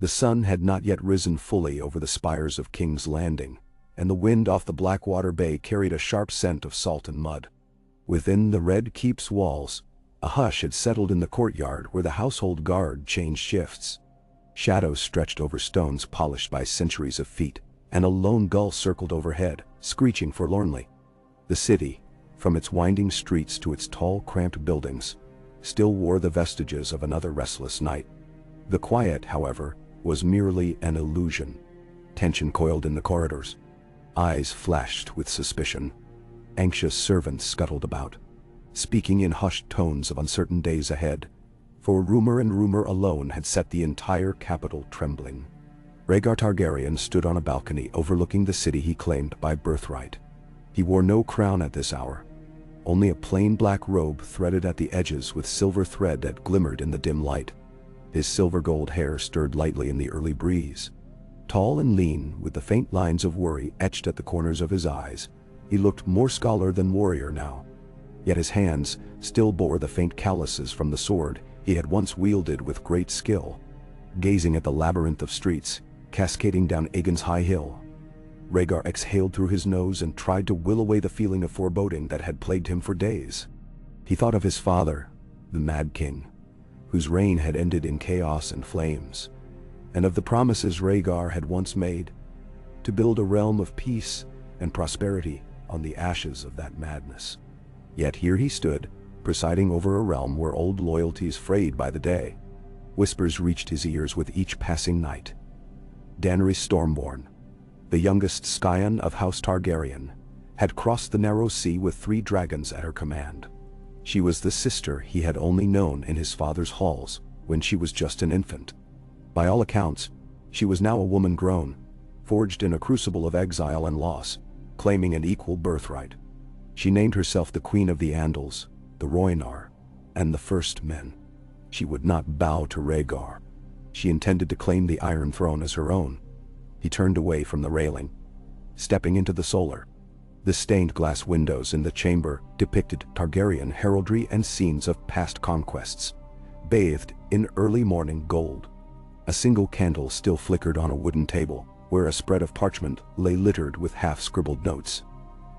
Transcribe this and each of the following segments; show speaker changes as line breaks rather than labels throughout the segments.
The sun had not yet risen fully over the spires of King's Landing, and the wind off the Blackwater Bay carried a sharp scent of salt and mud. Within the Red Keep's walls, a hush had settled in the courtyard where the household guard changed shifts. Shadows stretched over stones polished by centuries of feet, and a lone gull circled overhead, screeching forlornly. The city, from its winding streets to its tall, cramped buildings, still wore the vestiges of another restless night. The quiet, however, was merely an illusion. Tension coiled in the corridors. Eyes flashed with suspicion. Anxious servants scuttled about, speaking in hushed tones of uncertain days ahead, for rumor and rumor alone had set the entire capital trembling. Rhaegar Targaryen stood on a balcony overlooking the city he claimed by birthright. He wore no crown at this hour, only a plain black robe threaded at the edges with silver thread that glimmered in the dim light. His silver-gold hair stirred lightly in the early breeze. Tall and lean, with the faint lines of worry etched at the corners of his eyes, he looked more scholar than warrior now. Yet his hands still bore the faint calluses from the sword he had once wielded with great skill. Gazing at the labyrinth of streets, cascading down Aegon's high hill, Rhaegar exhaled through his nose and tried to will away the feeling of foreboding that had plagued him for days. He thought of his father, the Mad King, whose reign had ended in chaos and flames, and of the promises Rhaegar had once made to build a realm of peace and prosperity on the ashes of that madness. Yet here he stood, presiding over a realm where old loyalties frayed by the day. Whispers reached his ears with each passing night. Daenerys Stormborn, the youngest scion of House Targaryen, had crossed the narrow sea with 3 dragons at her command. She was the sister he had only known in his father's halls when she was just an infant. By all accounts, she was now a woman grown, forged in a crucible of exile and loss, claiming an equal birthright. She named herself the Queen of the Andals, the Rhoynar, and the First Men. She would not bow to Rhaegar. She intended to claim the Iron Throne as her own. He turned away from the railing, stepping into the solar. The stained glass windows in the chamber depicted Targaryen heraldry and scenes of past conquests, bathed in early morning gold. A single candle still flickered on a wooden table, where a spread of parchment lay littered with half-scribbled notes.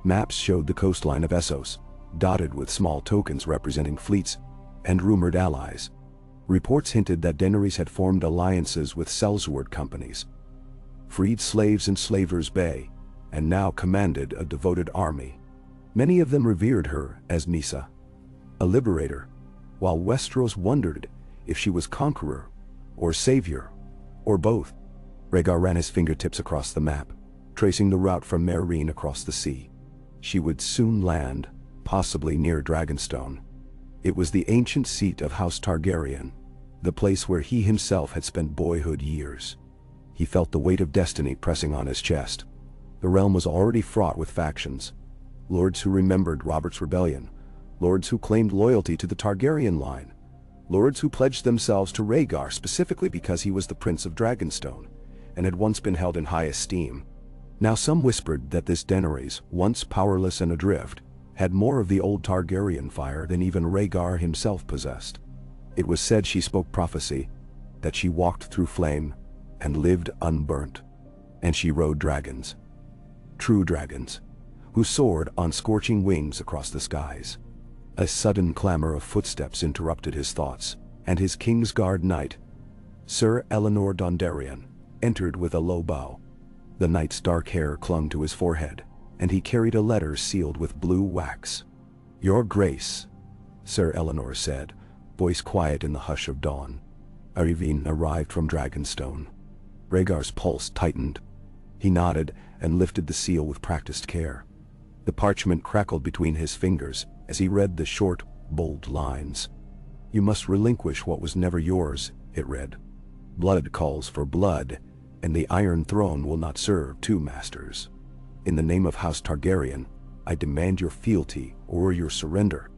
Maps showed the coastline of Essos, dotted with small tokens representing fleets and rumored allies. Reports hinted that Daenerys had formed alliances with sellsword companies, freed slaves in Slaver's Bay, and now commanded a devoted army. Many of them revered her as Misa, a liberator, while Westeros wondered if she was conqueror or savior, or both. Rhaegar ran his fingertips across the map, tracing the route from Meereen across the sea. She would soon land, possibly near Dragonstone. It was the ancient seat of House Targaryen, the place where he himself had spent boyhood years. He felt the weight of destiny pressing on his chest. The realm was already fraught with factions. Lords who remembered Robert's rebellion, lords who claimed loyalty to the Targaryen line, lords who pledged themselves to Rhaegar specifically because he was the Prince of Dragonstone, and had once been held in high esteem. Now some whispered that this Daenerys, once powerless and adrift, had more of the old Targaryen fire than even Rhaegar himself possessed. It was said she spoke prophecy, that she walked through flame and lived unburnt, and she rode dragons. True dragons, who soared on scorching wings across the skies. A sudden clamor of footsteps interrupted his thoughts, and his Kingsguard knight, Sir Eleanor Dondarrion, entered with a low bow. The knight's dark hair clung to his forehead, and he carried a letter sealed with blue wax. "Your Grace," Sir Eleanor said, voice quiet in the hush of dawn. Arivine arrived from Dragonstone. Rhaegar's pulse tightened. He nodded and lifted the seal with practiced care. The parchment crackled between his fingers as he read the short, bold lines. "You must relinquish what was never yours," it read. "Blood calls for blood, and the Iron Throne will not serve 2 masters. In the name of House Targaryen, I demand your fealty or your surrender.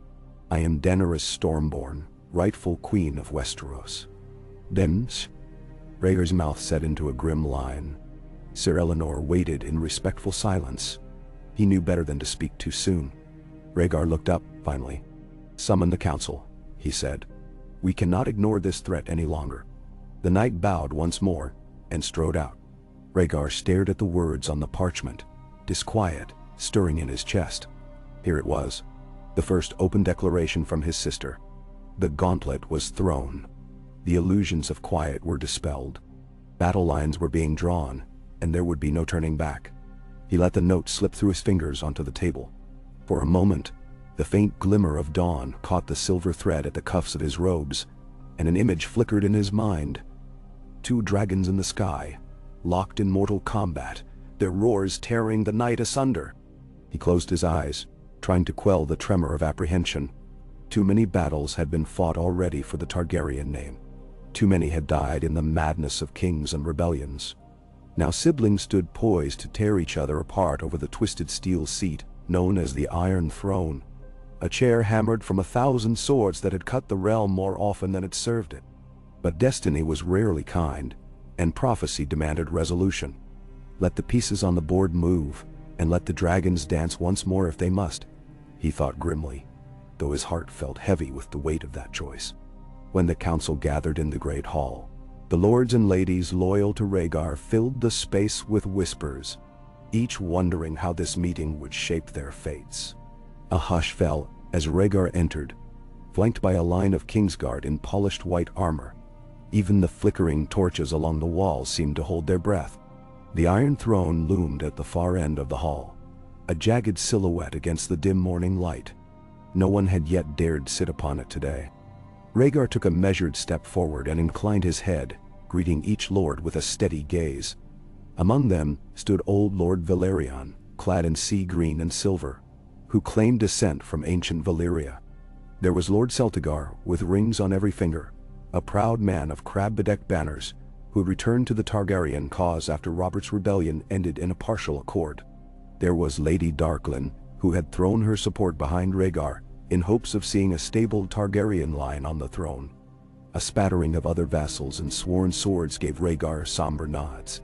I am Daenerys Stormborn, rightful Queen of Westeros." "Dems?" Rhaegar's mouth set into a grim line. Sir Eleanor waited in respectful silence. He knew better than to speak too soon. Rhaegar looked up, finally. "Summon the council," he said. "We cannot ignore this threat any longer." The knight bowed once more and strode out. Rhaegar stared at the words on the parchment, disquiet stirring in his chest. Here it was, the first open declaration from his sister. The gauntlet was thrown. The illusions of quiet were dispelled. Battle lines were being drawn, and there would be no turning back. He let the note slip through his fingers onto the table. For a moment, the faint glimmer of dawn caught the silver thread at the cuffs of his robes, and an image flickered in his mind. 2 dragons in the sky, locked in mortal combat, their roars tearing the night asunder. He closed his eyes, trying to quell the tremor of apprehension. Too many battles had been fought already for the Targaryen name. Too many had died in the madness of kings and rebellions. Now siblings stood poised to tear each other apart over the twisted steel seat known as the Iron Throne, a chair hammered from 1,000 swords that had cut the realm more often than it served it. But destiny was rarely kind, and prophecy demanded resolution. Let the pieces on the board move, and let the dragons dance once more if they must, he thought grimly, though his heart felt heavy with the weight of that choice. When the council gathered in the great hall, the lords and ladies loyal to Rhaegar filled the space with whispers, each wondering how this meeting would shape their fates. A hush fell as Rhaegar entered, flanked by a line of Kingsguard in polished white armor. Even the flickering torches along the walls seemed to hold their breath. The Iron Throne loomed at the far end of the hall, a jagged silhouette against the dim morning light. No one had yet dared sit upon it today. Rhaegar took a measured step forward and inclined his head, greeting each lord with a steady gaze. Among them stood old Lord Valerion, clad in sea green and silver, who claimed descent from ancient Valyria. There was Lord Celtigar, with rings on every finger, a proud man of crab-bedecked banners, who had returned to the Targaryen cause after Robert's rebellion ended in a partial accord. There was Lady Darklyn, who had thrown her support behind Rhaegar, in hopes of seeing a stable Targaryen line on the throne. A spattering of other vassals and sworn swords gave Rhaegar somber nods.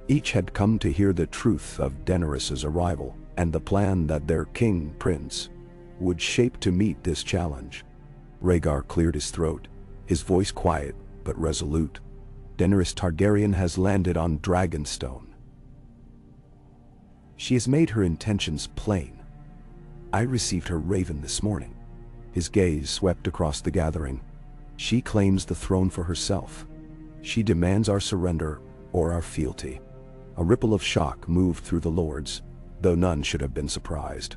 Each had come to hear the truth of Daenerys' arrival, and the plan that their king-prince would shape to meet this challenge. Rhaegar cleared his throat, his voice quiet but resolute. Daenerys Targaryen has landed on Dragonstone. She has made her intentions plain. I received her raven this morning. His gaze swept across the gathering. She claims the throne for herself. She demands our surrender or our fealty. A ripple of shock moved through the lords, though none should have been surprised.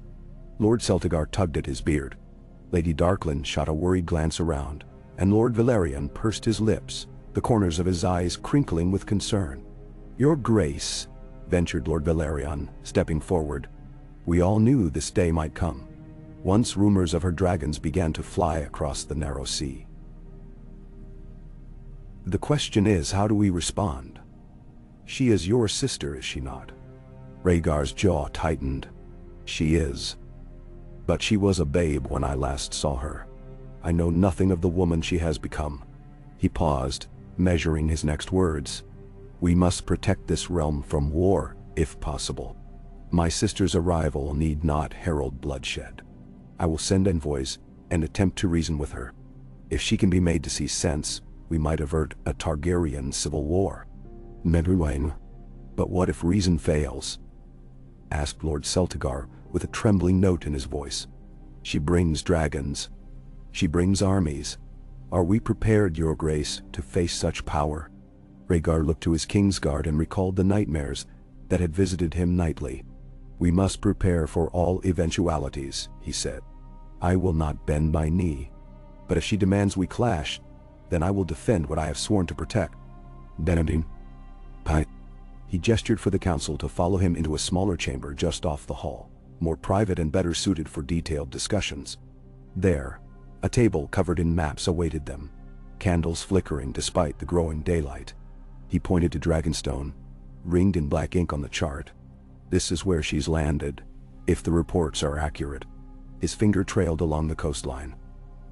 Lord Celtigar tugged at his beard. Lady Darklyn shot a worried glance around, and Lord Valerion pursed his lips, the corners of his eyes crinkling with concern. "Your Grace," ventured Lord Valerion, stepping forward. "We all knew this day might come, once rumors of her dragons began to fly across the narrow sea. The question is, how do we respond? She is your sister, is she not?" Rhaegar's jaw tightened. "She is. But she was a babe when I last saw her. I know nothing of the woman she has become." He paused, measuring his next words. "We must protect this realm from war, if possible. My sister's arrival need not herald bloodshed. I will send envoys and attempt to reason with her. If she can be made to see sense, we might avert a Targaryen civil war." "Meruane, but what if reason fails?" asked Lord Celtigar with a trembling note in his voice. "She brings dragons. She brings armies. Are we prepared, Your Grace, to face such power?" Rhaegar looked to his Kingsguard and recalled the nightmares that had visited him nightly. "We must prepare for all eventualities," he said. "I will not bend my knee. But if she demands we clash, then I will defend what I have sworn to protect." "Denadine, Pai." He gestured for the council to follow him into a smaller chamber just off the hall, more private and better suited for detailed discussions. There, a table covered in maps awaited them, candles flickering despite the growing daylight. He pointed to Dragonstone, ringed in black ink on the chart. "This is where she's landed, if the reports are accurate." His finger trailed along the coastline.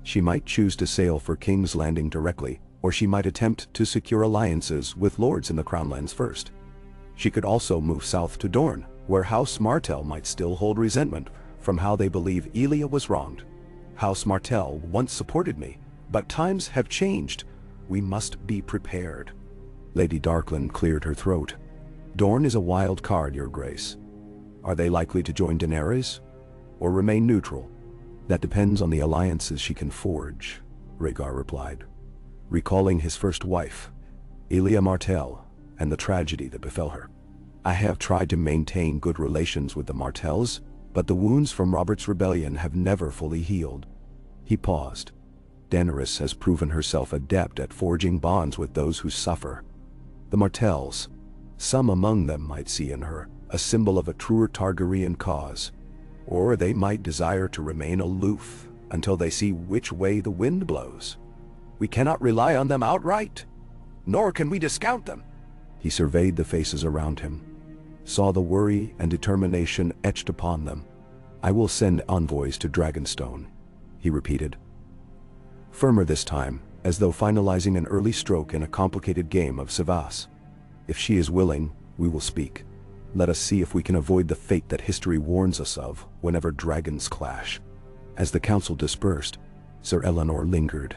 "She might choose to sail for King's Landing directly, or she might attempt to secure alliances with lords in the Crownlands first. She could also move south to Dorne, where House Martell might still hold resentment from how they believe Elia was wronged. House Martell once supported me, but times have changed. We must be prepared. Lady Darkland cleared her throat. Dorne is a wild card, Your Grace. Are they likely to join Daenerys? Or remain neutral? That depends on the alliances she can forge, Rhaegar replied, recalling his first wife, Elia Martell, and the tragedy that befell her. I have tried to maintain good relations with the Martells, but the wounds from Robert's rebellion have never fully healed. He paused. Daenerys has proven herself adept at forging bonds with those who suffer. The Martells, some among them might see in her a symbol of a truer Targaryen cause, or they might desire to remain aloof until they see which way the wind blows. We cannot rely on them outright, nor can we discount them. He surveyed the faces around him, saw the worry and determination etched upon them. I will send envoys to Dragonstone, he repeated. Firmer this time, as though finalizing an early stroke in a complicated game of savas. If she is willing, we will speak. Let us see if we can avoid the fate that history warns us of whenever dragons clash. As the council dispersed, Sir Eleanor lingered.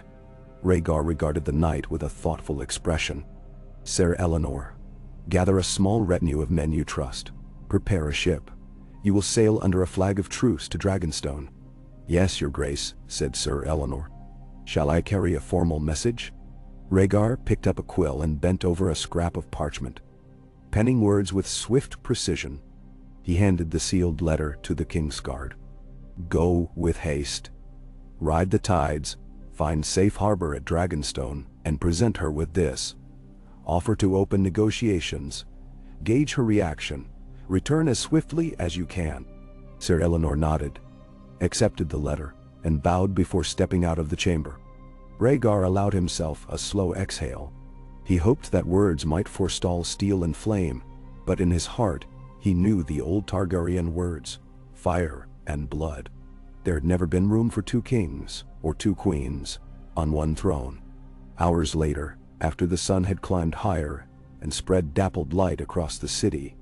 Rhaegar regarded the knight with a thoughtful expression. Sir Eleanor, gather a small retinue of men you trust. Prepare a ship. You will sail under a flag of truce to Dragonstone. Yes, Your Grace, said Sir Eleanor. Shall I carry a formal message? Rhaegar picked up a quill and bent over a scrap of parchment. Penning words with swift precision, he handed the sealed letter to the Kingsguard. Go with haste. Ride the tides, find safe harbor at Dragonstone, and present her with this. Offer to open negotiations. Gauge her reaction. Return as swiftly as you can. Sir Eleanor nodded, accepted the letter, and bowed before stepping out of the chamber. Rhaegar allowed himself a slow exhale. He hoped that words might forestall steel and flame, but in his heart, he knew the old Targaryen words, fire and blood. There had never been room for two kings, or two queens, on one throne. Hours later, after the sun had climbed higher and spread dappled light across the city,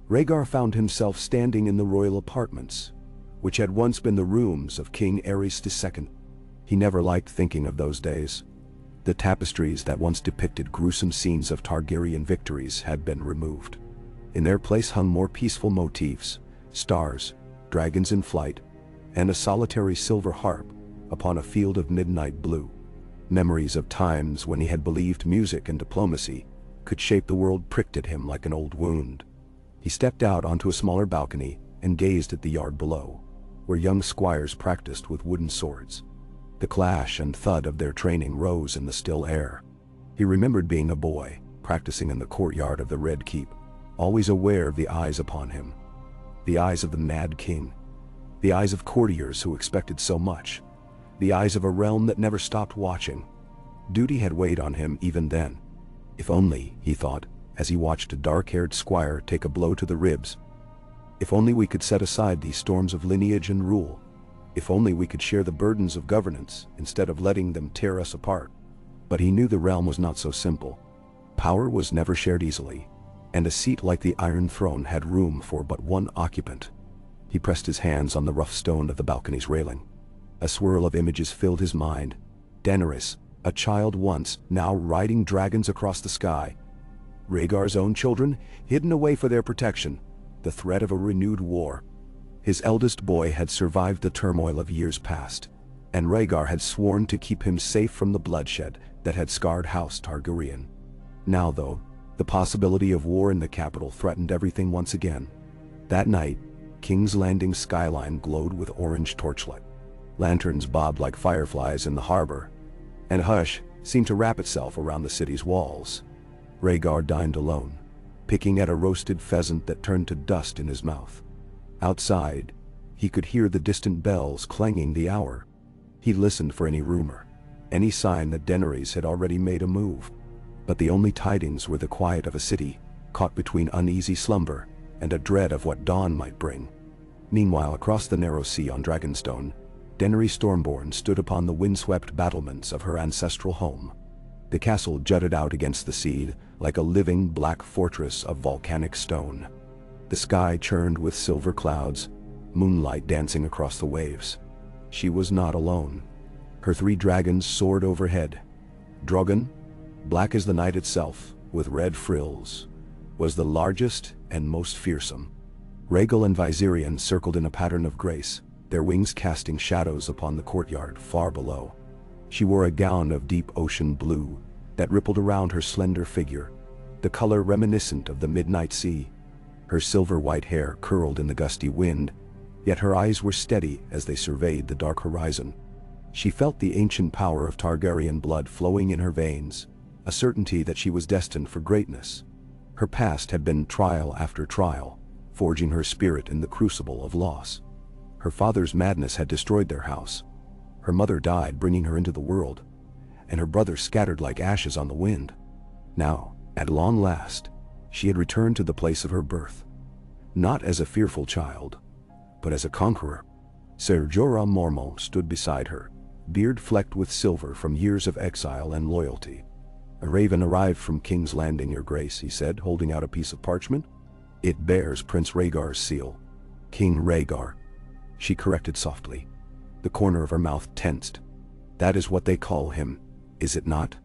Rhaegar found himself standing in the royal apartments, which had once been the rooms of King Aerys II. He never liked thinking of those days. The tapestries that once depicted gruesome scenes of Targaryen victories had been removed. In their place hung more peaceful motifs, stars, dragons in flight, and a solitary silver harp upon a field of midnight blue. Memories of times when he had believed music and diplomacy could shape the world pricked at him like an old wound. He stepped out onto a smaller balcony and gazed at the yard below, where young squires practiced with wooden swords. The clash and thud of their training rose in the still air. He remembered being a boy, practicing in the courtyard of the Red Keep, always aware of the eyes upon him. The eyes of the Mad King. The eyes of courtiers who expected so much. The eyes of a realm that never stopped watching. Duty had weighed on him even then. If only, he thought, as he watched a dark-haired squire take a blow to the ribs. If only we could set aside these storms of lineage and rule. If only we could share the burdens of governance instead of letting them tear us apart. But he knew the realm was not so simple. Power was never shared easily, and a seat like the Iron Throne had room for but one occupant. He pressed his hands on the rough stone of the balcony's railing. A swirl of images filled his mind. Daenerys, a child once, now riding dragons across the sky. Rhaegar's own children, hidden away for their protection. The threat of a renewed war. His eldest boy had survived the turmoil of years past, and Rhaegar had sworn to keep him safe from the bloodshed that had scarred House Targaryen. Now, though, the possibility of war in the capital threatened everything once again. That night, King's Landing's skyline glowed with orange torchlight. Lanterns bobbed like fireflies in the harbor, and a hush seemed to wrap itself around the city's walls. Rhaegar dined alone, picking at a roasted pheasant that turned to dust in his mouth. Outside, he could hear the distant bells clanging the hour. He listened for any rumor, any sign that Daenerys had already made a move. But the only tidings were the quiet of a city, caught between uneasy slumber and a dread of what dawn might bring. Meanwhile, across the narrow sea on Dragonstone, Daenerys Stormborn stood upon the windswept battlements of her ancestral home. The castle jutted out against the sea like a living black fortress of volcanic stone. The sky churned with silver clouds, moonlight dancing across the waves. She was not alone. Her 3 dragons soared overhead. Drogon, black as the night itself, with red frills, was the largest and most fearsome. Rhaegar and Viserion circled in a pattern of grace, their wings casting shadows upon the courtyard far below. She wore a gown of deep ocean blue that rippled around her slender figure, the color reminiscent of the midnight sea. Her silver-white hair curled in the gusty wind, yet her eyes were steady as they surveyed the dark horizon. She felt the ancient power of Targaryen blood flowing in her veins, a certainty that she was destined for greatness. Her past had been trial after trial, forging her spirit in the crucible of loss. Her father's madness had destroyed their house. Her mother died bringing her into the world, and her brother scattered like ashes on the wind. Now, at long last, she had returned to the place of her birth, not as a fearful child, but as a conqueror. Ser Jorah Mormont stood beside her, beard flecked with silver from years of exile and loyalty. "A raven arrived from King's Landing, Your Grace," he said, holding out a piece of parchment. "It bears Prince Rhaegar's seal." "King Rhaegar," she corrected softly. The corner of her mouth tensed. "That is what they call him, is it not?"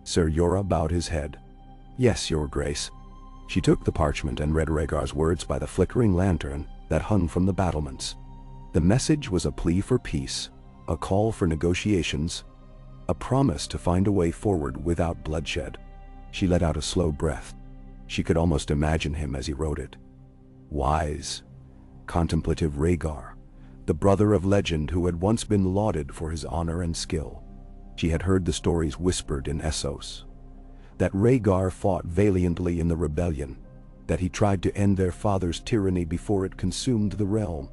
Ser Jorah bowed his head. "Yes, Your Grace." She took the parchment and read Rhaegar's words by the flickering lantern that hung from the battlements. The message was a plea for peace, a call for negotiations, a promise to find a way forward without bloodshed. She let out a slow breath. She could almost imagine him as he wrote it. Wise, contemplative Rhaegar, the brother of legend who had once been lauded for his honor and skill. She had heard the stories whispered in Essos, that Rhaegar fought valiantly in the rebellion, that he tried to end their father's tyranny before it consumed the realm.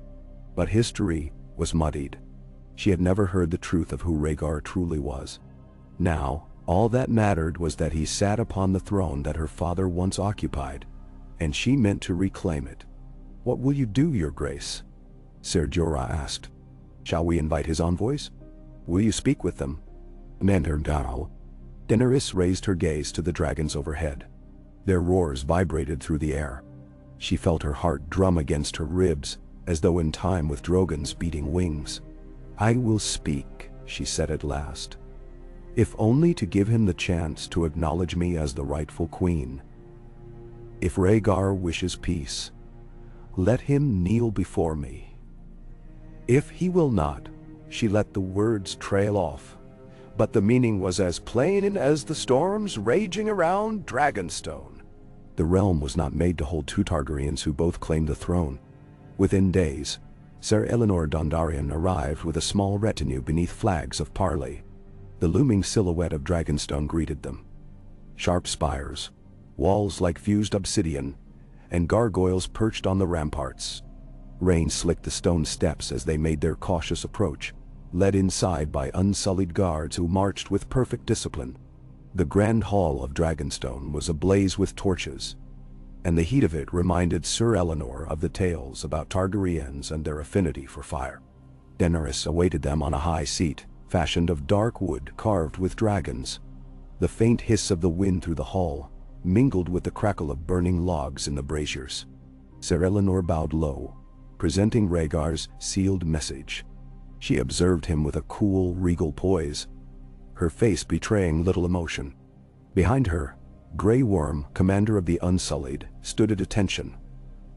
But history was muddied. She had never heard the truth of who Rhaegar truly was. Now, all that mattered was that he sat upon the throne that her father once occupied, and she meant to reclaim it. "What will you do, Your Grace?" Ser Jorah asked. "Shall we invite his envoys? Will you speak with them?" Mendergao. Daenerys raised her gaze to the dragons overhead. Their roars vibrated through the air. She felt her heart drum against her ribs, as though in time with Drogon's beating wings. "I will speak," she said at last, "if only to give him the chance to acknowledge me as the rightful queen. If Rhaegar wishes peace, let him kneel before me. If he will not," she let the words trail off, but the meaning was as plain as the storms raging around Dragonstone. The realm was not made to hold two Targaryens who both claimed the throne. Within days, Ser Eleanor Dondarrion arrived with a small retinue beneath flags of parley. The looming silhouette of Dragonstone greeted them. Sharp spires, walls like fused obsidian, and gargoyles perched on the ramparts. Rain slicked the stone steps as they made their cautious approach, led inside by unsullied guards who marched with perfect discipline. The grand hall of Dragonstone was ablaze with torches, and the heat of it reminded Ser Eleanor of the tales about Targaryens and their affinity for fire. Daenerys awaited them on a high seat, fashioned of dark wood carved with dragons. The faint hiss of the wind through the hall mingled with the crackle of burning logs in the braziers. Ser Eleanor bowed low, presenting Rhaegar's sealed message. She observed him with a cool, regal poise, her face betraying little emotion. Behind her, Grey Worm, commander of the Unsullied, stood at attention,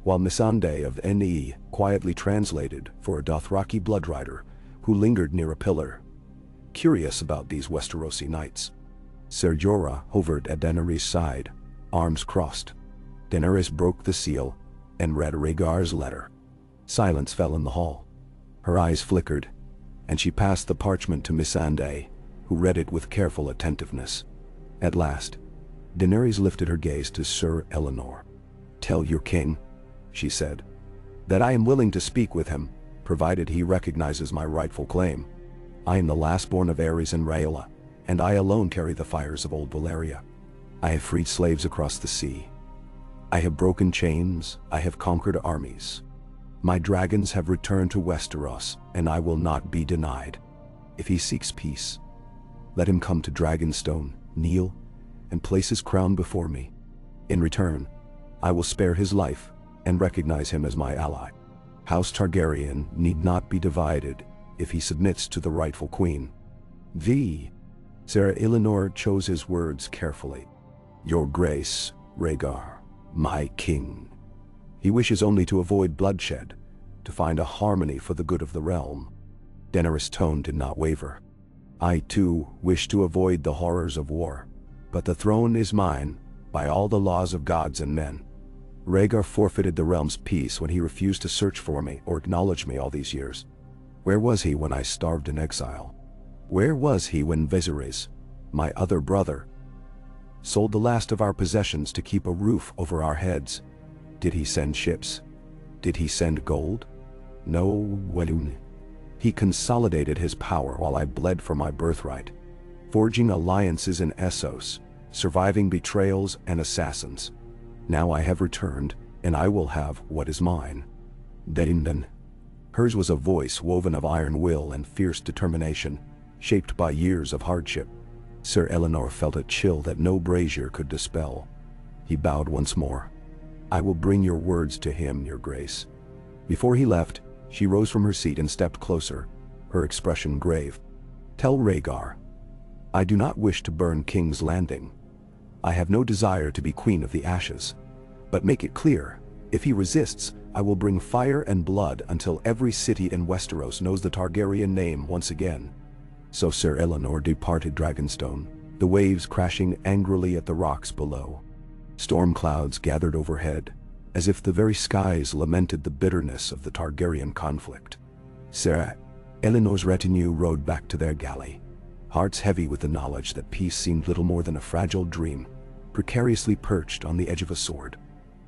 while Missandei of Ne quietly translated for a Dothraki bloodrider who lingered near a pillar, curious about these Westerosi nights. Ser Jorah hovered at Daenerys' side, arms crossed. Daenerys broke the seal and read Rhaegar's letter. Silence fell in the hall. Her eyes flickered, and she passed the parchment to Missandei, who read it with careful attentiveness. At last, Daenerys lifted her gaze to Ser Eleanor. "Tell your king," she said, "that I am willing to speak with him, provided he recognizes my rightful claim. I am the last-born of Aerys and Rhaella, and I alone carry the fires of old Valyria. I have freed slaves across the sea. I have broken chains, I have conquered armies. My dragons have returned to Westeros, and I will not be denied. If he seeks peace, let him come to Dragonstone, kneel, and place his crown before me. In return, I will spare his life and recognize him as my ally. House Targaryen need not be divided if he submits to the rightful queen." The Sir Eleanor chose his words carefully. Your Grace, Rhaegar, my king. He wishes only to avoid bloodshed, to find a harmony for the good of the realm. Daenerys' tone did not waver. I too wish to avoid the horrors of war, but the throne is mine, by all the laws of gods and men. Rhaegar forfeited the realm's peace when he refused to search for me or acknowledge me all these years. Where was he when I starved in exile? Where was he when Viserys, my other brother, sold the last of our possessions to keep a roof over our heads? Did he send ships? Did he send gold? No, he consolidated his power while I bled for my birthright, forging alliances in Essos, surviving betrayals and assassins. Now I have returned, and I will have what is mine. Daenerys. Hers was a voice woven of iron will and fierce determination, shaped by years of hardship. Sir Eleanor felt a chill that no brazier could dispel. He bowed once more. I will bring your words to him, your grace. Before he left, she rose from her seat and stepped closer, her expression grave. Tell Rhaegar, I do not wish to burn King's Landing. I have no desire to be Queen of the Ashes. But make it clear, if he resists, I will bring fire and blood until every city in Westeros knows the Targaryen name once again. So Sir Eleanor departed Dragonstone, the waves crashing angrily at the rocks below. Storm clouds gathered overhead, as if the very skies lamented the bitterness of the Targaryen conflict. Sir Eleanor's retinue rode back to their galley, hearts heavy with the knowledge that peace seemed little more than a fragile dream, precariously perched on the edge of a sword.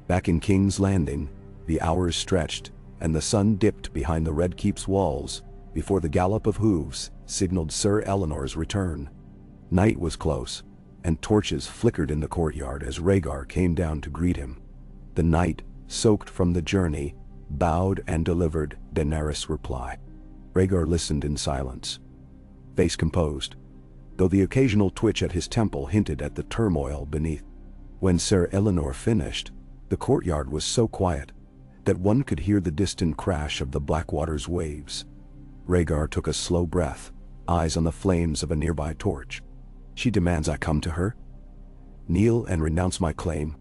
Back in King's Landing, the hours stretched, and the sun dipped behind the Red Keep's walls before the gallop of hooves signaled Sir Eleanor's return. Night was close, and torches flickered in the courtyard as Rhaegar came down to greet him. The knight, soaked from the journey, bowed and delivered Daenerys' reply. Rhaegar listened in silence, face composed, though the occasional twitch at his temple hinted at the turmoil beneath. When Sir Eleanor finished, the courtyard was so quiet that one could hear the distant crash of the Blackwater's waves. Rhaegar took a slow breath, eyes on the flames of a nearby torch. She demands I come to her? Kneel and renounce my claim?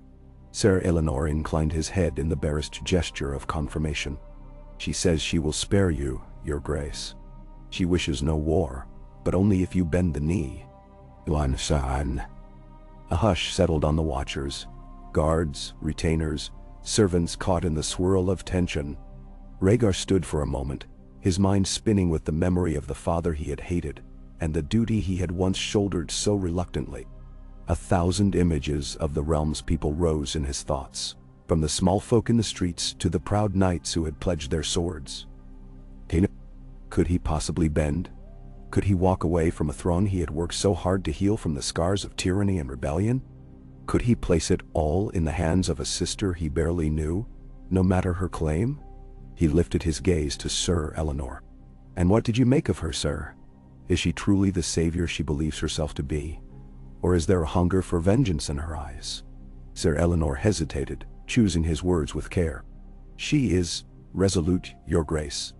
Sir Eleanor inclined his head in the barest gesture of confirmation. She says she will spare you, your grace. She wishes no war, but only if you bend the knee. A hush settled on the watchers, guards, retainers, servants caught in the swirl of tension. Rhaegar stood for a moment, his mind spinning with the memory of the father he had hated, and the duty he had once shouldered so reluctantly. 1,000 images of the realm's people rose in his thoughts, from the small folk in the streets to the proud knights who had pledged their swords. Could he possibly bend? Could he walk away from a throne he had worked so hard to heal from the scars of tyranny and rebellion? Could he place it all in the hands of a sister he barely knew, no matter her claim? He lifted his gaze to Sir Eleanor. And what did you make of her, sir? Is she truly the savior she believes herself to be? Or is there a hunger for vengeance in her eyes? Sir Eleanor hesitated, choosing his words with care. She is resolute, your grace.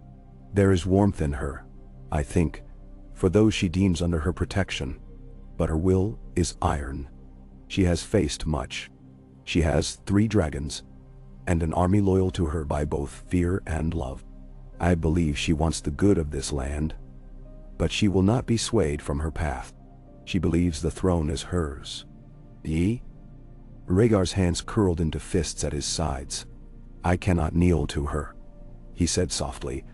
There is warmth in her, I think, for those she deems under her protection, but her will is iron. She has faced much. She has 3 dragons, and an army loyal to her by both fear and love. I believe she wants the good of this land, but she will not be swayed from her path. She believes the throne is hers. Rhaegar's hands curled into fists at his sides. I cannot kneel to her, he said softly,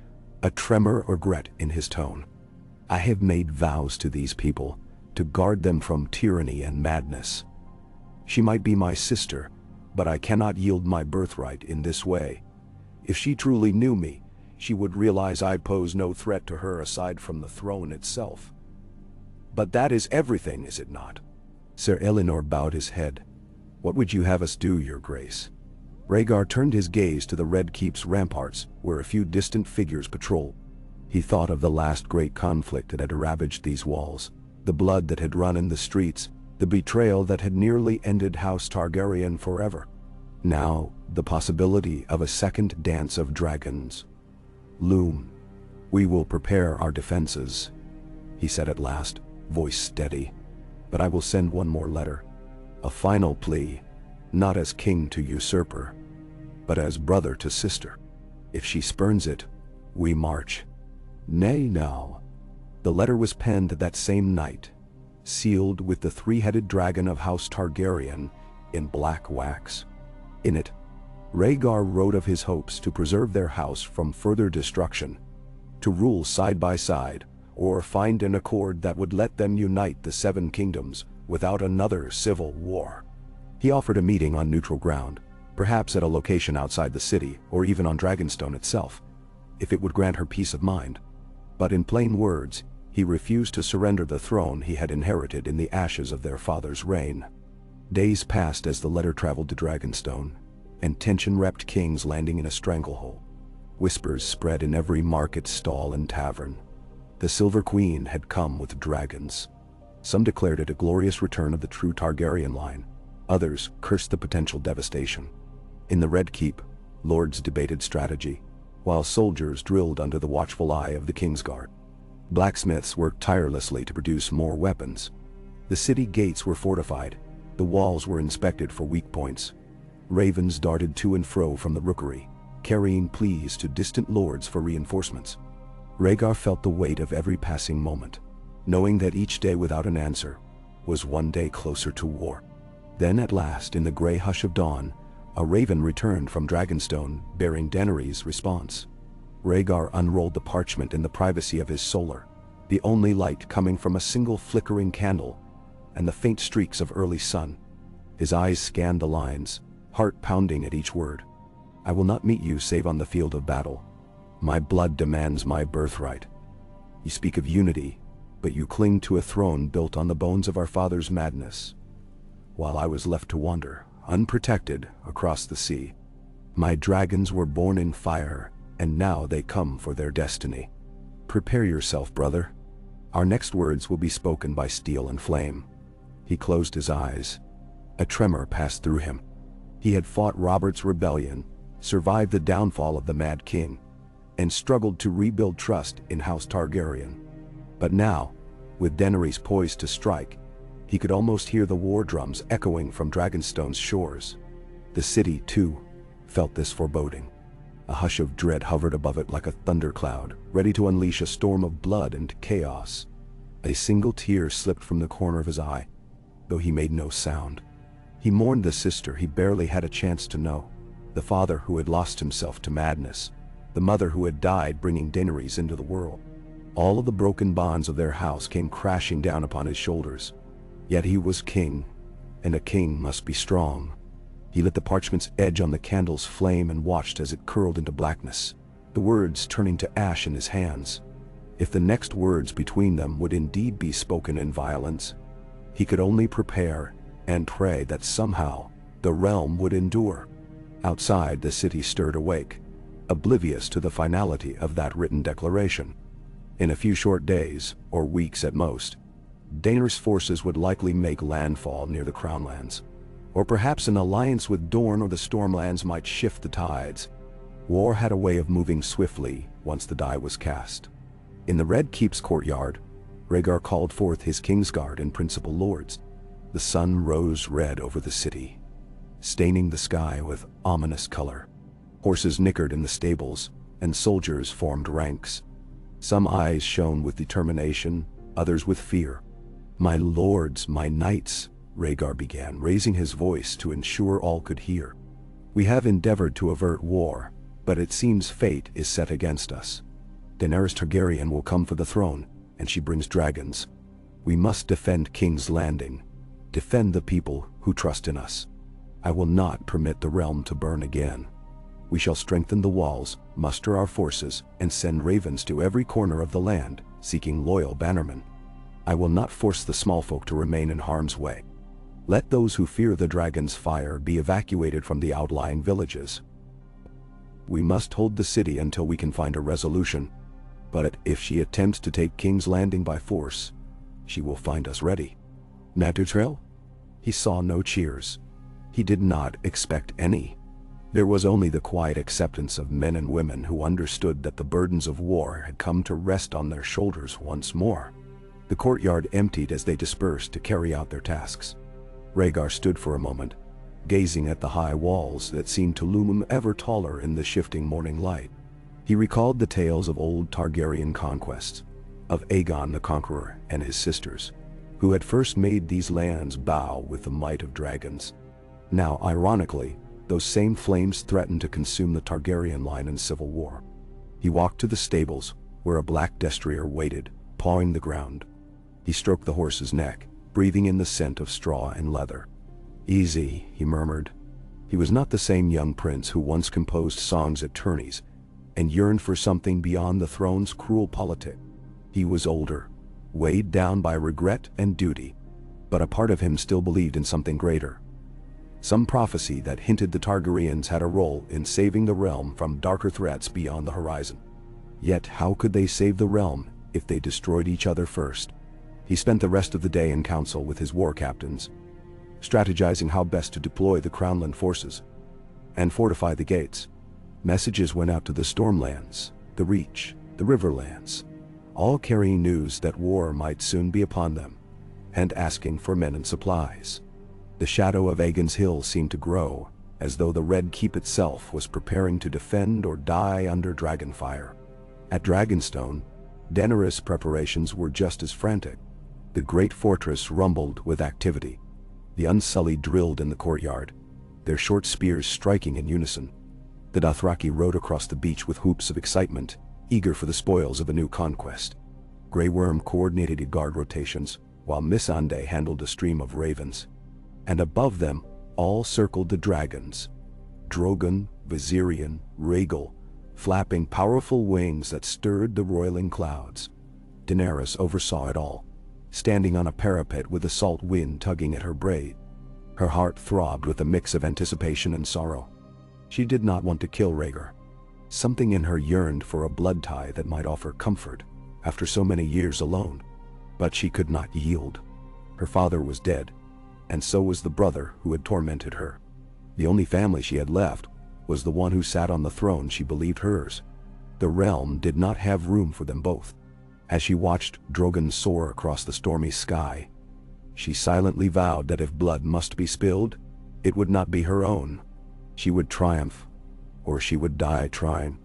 a tremor of regret in his tone. I have made vows to these people, to guard them from tyranny and madness. She might be my sister, but I cannot yield my birthright in this way. If she truly knew me, she would realize I pose no threat to her aside from the throne itself. But that is everything, is it not? Sir Eleanor bowed his head. What would you have us do, your grace? Rhaegar turned his gaze to the Red Keep's ramparts, where a few distant figures patrolled. He thought of the last great conflict that had ravaged these walls, the blood that had run in the streets, the betrayal that had nearly ended House Targaryen forever. Now, the possibility of a second dance of dragons loomed. We will prepare our defenses, he said at last, voice steady. But I will send one more letter. A final plea, not as king to usurper, but as brother to sister. If she spurns it, we march. Nay, now. The letter was penned that same night, sealed with the three-headed dragon of House Targaryen in black wax. In it, Rhaegar wrote of his hopes to preserve their house from further destruction, to rule side by side, or find an accord that would let them unite the Seven Kingdoms without another civil war. He offered a meeting on neutral ground, perhaps at a location outside the city or even on Dragonstone itself, if it would grant her peace of mind. But in plain words, he refused to surrender the throne he had inherited in the ashes of their father's reign. Days passed as the letter traveled to Dragonstone, and tension wrapped King's Landing in a stranglehold. Whispers spread in every market stall and tavern. The Silver Queen had come with dragons. Some declared it a glorious return of the true Targaryen line. Others cursed the potential devastation. In the Red Keep, lords debated strategy, while soldiers drilled under the watchful eye of the Kingsguard. Blacksmiths worked tirelessly to produce more weapons. The city gates were fortified. The walls were inspected for weak points. Ravens darted to and fro from the rookery, carrying pleas to distant lords for reinforcements. Rhaegar felt the weight of every passing moment, knowing that each day without an answer was one day closer to war. Then at last, in the gray hush of dawn, a raven returned from Dragonstone bearing Daenerys' response. Rhaegar unrolled the parchment in the privacy of his solar, the only light coming from a single flickering candle and the faint streaks of early sun. His eyes scanned the lines, heart pounding at each word. I will not meet you save on the field of battle. My blood demands my birthright. You speak of unity, but you cling to a throne built on the bones of our father's madness, while I was left to wander, unprotected, across the sea. My dragons were born in fire, and now they come for their destiny. Prepare yourself, brother. Our next words will be spoken by steel and flame. He closed his eyes. A tremor passed through him. He had fought Robert's rebellion, survived the downfall of the Mad King, and struggled to rebuild trust in House Targaryen. But now, with Daenerys poised to strike, he could almost hear the war drums echoing from Dragonstone's shores. The city, too, felt this foreboding. A hush of dread hovered above it like a thundercloud, ready to unleash a storm of blood and chaos. A single tear slipped from the corner of his eye, though he made no sound. He mourned the sister he barely had a chance to know, the father who had lost himself to madness, the mother who had died bringing Daenerys into the world. All of the broken bonds of their house came crashing down upon his shoulders. Yet he was king, and a king must be strong. He lit the parchment's edge on the candle's flame and watched as it curled into blackness, the words turning to ash in his hands. If the next words between them would indeed be spoken in violence, he could only prepare and pray that somehow the realm would endure. Outside, the city stirred awake, oblivious to the finality of that written declaration. In a few short days, or weeks at most, Daenerys' forces would likely make landfall near the Crownlands. Or perhaps an alliance with Dorne or the Stormlands might shift the tides. War had a way of moving swiftly once the die was cast. In the Red Keep's courtyard, Rhaegar called forth his Kingsguard and principal lords. The sun rose red over the city, staining the sky with ominous color. Horses nickered in the stables, and soldiers formed ranks. Some eyes shone with determination, others with fear. "My lords, my knights," Rhaegar began, raising his voice to ensure all could hear. "We have endeavored to avert war, but it seems fate is set against us. Daenerys Targaryen will come for the throne, and she brings dragons. We must defend King's Landing, defend the people who trust in us. I will not permit the realm to burn again. We shall strengthen the walls, muster our forces, and send ravens to every corner of the land, seeking loyal bannermen. I will not force the small folk to remain in harm's way. Let those who fear the dragon's fire be evacuated from the outlying villages. We must hold the city until we can find a resolution. But if she attempts to take King's Landing by force, she will find us ready." Natutrel? He saw no cheers. He did not expect any. There was only the quiet acceptance of men and women who understood that the burdens of war had come to rest on their shoulders once more. The courtyard emptied as they dispersed to carry out their tasks. Rhaegar stood for a moment, gazing at the high walls that seemed to loom ever taller in the shifting morning light. He recalled the tales of old Targaryen conquests, of Aegon the Conqueror and his sisters, who had first made these lands bow with the might of dragons. Now, ironically, those same flames threatened to consume the Targaryen line in civil war. He walked to the stables, where a black destrier waited, pawing the ground. He stroked the horse's neck, breathing in the scent of straw and leather. "Easy," he murmured. He was not the same young prince who once composed songs at tourneys and yearned for something beyond the throne's cruel politic. He was older, weighed down by regret and duty, but a part of him still believed in something greater. Some prophecy that hinted the Targaryens had a role in saving the realm from darker threats beyond the horizon. Yet how could they save the realm if they destroyed each other first? He spent the rest of the day in council with his war captains, strategizing how best to deploy the Crownland forces and fortify the gates. Messages went out to the Stormlands, the Reach, the Riverlands, all carrying news that war might soon be upon them, and asking for men and supplies. The shadow of Aegon's Hill seemed to grow, as though the Red Keep itself was preparing to defend or die under dragonfire. At Dragonstone, Daenerys' preparations were just as frantic. The great fortress rumbled with activity. The Unsullied drilled in the courtyard, their short spears striking in unison. The Dothraki rode across the beach with whoops of excitement, eager for the spoils of a new conquest. Grey Worm coordinated guard rotations, while Missandei handled a stream of ravens. And above them, all circled the dragons. Drogon, Viserion, Rhaegal, flapping powerful wings that stirred the roiling clouds. Daenerys oversaw it all, standing on a parapet with the salt wind tugging at her braid. Her heart throbbed with a mix of anticipation and sorrow. She did not want to kill Rhaegar. Something in her yearned for a blood tie that might offer comfort after so many years alone. But she could not yield. Her father was dead, and so was the brother who had tormented her. The only family she had left was the one who sat on the throne she believed hers. The realm did not have room for them both. As she watched Drogon soar across the stormy sky, she silently vowed that if blood must be spilled, it would not be her own. She would triumph, or she would die trying.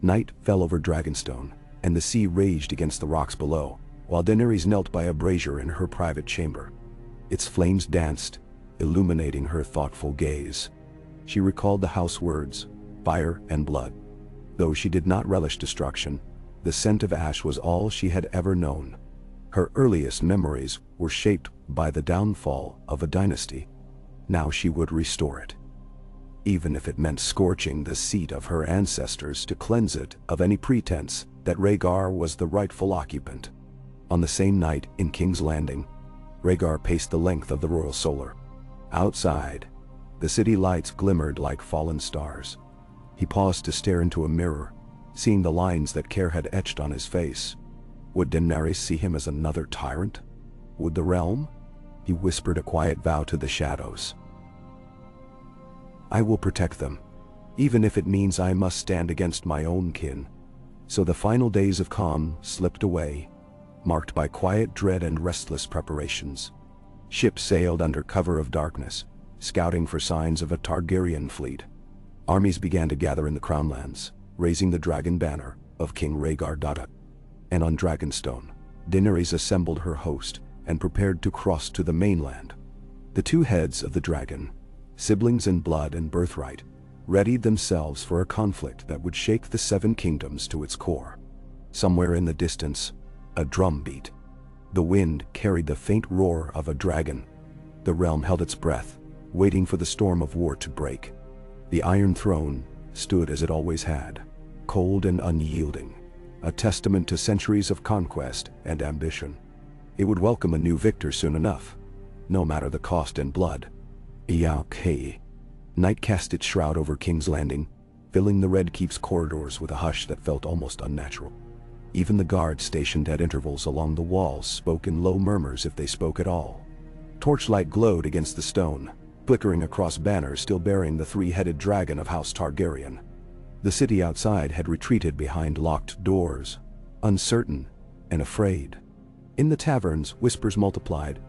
Night fell over Dragonstone, and the sea raged against the rocks below, while Daenerys knelt by a brazier in her private chamber. Its flames danced, illuminating her thoughtful gaze. She recalled the house words, fire and blood. Though she did not relish destruction, the scent of ash was all she had ever known. Her earliest memories were shaped by the downfall of a dynasty. Now she would restore it, even if it meant scorching the seat of her ancestors to cleanse it of any pretense that Rhaegar was the rightful occupant. On the same night in King's Landing, Rhaegar paced the length of the royal solar. Outside, the city lights glimmered like fallen stars. He paused to stare into a mirror, seeing the lines that care had etched on his face. Would Daenerys see him as another tyrant? Would the realm? He whispered a quiet vow to the shadows. "I will protect them, even if it means I must stand against my own kin." So the final days of calm slipped away, marked by quiet dread and restless preparations. Ships sailed under cover of darkness, scouting for signs of a Targaryen fleet. Armies began to gather in the Crownlands, raising the dragon banner of King Rhaegar Dada. And on Dragonstone, Daenerys assembled her host and prepared to cross to the mainland. The two heads of the dragon, siblings in blood and birthright, readied themselves for a conflict that would shake the Seven Kingdoms to its core. Somewhere in the distance, a drum beat. The wind carried the faint roar of a dragon. The realm held its breath, waiting for the storm of war to break. The Iron Throne stood as it always had, cold and unyielding, a testament to centuries of conquest and ambition. It would welcome a new victor soon enough, no matter the cost in blood. Iauke. Night cast its shroud over King's Landing, filling the Red Keep's corridors with a hush that felt almost unnatural. Even the guards stationed at intervals along the walls spoke in low murmurs if they spoke at all. Torchlight glowed against the stone, flickering across banners still bearing the three-headed dragon of House Targaryen. The city outside had retreated behind locked doors, uncertain and afraid. In the taverns, whispers multiplied.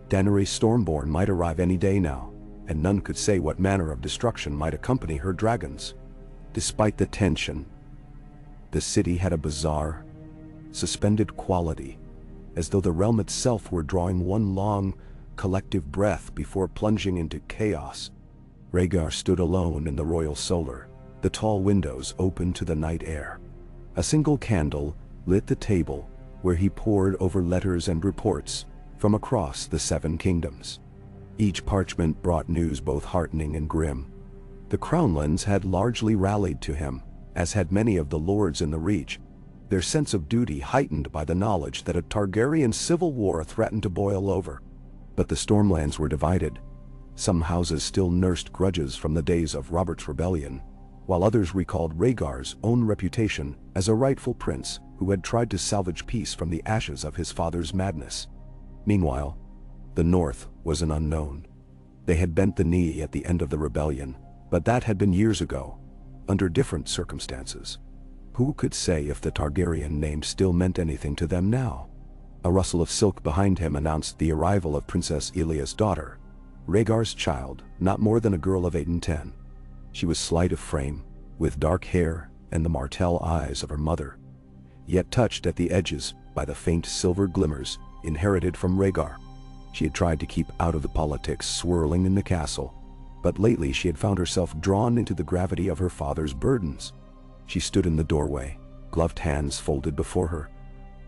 Daenerys Stormborn might arrive any day now, and none could say what manner of destruction might accompany her dragons. Despite the tension, the city had a bizarre, suspended quality, as though the realm itself were drawing one long, collective breath before plunging into chaos. Rhaegar stood alone in the royal solar, the tall windows open to the night air. A single candle lit the table where he pored over letters and reports from across the 7 kingdoms. Each parchment brought news both heartening and grim. The Crownlands had largely rallied to him, as had many of the lords in the Reach, their sense of duty heightened by the knowledge that a Targaryen civil war threatened to boil over. But the Stormlands were divided. Some houses still nursed grudges from the days of Robert's rebellion, while others recalled Rhaegar's own reputation as a rightful prince who had tried to salvage peace from the ashes of his father's madness. Meanwhile, the North was an unknown. They had bent the knee at the end of the rebellion, but that had been years ago, under different circumstances. Who could say if the Targaryen name still meant anything to them now? A rustle of silk behind him announced the arrival of Princess Elia's daughter, Rhaegar's child, not more than a girl of 8 and 10. She was slight of frame, with dark hair and the martel eyes of her mother, yet touched at the edges by the faint silver glimmers inherited from Rhaegar. She had tried to keep out of the politics swirling in the castle, but lately she had found herself drawn into the gravity of her father's burdens. She stood in the doorway, gloved hands folded before her,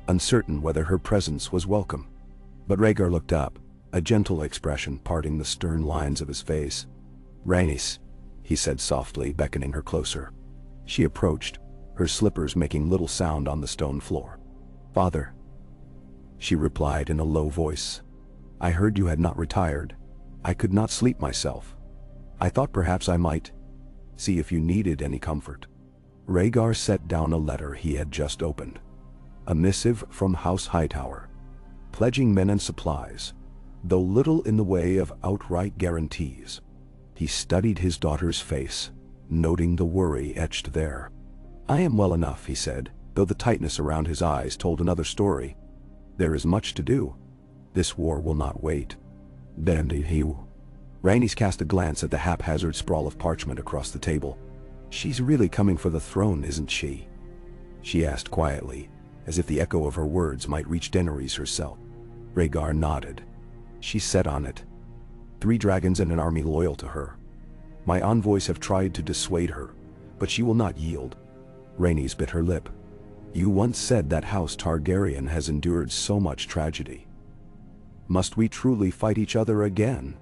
uncertain whether her presence was welcome. But Rhaegar looked up, a gentle expression parting the stern lines of his face. "Rhaenys," he said softly, beckoning her closer. She approached, her slippers making little sound on the stone floor. "Father," she replied in a low voice. "I heard you had not retired. I could not sleep myself. I thought perhaps I might see if you needed any comfort." Rhaegar set down a letter he had just opened. A missive from House Hightower, pledging men and supplies, though little in the way of outright guarantees. He studied his daughter's face, noting the worry etched there. "I am well enough," he said, though the tightness around his eyes told another story. "There is much to do. This war will not wait." Then he... Rhaenys cast a glance at the haphazard sprawl of parchment across the table. "She's really coming for the throne, isn't she?" she asked quietly, as if the echo of her words might reach Daenerys herself. Rhaegar nodded. "She's set on it. 3 dragons and an army loyal to her. My envoys have tried to dissuade her, but she will not yield." Rhaenys bit her lip. "You once said that House Targaryen has endured so much tragedy. Must we truly fight each other again?"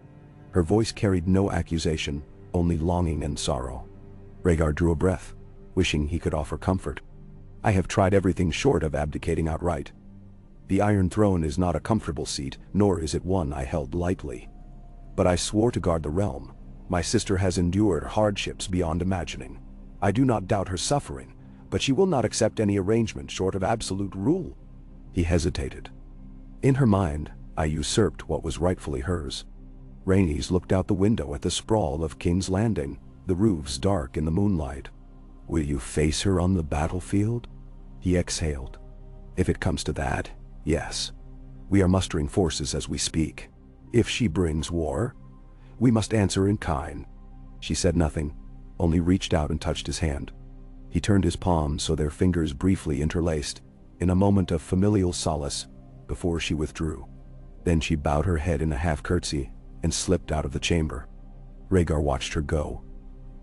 Her voice carried no accusation, only longing and sorrow. Rhaegar drew a breath, wishing he could offer comfort. "I have tried everything short of abdicating outright. The Iron Throne is not a comfortable seat, nor is it one I held lightly. But I swore to guard the realm. My sister has endured hardships beyond imagining. I do not doubt her suffering, but she will not accept any arrangement short of absolute rule." He hesitated. "In her mind, I usurped what was rightfully hers." Rhaenys looked out the window at the sprawl of King's Landing, the roofs dark in the moonlight. "Will you face her on the battlefield?" He exhaled. "If it comes to that, yes. We are mustering forces as we speak. If she brings war, we must answer in kind." She said nothing, only reached out and touched his hand. He turned his palms so their fingers briefly interlaced, in a moment of familial solace, before she withdrew. Then she bowed her head in a half-curtsy and slipped out of the chamber. Rhaegar watched her go,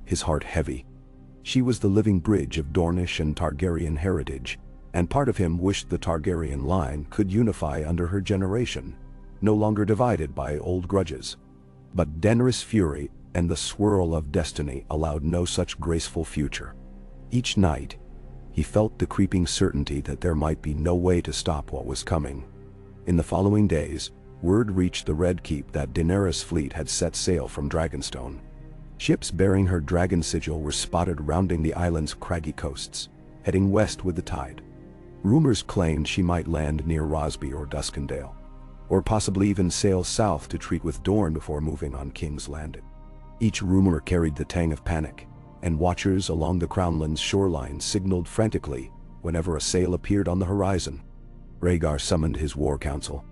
his heart heavy. She was the living bridge of Dornish and Targaryen heritage, and part of him wished the Targaryen line could unify under her generation, no longer divided by old grudges. But Daenerys' fury and the swirl of destiny allowed no such graceful future. Each night, he felt the creeping certainty that there might be no way to stop what was coming. In the following days, word reached the Red Keep that Daenerys' fleet had set sail from Dragonstone. Ships bearing her dragon sigil were spotted rounding the island's craggy coasts, heading west with the tide. Rumors claimed she might land near Rosby or Duskendale, or possibly even sail south to treat with Dorne before moving on King's Landing. Each rumor carried the tang of panic, and watchers along the Crownlands shoreline signaled frantically whenever a sail appeared on the horizon. Rhaegar summoned his war council.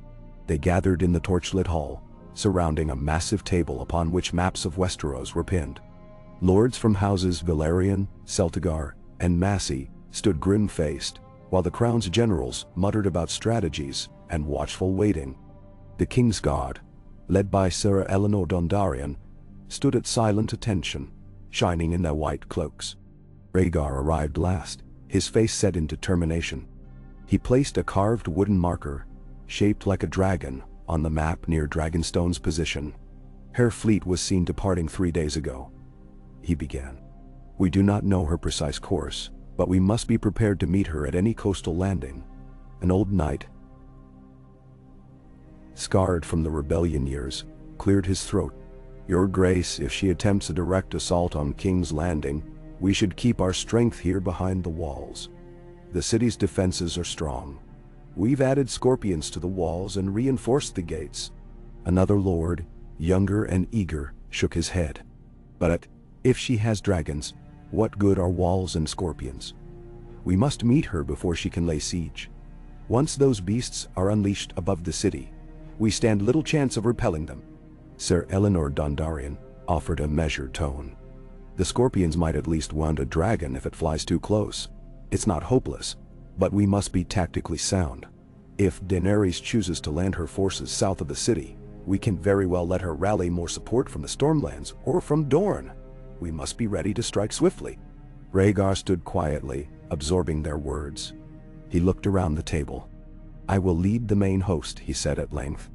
They gathered in the torchlit hall, surrounding a massive table upon which maps of Westeros were pinned. Lords from houses Valyrian, Celtigar, and Massey stood grim-faced, while the crown's generals muttered about strategies and watchful waiting. The King's Guard, led by Sir Eleanor Dondarrion, stood at silent attention, shining in their white cloaks. Rhaegar arrived last, his face set in determination. He placed a carved wooden marker, shaped like a dragon, on the map near Dragonstone's position. "Her fleet was seen departing 3 days ago," he began. "We do not know her precise course, but we must be prepared to meet her at any coastal landing." An old knight, scarred from the rebellion years, cleared his throat. "Your Grace, if she attempts a direct assault on King's Landing, we should keep our strength here behind the walls. The city's defenses are strong. We've added scorpions to the walls and reinforced the gates." Another lord, younger and eager, shook his head. "But if she has dragons, what good are walls and scorpions? We must meet her before she can lay siege. Once those beasts are unleashed above the city, we stand little chance of repelling them." Sir Eleanor Dondarrion offered a measured tone. "The scorpions might at least wound a dragon if it flies too close. It's not hopeless, but we must be tactically sound. If Daenerys chooses to land her forces south of the city, we can very well let her rally more support from the Stormlands or from Dorne. We must be ready to strike swiftly." Rhaegar stood quietly, absorbing their words. He looked around the table. "I will lead the main host," he said at length.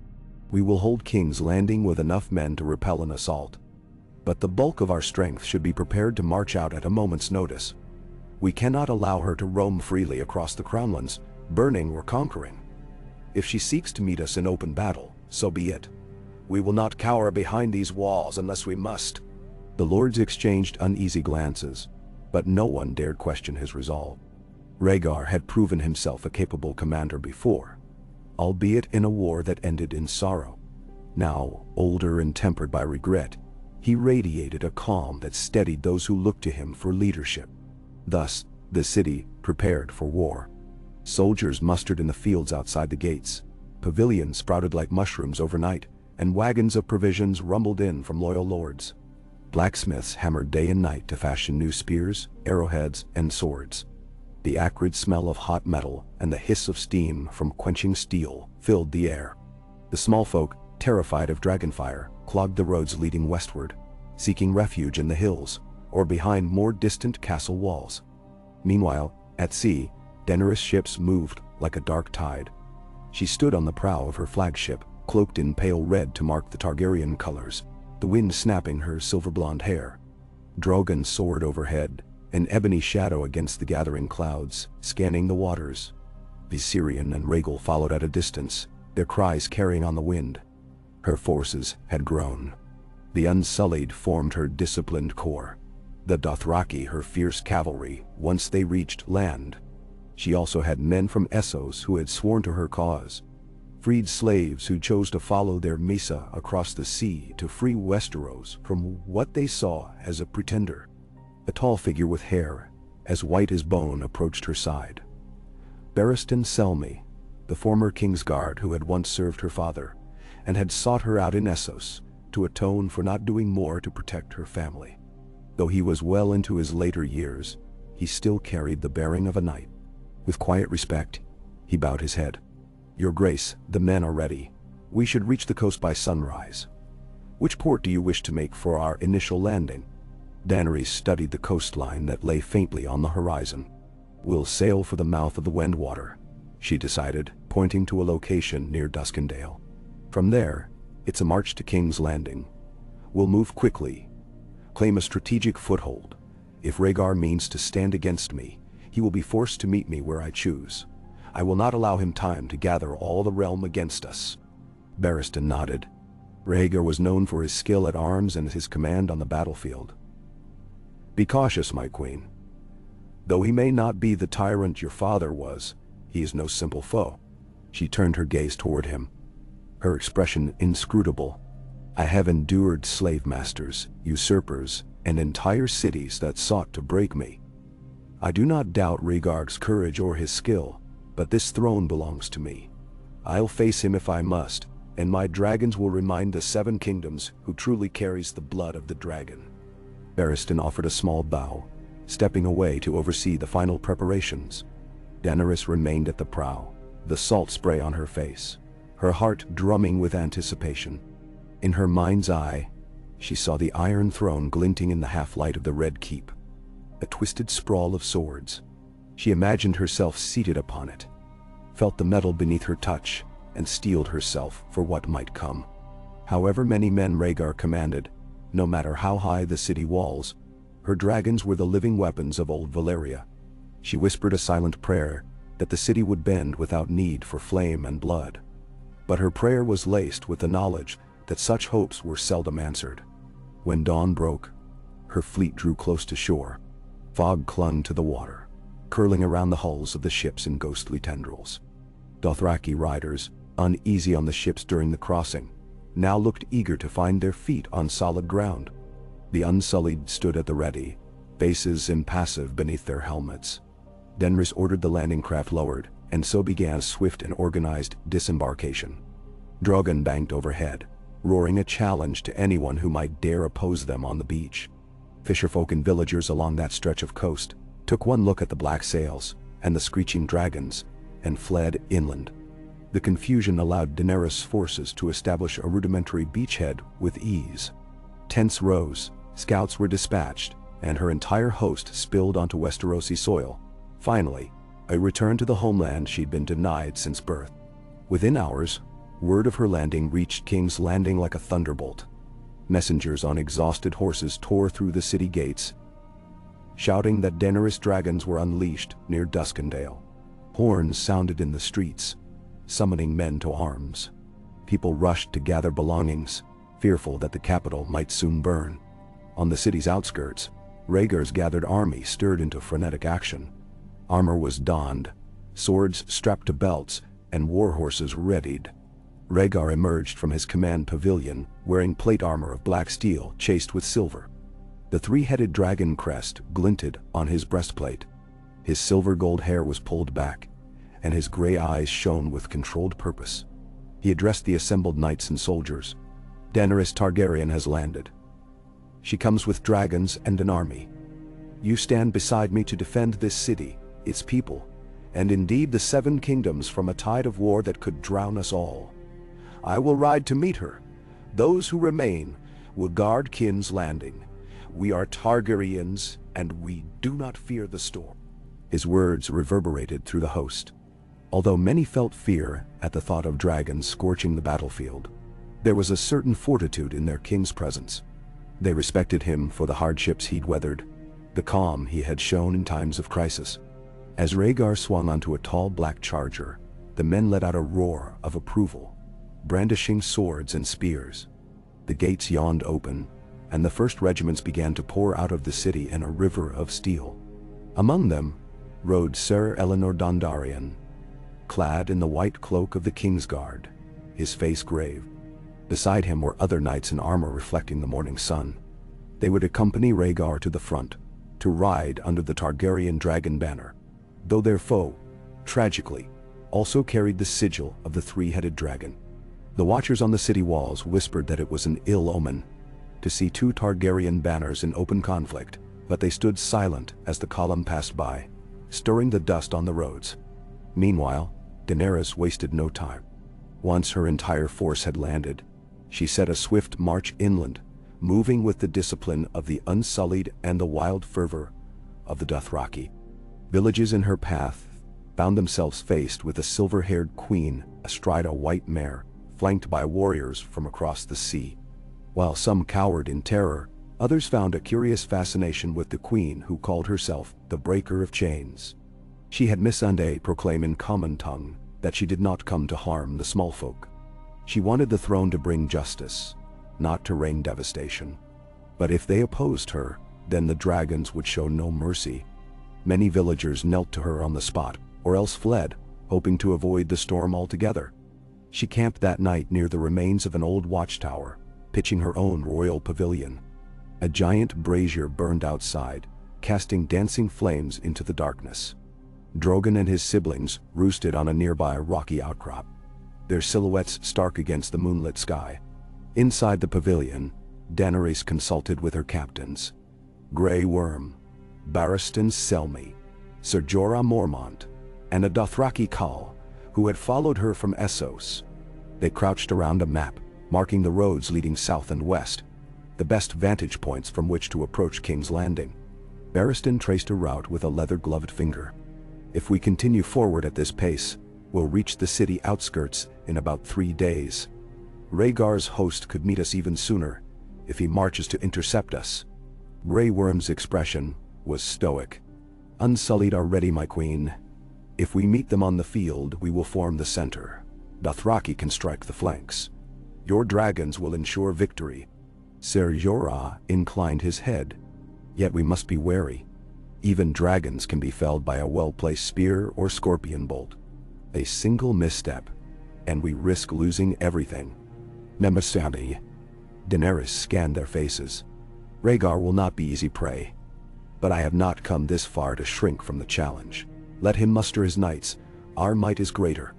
"We will hold King's Landing with enough men to repel an assault. But the bulk of our strength should be prepared to march out at a moment's notice. We cannot allow her to roam freely across the Crownlands, burning or conquering. If she seeks to meet us in open battle, so be it. We will not cower behind these walls unless we must." The lords exchanged uneasy glances, but no one dared question his resolve. Rhaegar had proven himself a capable commander before, albeit in a war that ended in sorrow. Now, older and tempered by regret, he radiated a calm that steadied those who looked to him for leadership. Thus, the city prepared for war. Soldiers mustered in the fields outside the gates, pavilions sprouted like mushrooms overnight, and wagons of provisions rumbled in from loyal lords. Blacksmiths hammered day and night to fashion new spears, arrowheads, and swords. The acrid smell of hot metal and the hiss of steam from quenching steel filled the air. The small folk, terrified of dragonfire, clogged the roads leading westward, seeking refuge in the hills or behind more distant castle walls. Meanwhile, at sea, Daenerys' ships moved like a dark tide. She stood on the prow of her flagship, cloaked in pale red to mark the Targaryen colors, the wind snapping her silver-blonde hair. Drogon soared overhead, an ebony shadow against the gathering clouds, scanning the waters. Viserion and Rhaegal followed at a distance, their cries carrying on the wind. Her forces had grown. The Unsullied formed her disciplined core. The Dothraki her fierce cavalry once they reached land. She also had men from Essos who had sworn to her cause. Freed slaves who chose to follow their Misa across the sea to free Westeros from what they saw as a pretender. A tall figure with hair as white as bone approached her side. Barristan Selmy, the former King's Guard who had once served her father, and had sought her out in Essos to atone for not doing more to protect her family. Though he was well into his later years, he still carried the bearing of a knight. With quiet respect, he bowed his head. "Your Grace, the men are ready. We should reach the coast by sunrise. Which port do you wish to make for our initial landing?" Daenerys studied the coastline that lay faintly on the horizon. "We'll sail for the mouth of the Wendwater," she decided, pointing to a location near Duskendale. "From there, it's a march to King's Landing. We'll move quickly, claim a strategic foothold. If Rhaegar means to stand against me, he will be forced to meet me where I choose. I will not allow him time to gather all the realm against us." Barristan nodded. Rhaegar was known for his skill at arms and his command on the battlefield. "Be cautious, my queen. Though he may not be the tyrant your father was, he is no simple foe." She turned her gaze toward him, her expression inscrutable. "I have endured slave masters, usurpers, and entire cities that sought to break me. I do not doubt Rhaegar's courage or his skill, But this throne belongs to me. I'll face him if I must, and my dragons will remind the seven kingdoms who truly carries the blood of the dragon." Barristan offered a small bow, stepping away to oversee the final preparations. Daenerys remained at the prow, the salt spray on her face, her heart drumming with anticipation. In her mind's eye, she saw the Iron Throne glinting in the half-light of the Red Keep, a twisted sprawl of swords. She imagined herself seated upon it, felt the metal beneath her touch, and steeled herself for what might come. However many men Rhaegar commanded, no matter how high the city walls, her dragons were the living weapons of old Valyria. She whispered a silent prayer that the city would bend without need for flame and blood. But her prayer was laced with the knowledge that such hopes were seldom answered. When dawn broke, her fleet drew close to shore. Fog clung to the water, curling around the hulls of the ships in ghostly tendrils. Dothraki riders, uneasy on the ships during the crossing, now looked eager to find their feet on solid ground. The Unsullied stood at the ready, faces impassive beneath their helmets. Daenerys ordered the landing craft lowered, and so began swift and organized disembarkation. Drogon banked overhead, roaring a challenge to anyone who might dare oppose them on the beach. Fisherfolk and villagers along that stretch of coast took one look at the black sails and the screeching dragons and fled inland. The confusion allowed Daenerys' forces to establish a rudimentary beachhead with ease. Tents rose, scouts were dispatched, and her entire host spilled onto Westerosi soil. Finally, a return to the homeland she'd been denied since birth. Within hours, word of her landing reached King's Landing like a thunderbolt. Messengers on exhausted horses tore through the city gates, shouting that Daenerys' dragons were unleashed near Duskendale. Horns sounded in the streets, summoning men to arms. People rushed to gather belongings, fearful that the capital might soon burn. On the city's outskirts, Rhaegar's gathered army stirred into frenetic action. Armor was donned, swords strapped to belts, and war horses readied. Rhaegar emerged from his command pavilion, wearing plate armor of black steel chased with silver. The three-headed dragon crest glinted on his breastplate. His silver-gold hair was pulled back, and his gray eyes shone with controlled purpose. He addressed the assembled knights and soldiers. "Daenerys Targaryen has landed. She comes with dragons and an army. You stand beside me to defend this city, its people, and indeed the seven kingdoms from a tide of war that could drown us all. I will ride to meet her. Those who remain will guard King's Landing. We are Targaryens, and we do not fear the storm." His words reverberated through the host. Although many felt fear at the thought of dragons scorching the battlefield, there was a certain fortitude in their king's presence. They respected him for the hardships he'd weathered, the calm he had shown in times of crisis. As Rhaegar swung onto a tall black charger, the men let out a roar of approval, brandishing swords and spears. The gates yawned open, and the first regiments began to pour out of the city in a river of steel. Among them rode Sir Eleanor Dondarrion, clad in the white cloak of the King's Guard, his face grave. Beside him were other knights in armor reflecting the morning sun. They would accompany Rhaegar to the front, to ride under the Targaryen dragon banner, though their foe, tragically, also carried the sigil of the three-headed dragon. The watchers on the city walls whispered that it was an ill omen to see two Targaryen banners in open conflict, but they stood silent as the column passed by, stirring the dust on the roads. Meanwhile, Daenerys wasted no time. Once her entire force had landed, she set a swift march inland, moving with the discipline of the Unsullied and the wild fervor of the Dothraki. Villages in her path found themselves faced with a silver-haired queen astride a white mare, flanked by warriors from across the sea. While some cowered in terror, others found a curious fascination with the queen who called herself the Breaker of Chains. She had Missandei proclaim in common tongue that she did not come to harm the small folk. She wanted the throne to bring justice, not to rain devastation. But if they opposed her, then the dragons would show no mercy. Many villagers knelt to her on the spot, or else fled, hoping to avoid the storm altogether. She camped that night near the remains of an old watchtower, pitching her own royal pavilion. A giant brazier burned outside, casting dancing flames into the darkness. Drogon and his siblings roosted on a nearby rocky outcrop, their silhouettes stark against the moonlit sky. Inside the pavilion, Daenerys consulted with her captains. Grey Worm, Barristan Selmy, Ser Jorah Mormont, and a Dothraki Khal, who had followed her from Essos. They crouched around a map, marking the roads leading south and west, the best vantage points from which to approach King's Landing. Barristan traced a route with a leather-gloved finger. If we continue forward at this pace, we'll reach the city outskirts in about 3 days. Rhaegar's host could meet us even sooner, if he marches to intercept us. Grey Worm's expression was stoic. Unsullied are ready, my queen. If we meet them on the field, we will form the center. Dothraki can strike the flanks. Your dragons will ensure victory. Ser Jorah inclined his head. Yet we must be wary. Even dragons can be felled by a well-placed spear or scorpion bolt. A single misstep, and we risk losing everything. Nemesabi. Daenerys scanned their faces. Rhaegar will not be easy prey. But I have not come this far to shrink from the challenge. Let him muster his knights. Our might is greater.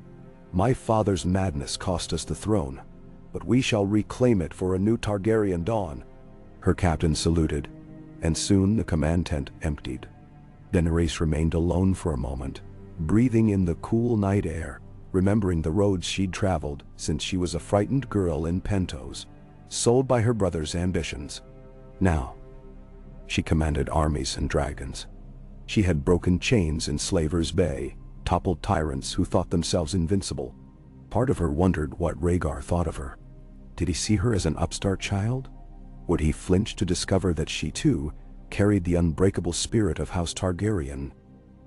My father's madness cost us the throne, but we shall reclaim it for a new Targaryen dawn. Her captain saluted, and soon the command tent emptied. Daenerys remained alone for a moment, breathing in the cool night air, remembering the roads she'd traveled since she was a frightened girl in Pentos, sold by her brother's ambitions. Now, she commanded armies and dragons. She had broken chains in Slaver's Bay, toppled tyrants who thought themselves invincible. Part of her wondered what Rhaegar thought of her. Did he see her as an upstart child? Would he flinch to discover that she too carried the unbreakable spirit of House Targaryen?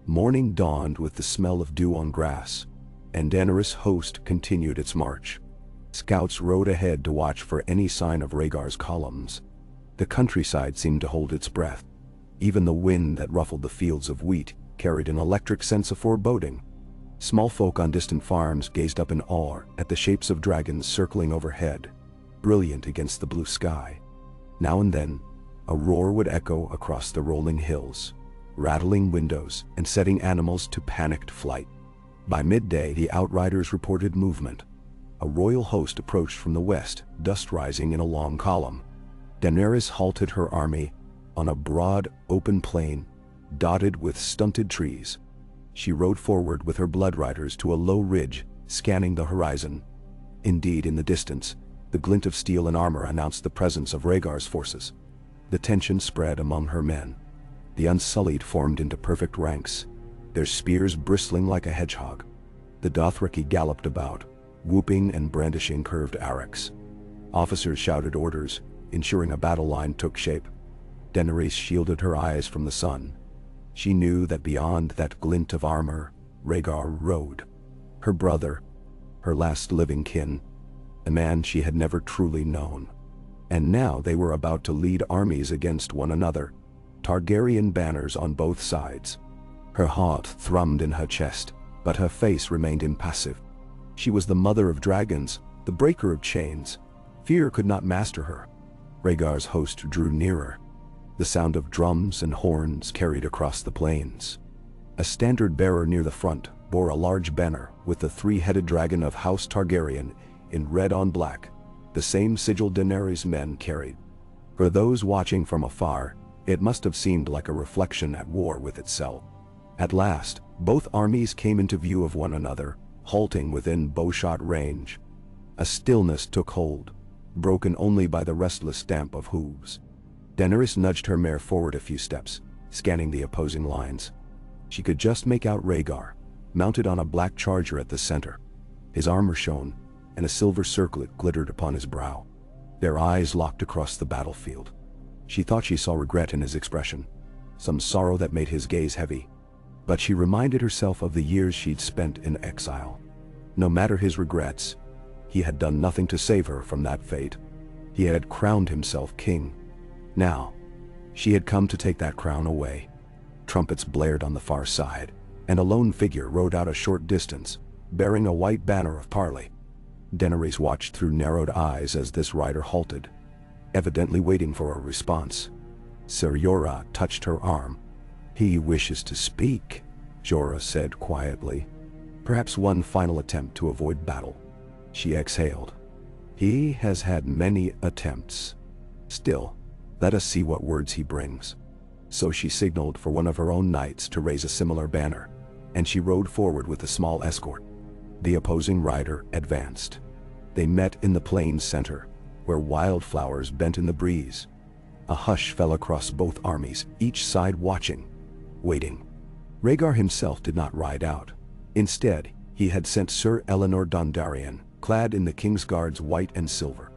Morning dawned with the smell of dew on grass, and Daenerys' host continued its march. Scouts rode ahead to watch for any sign of Rhaegar's columns. The countryside seemed to hold its breath. Even the wind that ruffled the fields of wheat carried an electric sense of foreboding. Small folk on distant farms gazed up in awe at the shapes of dragons circling overhead, brilliant against the blue sky. Now and then, a roar would echo across the rolling hills, rattling windows and setting animals to panicked flight. By midday, the outriders reported movement. A royal host approached from the west, dust rising in a long column. Daenerys halted her army on a broad, open plain, dotted with stunted trees. She rode forward with her blood riders to a low ridge, scanning the horizon. Indeed, in the distance, the glint of steel and armor announced the presence of Rhaegar's forces. The tension spread among her men. The Unsullied formed into perfect ranks, their spears bristling like a hedgehog. The Dothraki galloped about, whooping and brandishing curved arcs. Officers shouted orders, ensuring a battle line took shape. Daenerys shielded her eyes from the sun. She knew that beyond that glint of armor, Rhaegar rode. Her brother, her last living kin, a man she had never truly known. And now they were about to lead armies against one another, Targaryen banners on both sides. Her heart thrummed in her chest, but her face remained impassive. She was the mother of dragons, the breaker of chains. Fear could not master her. Rhaegar's host drew nearer. The sound of drums and horns carried across the plains. A standard-bearer near the front bore a large banner with the three-headed dragon of House Targaryen in red on black, the same sigil Daenerys' men carried. For those watching from afar, it must have seemed like a reflection at war with itself. At last, both armies came into view of one another, halting within bowshot range. A stillness took hold, broken only by the restless stamp of hooves. Daenerys nudged her mare forward a few steps, scanning the opposing lines. She could just make out Rhaegar, mounted on a black charger at the center. His armor shone, and a silver circlet glittered upon his brow. Their eyes locked across the battlefield. She thought she saw regret in his expression, some sorrow that made his gaze heavy. But she reminded herself of the years she'd spent in exile. No matter his regrets, he had done nothing to save her from that fate. He had crowned himself king. Now, she had come to take that crown away. Trumpets blared on the far side, and a lone figure rode out a short distance, bearing a white banner of parley. Daenerys watched through narrowed eyes as this rider halted, evidently waiting for a response. Ser Jorah touched her arm. "He wishes to speak," Jorah said quietly. Perhaps one final attempt to avoid battle. She exhaled. He has had many attempts. Still, let us see what words he brings. So she signaled for one of her own knights to raise a similar banner, and she rode forward with a small escort. The opposing rider advanced. They met in the plain's center, where wildflowers bent in the breeze. A hush fell across both armies, each side watching, waiting. Rhaegar himself did not ride out. Instead, he had sent Sir Eleanor Dondarrion, clad in the King's Guard's white and silver.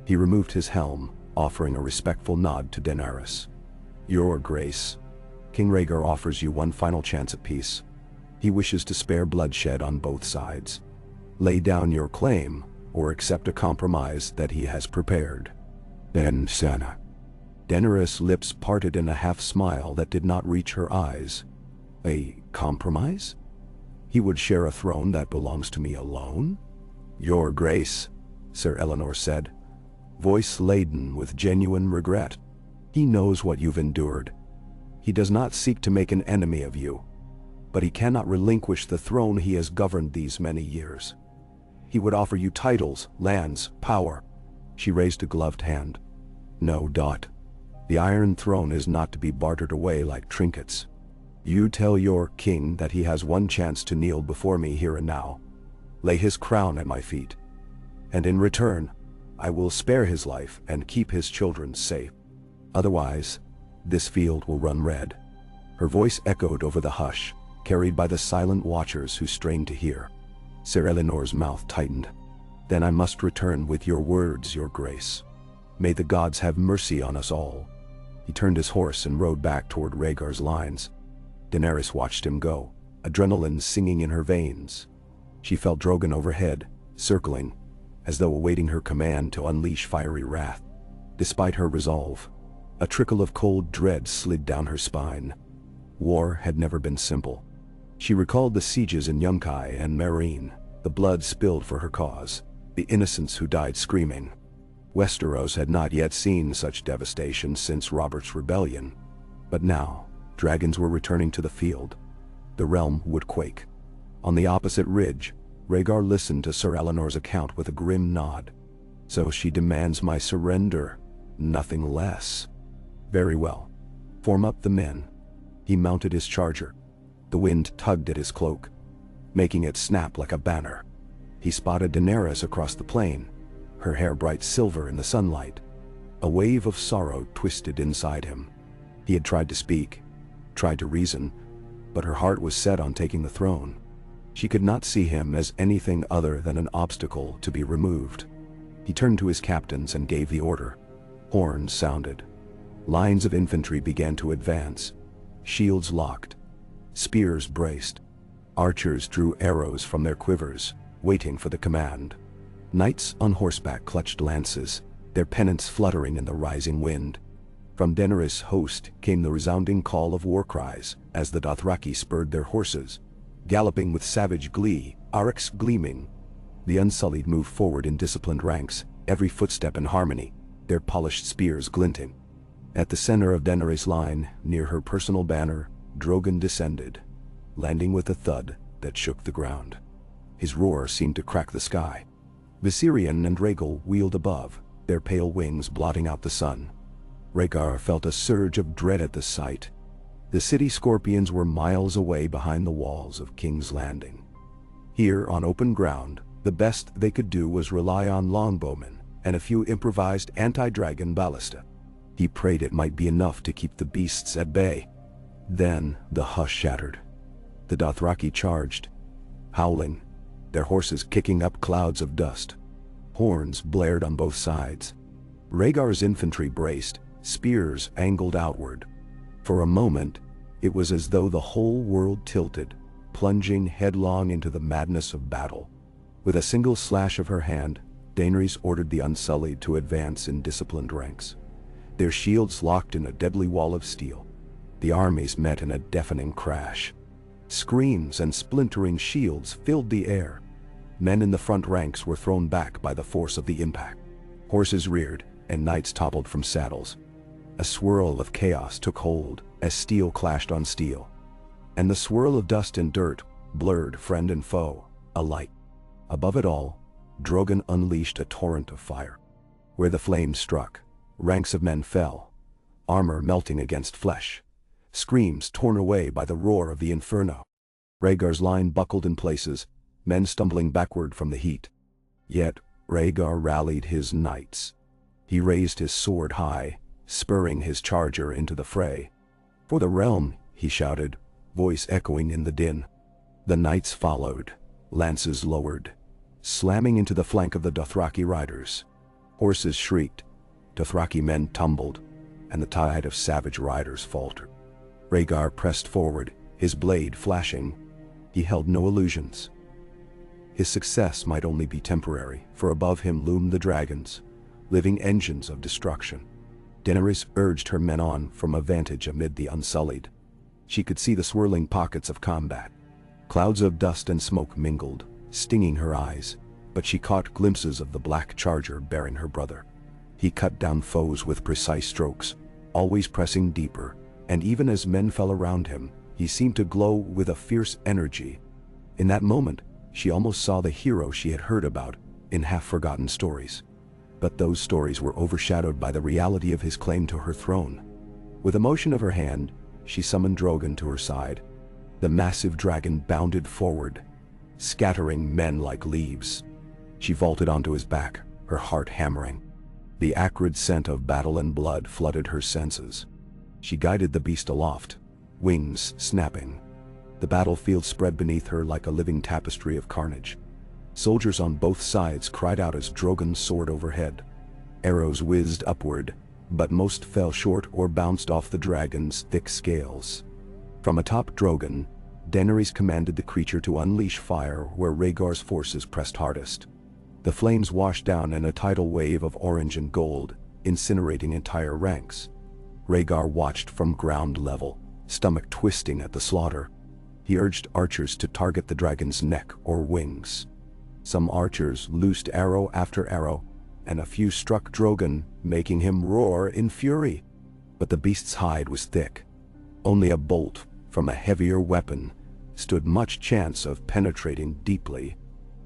He removed his helm, offering a respectful nod to Daenerys. Your Grace, King Rhaegar offers you one final chance at peace. He wishes to spare bloodshed on both sides. Lay down your claim, or accept a compromise that he has prepared. Then Sana. Daenerys' lips parted in a half-smile that did not reach her eyes. A compromise? He would share a throne that belongs to me alone? Your Grace, Sir Eleanor said, voice laden with genuine regret. He knows what you've endured. He does not seek to make an enemy of you, but he cannot relinquish the throne he has governed these many years. He would offer you titles, lands, power. She raised a gloved hand. No, Dot. The Iron Throne is not to be bartered away like trinkets. You tell your king that he has one chance to kneel before me here and now. Lay his crown at my feet. And in return, I will spare his life and keep his children safe. Otherwise, this field will run red. Her voice echoed over the hush, carried by the silent watchers who strained to hear. Sir Eleanor's mouth tightened. Then I must return with your words, Your Grace. May the gods have mercy on us all. He turned his horse and rode back toward Rhaegar's lines. Daenerys watched him go, adrenaline singing in her veins. She felt Drogon overhead, circling, as though awaiting her command to unleash fiery wrath. Despite her resolve, a trickle of cold dread slid down her spine. War had never been simple. She recalled the sieges in Yunkai and Meereen, the blood spilled for her cause, the innocents who died screaming. Westeros had not yet seen such devastation since Robert's rebellion, but now, dragons were returning to the field. The realm would quake. On the opposite ridge, Rhaegar listened to Sir Eleanor's account with a grim nod. So she demands my surrender, nothing less. Very well. Form up the men. He mounted his charger. The wind tugged at his cloak, making it snap like a banner. He spotted Daenerys across the plain, her hair bright silver in the sunlight. A wave of sorrow twisted inside him. He had tried to speak, tried to reason, but her heart was set on taking the throne. She could not see him as anything other than an obstacle to be removed. He turned to his captains and gave the order. Horns sounded. Lines of infantry began to advance. Shields locked. Spears braced. Archers drew arrows from their quivers, waiting for the command. Knights on horseback clutched lances, their pennants fluttering in the rising wind. From Daenerys' host came the resounding call of war cries as the Dothraki spurred their horses, galloping with savage glee, arcs gleaming. The Unsullied moved forward in disciplined ranks, every footstep in harmony, their polished spears glinting. At the center of Daenerys' line, near her personal banner, Drogon descended, landing with a thud that shook the ground. His roar seemed to crack the sky. Viserion and Rhaegal wheeled above, their pale wings blotting out the sun. Rhaegar felt a surge of dread at the sight. The city scorpions were miles away behind the walls of King's Landing. Here, on open ground, the best they could do was rely on longbowmen and a few improvised anti-dragon ballista. He prayed it might be enough to keep the beasts at bay. Then the hush shattered. The Dothraki charged, howling, their horses kicking up clouds of dust. Horns blared on both sides. Rhaegar's infantry braced, spears angled outward. For a moment, it was as though the whole world tilted, plunging headlong into the madness of battle. With a single slash of her hand, Daenerys ordered the Unsullied to advance in disciplined ranks. Their shields locked in a deadly wall of steel. The armies met in a deafening crash. Screams and splintering shields filled the air. Men in the front ranks were thrown back by the force of the impact. Horses reared, and knights toppled from saddles. A swirl of chaos took hold as steel clashed on steel. and the swirl of dust and dirt blurred friend and foe alike. Above it all, Drogon unleashed a torrent of fire. Where the flames struck, ranks of men fell, armor melting against flesh, screams torn away by the roar of the inferno. Rhaegar's line buckled in places, men stumbling backward from the heat. Yet Rhaegar rallied his knights. He raised his sword high, spurring his charger into the fray. "For the realm," he shouted, voice echoing in the din. The knights followed, lances lowered, slamming into the flank of the Dothraki riders. Horses shrieked, Dothraki men tumbled, and the tide of savage riders faltered. Rhaegar pressed forward, his blade flashing. He held no illusions. His success might only be temporary, for above him loomed the dragons, living engines of destruction. Daenerys urged her men on from a vantage amid the Unsullied. She could see the swirling pockets of combat. Clouds of dust and smoke mingled, stinging her eyes, but she caught glimpses of the black charger bearing her brother. He cut down foes with precise strokes, always pressing deeper, and even as men fell around him, he seemed to glow with a fierce energy. In that moment, she almost saw the hero she had heard about in half-forgotten stories. But those stories were overshadowed by the reality of his claim to her throne. With a motion of her hand, she summoned Drogon to her side. The massive dragon bounded forward, scattering men like leaves. She vaulted onto his back, her heart hammering. The acrid scent of battle and blood flooded her senses. She guided the beast aloft, wings snapping. The battlefield spread beneath her like a living tapestry of carnage. Soldiers on both sides cried out as Drogon soared overhead. Arrows whizzed upward, but most fell short or bounced off the dragon's thick scales. From atop Drogon, Daenerys commanded the creature to unleash fire where Rhaegar's forces pressed hardest. The flames washed down in a tidal wave of orange and gold, incinerating entire ranks. Rhaegar watched from ground level, stomach twisting at the slaughter. He urged archers to target the dragon's neck or wings. Some archers loosed arrow after arrow, and a few struck Drogon, making him roar in fury. But the beast's hide was thick. Only a bolt from a heavier weapon stood much chance of penetrating deeply.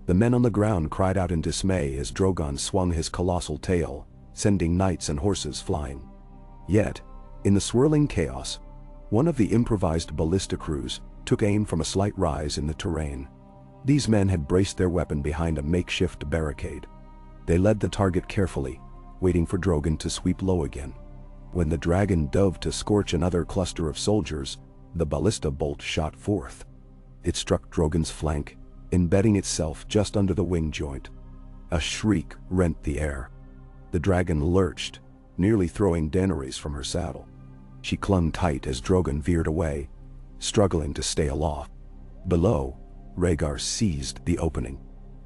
The men on the ground cried out in dismay as Drogon swung his colossal tail, sending knights and horses flying. Yet, in the swirling chaos, one of the improvised ballista crews took aim from a slight rise in the terrain. These men had braced their weapon behind a makeshift barricade. They led the target carefully, waiting for Drogon to sweep low again. When the dragon dove to scorch another cluster of soldiers, the ballista bolt shot forth. It struck Drogon's flank, embedding itself just under the wing joint. A shriek rent the air. The dragon lurched, nearly throwing Daenerys from her saddle. She clung tight as Drogon veered away, struggling to stay aloft. Below, Rhaegar seized the opening.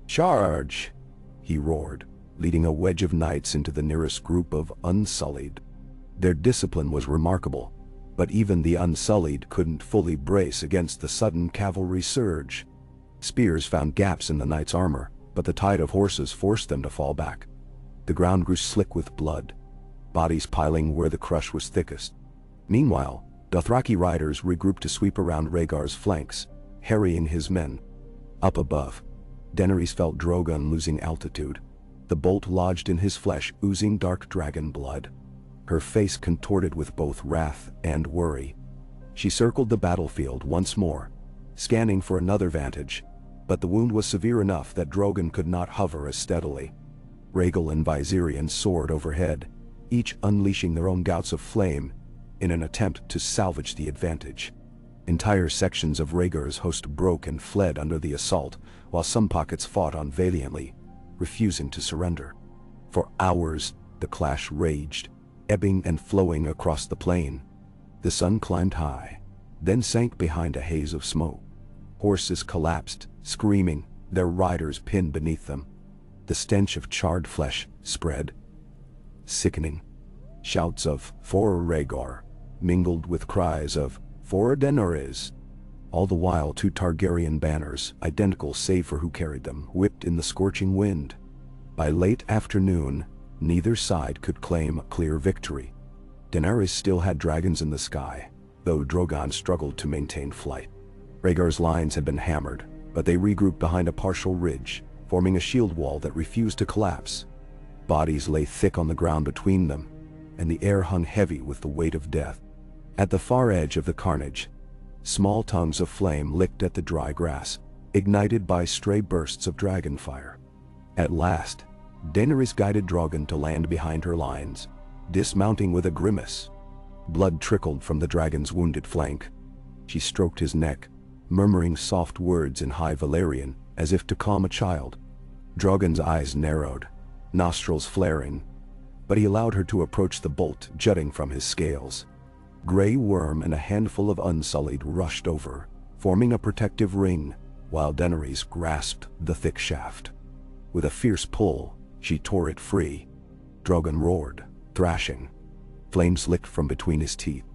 "Charge!" he roared, leading a wedge of knights into the nearest group of Unsullied. Their discipline was remarkable, but even the Unsullied couldn't fully brace against the sudden cavalry surge. Spears found gaps in the knights' armor, but the tide of horses forced them to fall back. The ground grew slick with blood, bodies piling where the crush was thickest. Meanwhile, Dothraki riders regrouped to sweep around Rhaegar's flanks, harrying his men. Up above, Daenerys felt Drogon losing altitude, the bolt lodged in his flesh oozing dark dragon blood. Her face contorted with both wrath and worry. She circled the battlefield once more, scanning for another vantage, but the wound was severe enough that Drogon could not hover as steadily. Rhaegal and Viserion soared overhead, each unleashing their own gouts of flame in an attempt to salvage the advantage. Entire sections of Rhaegar's host broke and fled under the assault, while some pockets fought on valiantly, refusing to surrender. For hours, the clash raged, ebbing and flowing across the plain. The sun climbed high, then sank behind a haze of smoke. Horses collapsed, screaming, their riders pinned beneath them. The stench of charred flesh spread, sickening. Shouts of "For Rhaegar" mingled with cries of "For Daenerys." All the while 2 Targaryen banners, identical save for who carried them, whipped in the scorching wind. By late afternoon, neither side could claim a clear victory. Daenerys still had dragons in the sky, though Drogon struggled to maintain flight. Rhaegar's lines had been hammered, but they regrouped behind a partial ridge, forming a shield wall that refused to collapse. Bodies lay thick on the ground between them, and the air hung heavy with the weight of death. At the far edge of the carnage, small tongues of flame licked at the dry grass, ignited by stray bursts of dragon fire. At last, Daenerys guided Drogon to land behind her lines, dismounting with a grimace. Blood trickled from the dragon's wounded flank. She stroked his neck, murmuring soft words in High Valyrian as if to calm a child. Drogon's eyes narrowed, nostrils flaring, but he allowed her to approach the bolt jutting from his scales. Grey Worm and a handful of Unsullied rushed over, forming a protective ring, while Daenerys grasped the thick shaft. With a fierce pull, she tore it free. Drogon roared, thrashing. Flames licked from between his teeth.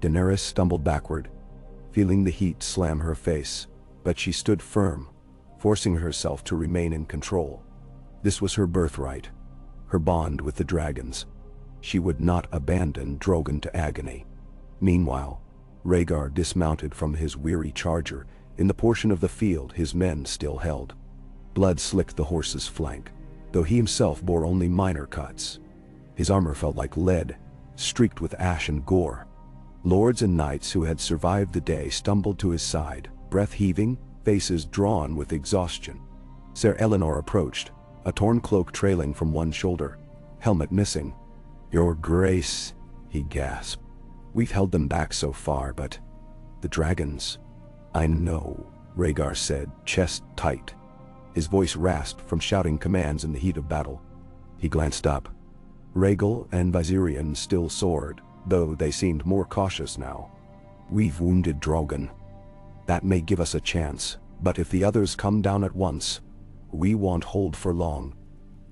Daenerys stumbled backward, feeling the heat slam her face, but she stood firm, forcing herself to remain in control. This was her birthright, her bond with the dragons. She would not abandon Drogon to agony. Meanwhile, Rhaegar dismounted from his weary charger in the portion of the field his men still held. Blood slicked the horse's flank, though he himself bore only minor cuts. His armor felt like lead, streaked with ash and gore. Lords and knights who had survived the day stumbled to his side, breath heaving, faces drawn with exhaustion. Ser Eleanor approached, a torn cloak trailing from one shoulder, helmet missing. "Your Grace," he gasped. "We've held them back so far, but the dragons—" "I know," Rhaegar said, chest tight. His voice rasped from shouting commands in the heat of battle. He glanced up. Rhaegal and Viserion still soared, though they seemed more cautious now. "We've wounded Drogon. That may give us a chance, but if the others come down at once, we won't hold for long."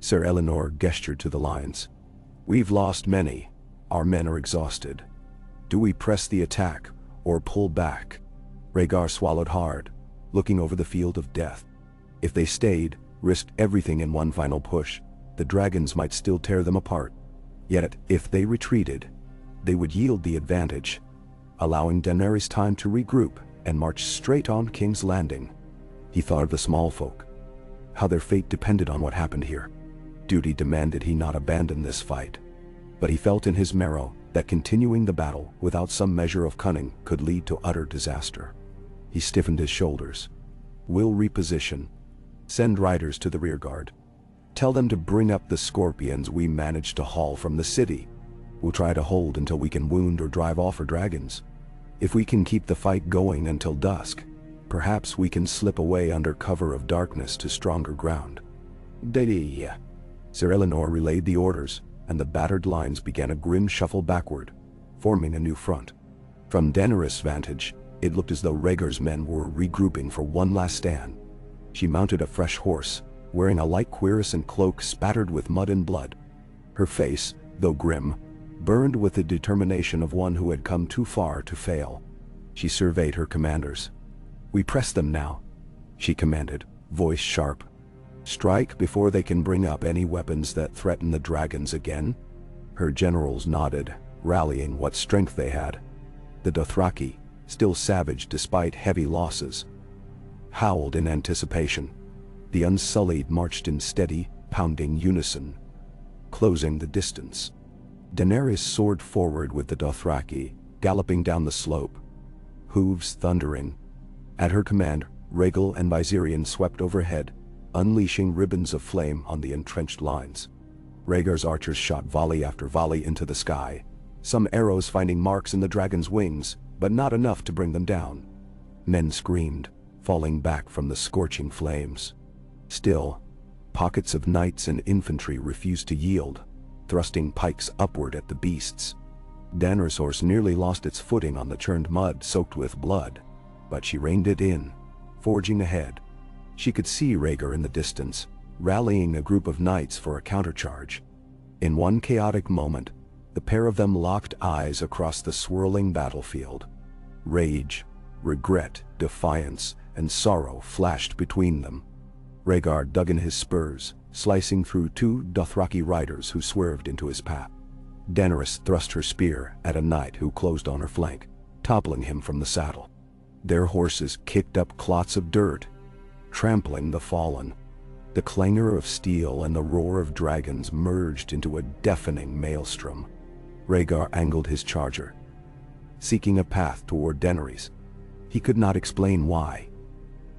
Ser Eleanor gestured to the lines. "We've lost many. Our men are exhausted. Do we press the attack, or pull back?" Rhaegar swallowed hard, looking over the field of death. If they stayed, risked everything in one final push, the dragons might still tear them apart. Yet, if they retreated, they would yield the advantage, allowing Daenerys time to regroup and march straight on King's Landing. He thought of the small folk, how their fate depended on what happened here. Duty demanded he not abandon this fight. But he felt in his marrow that continuing the battle without some measure of cunning could lead to utter disaster. He stiffened his shoulders. "We'll reposition. Send riders to the rearguard. Tell them to bring up the scorpions we managed to haul from the city. We'll try to hold until we can wound or drive off our dragons. If we can keep the fight going until dusk, perhaps we can slip away under cover of darkness to stronger ground." "Daddy." Ser Eleanor relayed the orders, and the battered lines began a grim shuffle backward, forming a new front. From Daenerys' vantage, it looked as though Rhaegar's men were regrouping for one last stand. She mounted a fresh horse, wearing a light cuirass and cloak spattered with mud and blood. Her face, though grim, burned with the determination of one who had come too far to fail. She surveyed her commanders. "We press them now," she commanded, voice sharp. "Strike before they can bring up any weapons that threaten the dragons again." Her generals nodded, rallying what strength they had. The Dothraki, still savage despite heavy losses, howled in anticipation. The Unsullied marched in steady, pounding unison, closing the distance. Daenerys soared forward with the Dothraki, galloping down the slope, hooves thundering. At her command, Rhaegal and Viserion swept overhead, unleashing ribbons of flame on the entrenched lines. Rhaegar's archers shot volley after volley into the sky, some arrows finding marks in the dragon's wings, but not enough to bring them down. Men screamed, falling back from the scorching flames. Still, pockets of knights and infantry refused to yield, thrusting pikes upward at the beasts. Daenerys' horse nearly lost its footing on the churned mud soaked with blood, but she reined it in, forging ahead. She could see Rhaegar in the distance, rallying a group of knights for a countercharge. In one chaotic moment, the pair of them locked eyes across the swirling battlefield. Rage, regret, defiance, and sorrow flashed between them. Rhaegar dug in his spurs, slicing through two Dothraki riders who swerved into his path. Daenerys thrust her spear at a knight who closed on her flank. toppling him from the saddle. Their horses kicked up clots of dirt, trampling the fallen. The clangor of steel and the roar of dragons merged into a deafening maelstrom. Rhaegar angled his charger, seeking a path toward Daenerys. He could not explain why.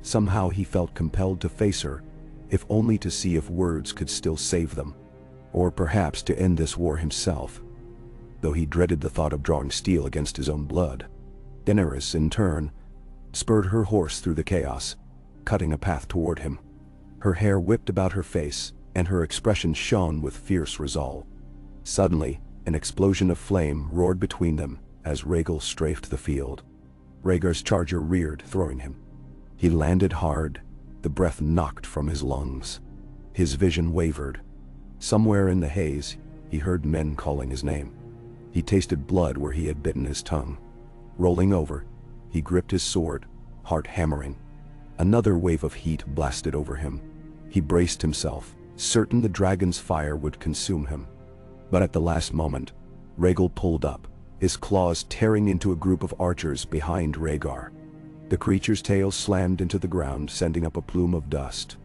Somehow he felt compelled to face her, if only to see if words could still save them, or perhaps to end this war himself, though he dreaded the thought of drawing steel against his own blood. Daenerys, in turn, spurred her horse through the chaos, cutting a path toward him. Her hair whipped about her face, and her expression shone with fierce resolve. Suddenly, an explosion of flame roared between them as Rhaegar strafed the field. Rhaegar's charger reared, throwing him. He landed hard, the breath knocked from his lungs. His vision wavered. Somewhere in the haze, he heard men calling his name. He tasted blood where he had bitten his tongue. Rolling over, he gripped his sword, heart hammering. Another wave of heat blasted over him. He braced himself, certain the dragon's fire would consume him. But at the last moment, Rhaegar pulled up, his claws tearing into a group of archers behind Rhaegar. The creature's tail slammed into the ground, sending up a plume of dust.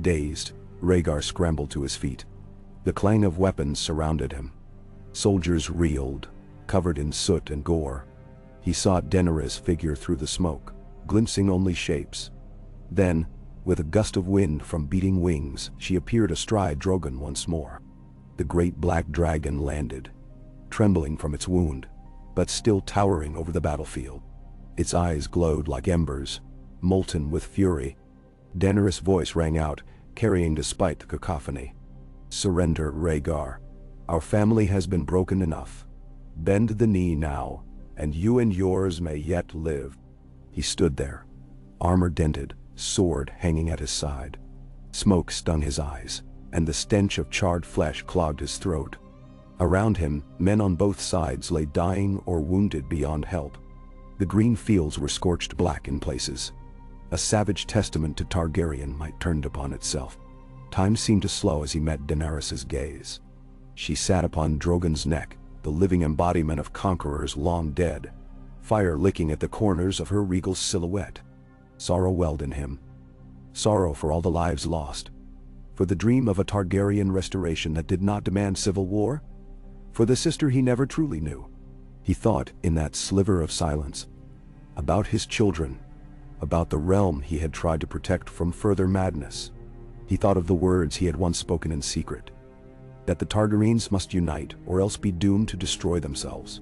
Dazed, Rhaegar scrambled to his feet. The clang of weapons surrounded him. Soldiers reeled, covered in soot and gore. He saw Daenerys' figure through the smoke, glimpsing only shapes. Then, with a gust of wind from beating wings, she appeared astride Drogon once more. The great black dragon landed, trembling from its wound, but still towering over the battlefield. Its eyes glowed like embers, molten with fury. Daenerys' voice rang out, carrying despite the cacophony. "Surrender, Rhaegar. Our family has been broken enough. Bend the knee now, and you and yours may yet live." He stood there, armor dented, sword hanging at his side. Smoke stung his eyes, and the stench of charred flesh clogged his throat. Around him, men on both sides lay dying or wounded beyond help. The green fields were scorched black in places. A savage testament to Targaryen might turned upon itself. Time seemed to slow as he met Daenerys' gaze. She sat upon Drogon's neck, the living embodiment of conquerors long dead, fire licking at the corners of her regal silhouette. Sorrow welled in him. Sorrow for all the lives lost. For the dream of a Targaryen restoration that did not demand civil war. For the sister he never truly knew. He thought, in that sliver of silence, about his children, about the realm he had tried to protect from further madness. He thought of the words he had once spoken in secret, that the Targaryens must unite or else be doomed to destroy themselves.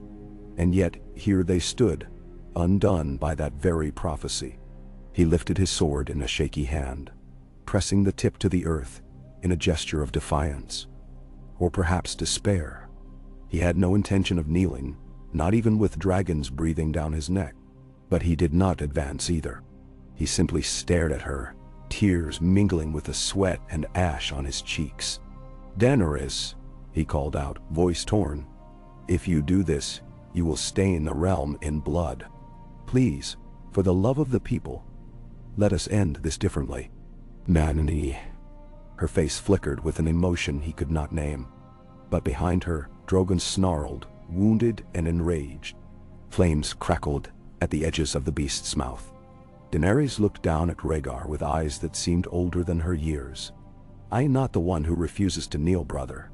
And yet, here they stood, undone by that very prophecy. He lifted his sword in a shaky hand, pressing the tip to the earth in a gesture of defiance, or perhaps despair. He had no intention of kneeling, not even with dragons breathing down his neck. But he did not advance either. He simply stared at her, tears mingling with the sweat and ash on his cheeks. "Daenerys," he called out, voice torn, "if you do this, you will stain the realm in blood. Please, for the love of the people, let us end this differently." "Nanny." Her face flickered with an emotion he could not name. But behind her, Drogon snarled, wounded and enraged. Flames crackled at the edges of the beast's mouth. Daenerys looked down at Rhaegar with eyes that seemed older than her years. "I am not the one who refuses to kneel, brother.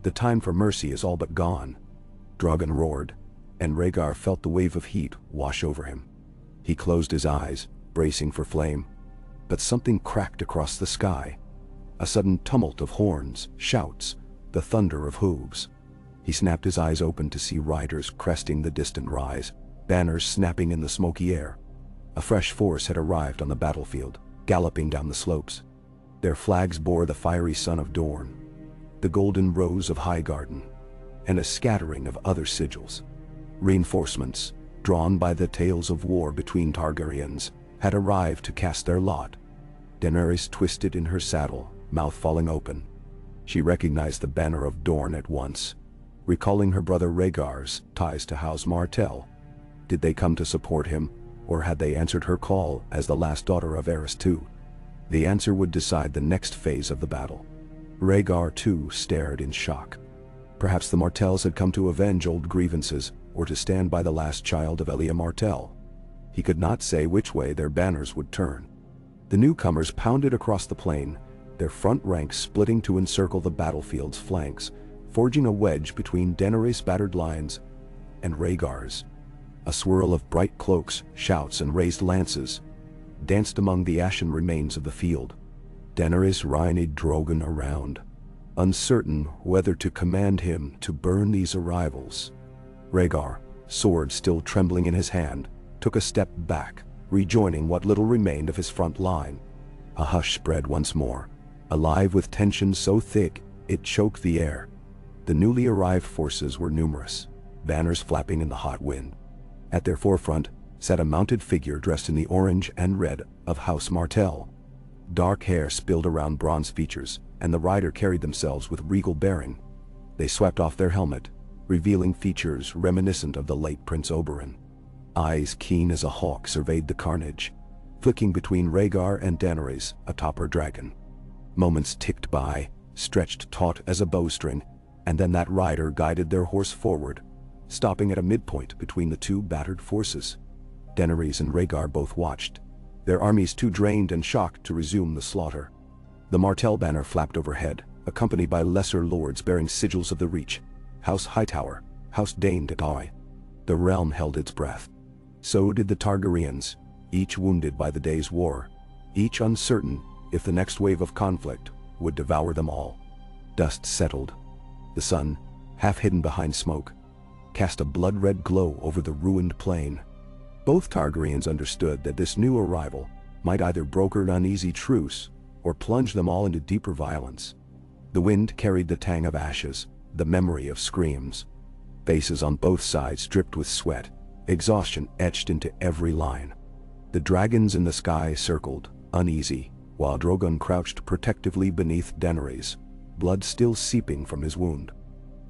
The time for mercy is all but gone." Drogon roared, and Rhaegar felt the wave of heat wash over him. He closed his eyes, bracing for flame. But something cracked across the sky. A sudden tumult of horns, shouts, the thunder of hooves. He snapped his eyes open to see riders cresting the distant rise, banners snapping in the smoky air. A fresh force had arrived on the battlefield, galloping down the slopes. Their flags bore the fiery sun of Dorne, the golden rose of Highgarden, and a scattering of other sigils. Reinforcements, drawn by the tales of war between Targaryens, had arrived to cast their lot. Daenerys twisted in her saddle, mouth falling open. She recognized the banner of Dorne at once, recalling her brother Rhaegar's ties to House Martell. Did they come to support him, or had they answered her call as the last daughter of Aerys II? The answer would decide the next phase of the battle. Rhaegar too stared in shock. Perhaps the Martells had come to avenge old grievances, or to stand by the last child of Elia Martell. He could not say which way their banners would turn. The newcomers pounded across the plain, their front ranks splitting to encircle the battlefield's flanks, forging a wedge between Daenerys' battered lines and Rhaegar's. A swirl of bright cloaks, shouts, and raised lances danced among the ashen remains of the field. Daenerys reined Drogon around, uncertain whether to command him to burn these arrivals. Rhaegar, sword still trembling in his hand, took a step back, rejoining what little remained of his front line. A hush spread once more, alive with tension so thick it choked the air. The newly arrived forces were numerous, banners flapping in the hot wind. At their forefront sat a mounted figure dressed in the orange and red of House Martell. Dark hair spilled around bronze features, and the rider carried themselves with regal bearing. They swept off their helmet, revealing features reminiscent of the late Prince Oberyn. Eyes keen as a hawk surveyed the carnage, flicking between Rhaegar and Daenerys atop her dragon. Moments ticked by, stretched taut as a bowstring, and then that rider guided their horse forward, stopping at a midpoint between the two battered forces. Daenerys and Rhaegar both watched, their armies too drained and shocked to resume the slaughter. The Martell banner flapped overhead, accompanied by lesser lords bearing sigils of the Reach, House Hightower, House Dane de Dai. The realm held its breath. So did the Targaryens, each wounded by the day's war, each uncertain if the next wave of conflict would devour them all. Dust settled. The sun, half hidden behind smoke, cast a blood-red glow over the ruined plain. Both Targaryens understood that this new arrival might either broker an uneasy truce or plunge them all into deeper violence. The wind carried the tang of ashes, the memory of screams. Faces on both sides dripped with sweat, exhaustion etched into every line. The dragons in the sky circled, uneasy, while Drogon crouched protectively beneath Daenerys, blood still seeping from his wound.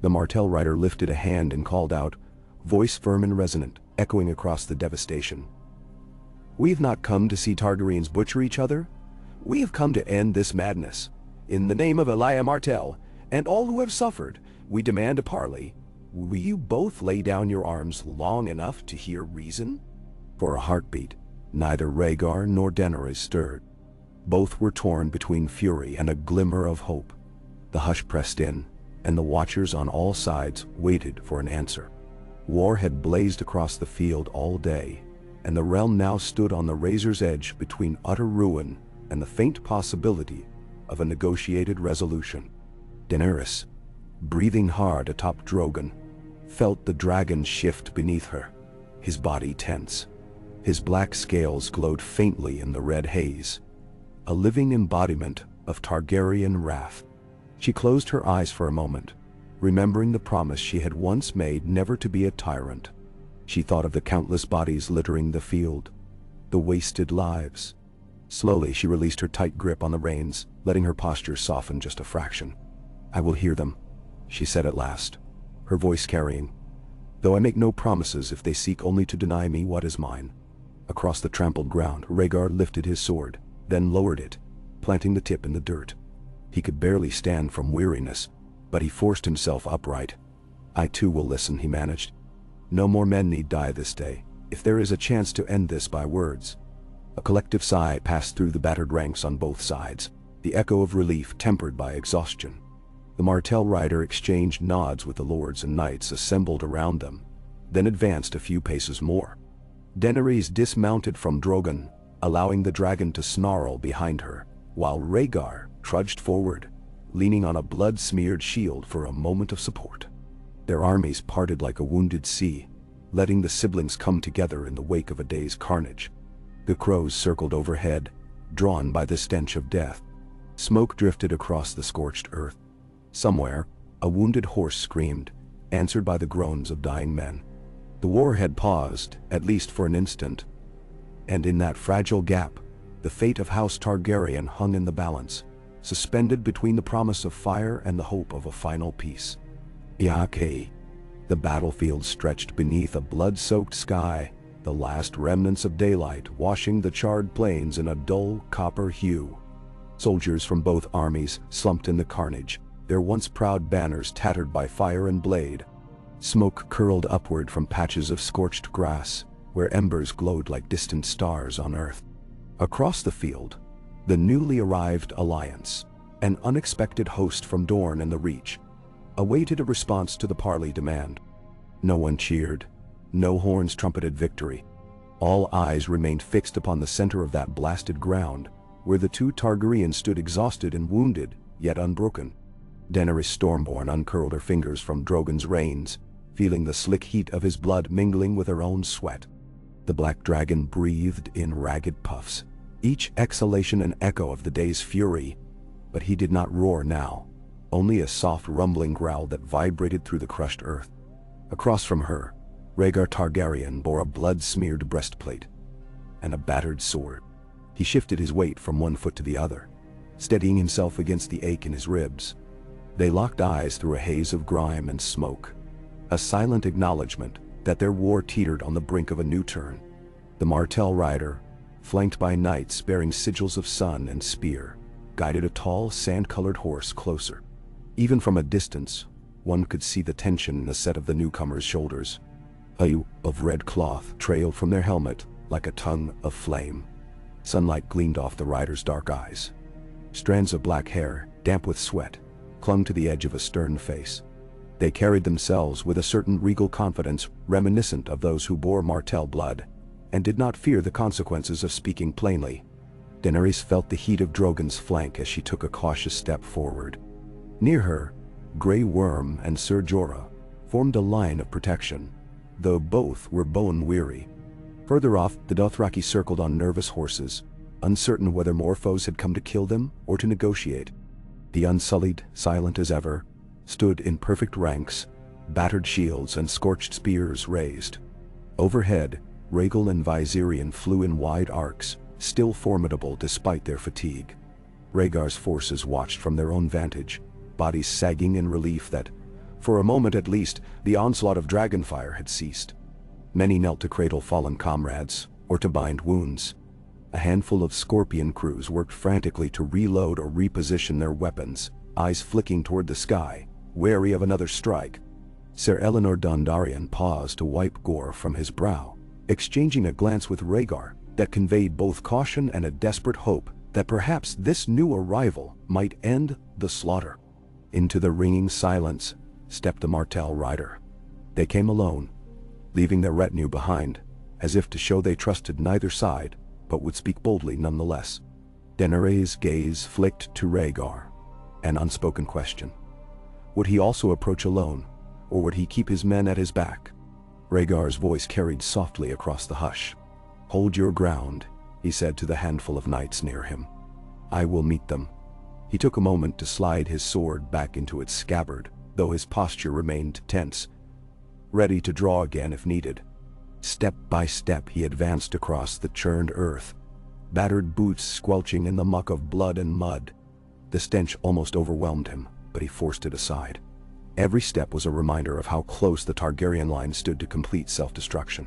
The Martell rider lifted a hand and called out, voice firm and resonant, echoing across the devastation. "We've not come to see Targaryens butcher each other. We have come to end this madness. In the name of Elia Martell and all who have suffered, we demand a parley. Will you both lay down your arms long enough to hear reason?" For a heartbeat, neither Rhaegar nor Daenerys stirred. Both were torn between fury and a glimmer of hope. The hush pressed in, and the watchers on all sides waited for an answer. War had blazed across the field all day, and the realm now stood on the razor's edge between utter ruin and the faint possibility of a negotiated resolution. Daenerys, breathing hard atop Drogon, felt the dragon shift beneath her, his body tense. His black scales glowed faintly in the red haze, a living embodiment of Targaryen wrath. She closed her eyes for a moment, remembering the promise she had once made never to be a tyrant. She thought of the countless bodies littering the field, the wasted lives. Slowly she released her tight grip on the reins, letting her posture soften just a fraction. "I will hear them," she said at last, her voice carrying, "though I make no promises if they seek only to deny me what is mine." Across the trampled ground, Rhaegar lifted his sword, then lowered it, planting the tip in the dirt. He could barely stand from weariness, but he forced himself upright. "I too will listen," he managed. "No more men need die this day, if there is a chance to end this by words." A collective sigh passed through the battered ranks on both sides, the echo of relief tempered by exhaustion. The Martell rider exchanged nods with the lords and knights assembled around them, then advanced a few paces more. Daenerys dismounted from Drogon, allowing the dragon to snarl behind her, while Rhaegar trudged forward, leaning on a blood-smeared shield for a moment of support. Their armies parted like a wounded sea, letting the siblings come together in the wake of a day's carnage. The crows circled overhead, drawn by the stench of death. Smoke drifted across the scorched earth. Somewhere, a wounded horse screamed, answered by the groans of dying men. The war had paused, at least for an instant, and in that fragile gap, the fate of House Targaryen hung in the balance, suspended between the promise of fire and the hope of a final peace. Yake. The battlefield stretched beneath a blood-soaked sky, the last remnants of daylight washing the charred plains in a dull copper hue. Soldiers from both armies slumped in the carnage, their once proud banners tattered by fire and blade. Smoke curled upward from patches of scorched grass, where embers glowed like distant stars on earth. Across the field, the newly arrived alliance, an unexpected host from Dorne and the Reach, awaited a response to the parley demand. No one cheered, no horns trumpeted victory. All eyes remained fixed upon the center of that blasted ground, where the two Targaryens stood exhausted and wounded, yet unbroken. Daenerys Stormborn uncurled her fingers from Drogon's reins, feeling the slick heat of his blood mingling with her own sweat. The black dragon breathed in ragged puffs, each exhalation an echo of the day's fury, but he did not roar now, only a soft rumbling growl that vibrated through the crushed earth. Across from her, Rhaegar Targaryen bore a blood-smeared breastplate and a battered sword. He shifted his weight from one foot to the other, steadying himself against the ache in his ribs. They locked eyes through a haze of grime and smoke, a silent acknowledgement that their war teetered on the brink of a new turn. The Martell rider, flanked by knights bearing sigils of sun and spear, guided a tall, sand-colored horse closer. Even from a distance, one could see the tension in the set of the newcomer's shoulders. A hue of red cloth trailed from their helmet like a tongue of flame. Sunlight gleamed off the rider's dark eyes. Strands of black hair, damp with sweat, clung to the edge of a stern face. They carried themselves with a certain regal confidence reminiscent of those who bore Martell blood, and did not fear the consequences of speaking plainly. Daenerys felt the heat of Drogon's flank as she took a cautious step forward. Near her, Grey Worm and Ser Jorah formed a line of protection, though both were bone-weary. Further off, the Dothraki circled on nervous horses, uncertain whether more foes had come to kill them or to negotiate. The Unsullied, silent as ever, stood in perfect ranks, battered shields and scorched spears raised. Overhead, Rhaegal and Viserion flew in wide arcs, still formidable despite their fatigue. Rhaegar's forces watched from their own vantage, bodies sagging in relief that, for a moment at least, the onslaught of dragonfire had ceased. Many knelt to cradle fallen comrades, or to bind wounds. A handful of Scorpion crews worked frantically to reload or reposition their weapons, eyes flicking toward the sky, wary of another strike. Ser Eleanor Dondarrion paused to wipe gore from his brow, exchanging a glance with Rhaegar that conveyed both caution and a desperate hope that perhaps this new arrival might end the slaughter. Into the ringing silence stepped the Martell rider. They came alone, leaving their retinue behind, as if to show they trusted neither side, but would speak boldly nonetheless. Daenerys' gaze flicked to Rhaegar, an unspoken question. Would he also approach alone, or would he keep his men at his back? Rhaegar's voice carried softly across the hush. "Hold your ground," he said to the handful of knights near him. "I will meet them." He took a moment to slide his sword back into its scabbard, though his posture remained tense, ready to draw again if needed. Step by step he advanced across the churned earth, battered boots squelching in the muck of blood and mud. The stench almost overwhelmed him, but he forced it aside. Every step was a reminder of how close the Targaryen line stood to complete self-destruction.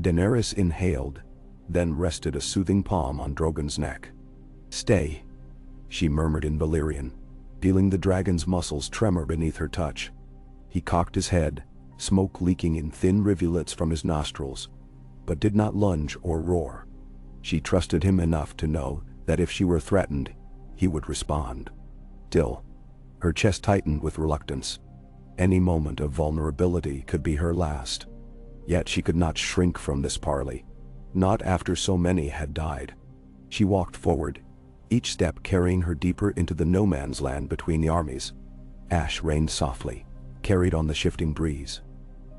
Daenerys inhaled, then rested a soothing palm on Drogon's neck. "Stay," she murmured in Valyrian, feeling the dragon's muscles tremor beneath her touch. He cocked his head, smoke leaking in thin rivulets from his nostrils, but did not lunge or roar. She trusted him enough to know that if she were threatened, he would respond. Still, her chest tightened with reluctance. Any moment of vulnerability could be her last. Yet she could not shrink from this parley, not after so many had died. She walked forward, each step carrying her deeper into the no-man's land between the armies. Ash rained softly, carried on the shifting breeze.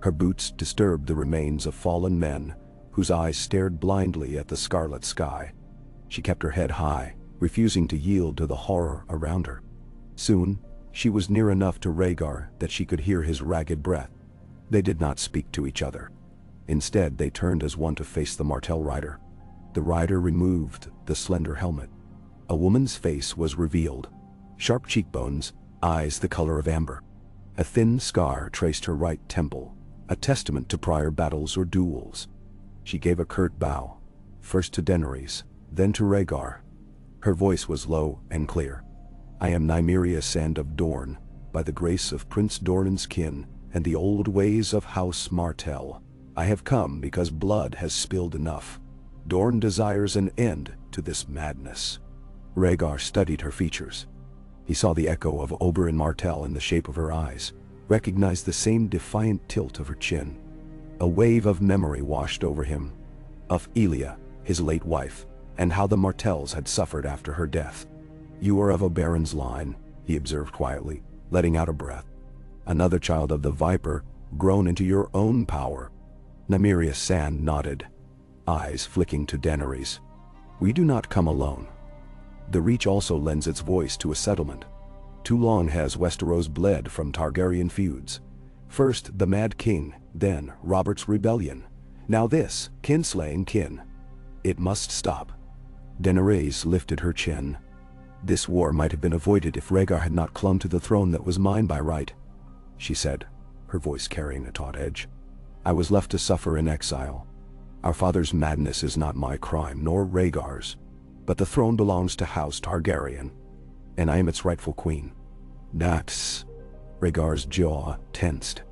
Her boots disturbed the remains of fallen men, whose eyes stared blindly at the scarlet sky. She kept her head high, refusing to yield to the horror around her. Soon, she was near enough to Rhaegar that she could hear his ragged breath. They did not speak to each other. Instead, they turned as one to face the Martell rider. The rider removed the slender helmet. A woman's face was revealed, sharp cheekbones, eyes the color of amber. A thin scar traced her right temple, a testament to prior battles or duels. She gave a curt bow, first to Daenerys, then to Rhaegar. Her voice was low and clear. "I am Nymeria Sand of Dorne, by the grace of Prince Doran's kin, and the old ways of House Martell. I have come because blood has spilled enough. Dorne desires an end to this madness." Rhaegar studied her features. He saw the echo of Oberyn Martell in the shape of her eyes, recognized the same defiant tilt of her chin. A wave of memory washed over him, of Elia, his late wife, and how the Martells had suffered after her death. "You are of Oberyn's line," he observed quietly, letting out a breath. "Another child of the Viper, grown into your own power." Nymeria Sand nodded, eyes flicking to Daenerys. "We do not come alone. The Reach also lends its voice to a settlement. Too long has Westeros bled from Targaryen feuds. First the Mad King, then Robert's Rebellion. Now this, kinslaying kin. It must stop." Daenerys lifted her chin. "This war might have been avoided if Rhaegar had not clung to the throne that was mine by right," she said, her voice carrying a taut edge. "I was left to suffer in exile. Our father's madness is not my crime, nor Rhaegar's. But the throne belongs to House Targaryen, and I am its rightful queen." "That's..." Rhaegar's jaw tensed.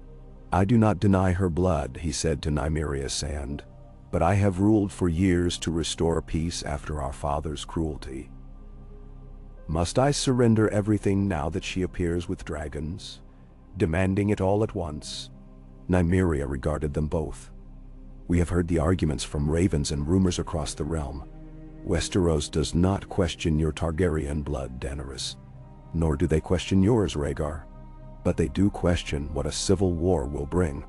"I do not deny her blood," he said to Nymeria Sand, "but I have ruled for years to restore peace after our father's cruelty. Must I surrender everything now that she appears with dragons, demanding it all at once?" Nymeria regarded them both. "We have heard the arguments from ravens and rumors across the realm. Westeros does not question your Targaryen blood, Daenerys. Nor do they question yours, Rhaegar. But they do question what a civil war will bring.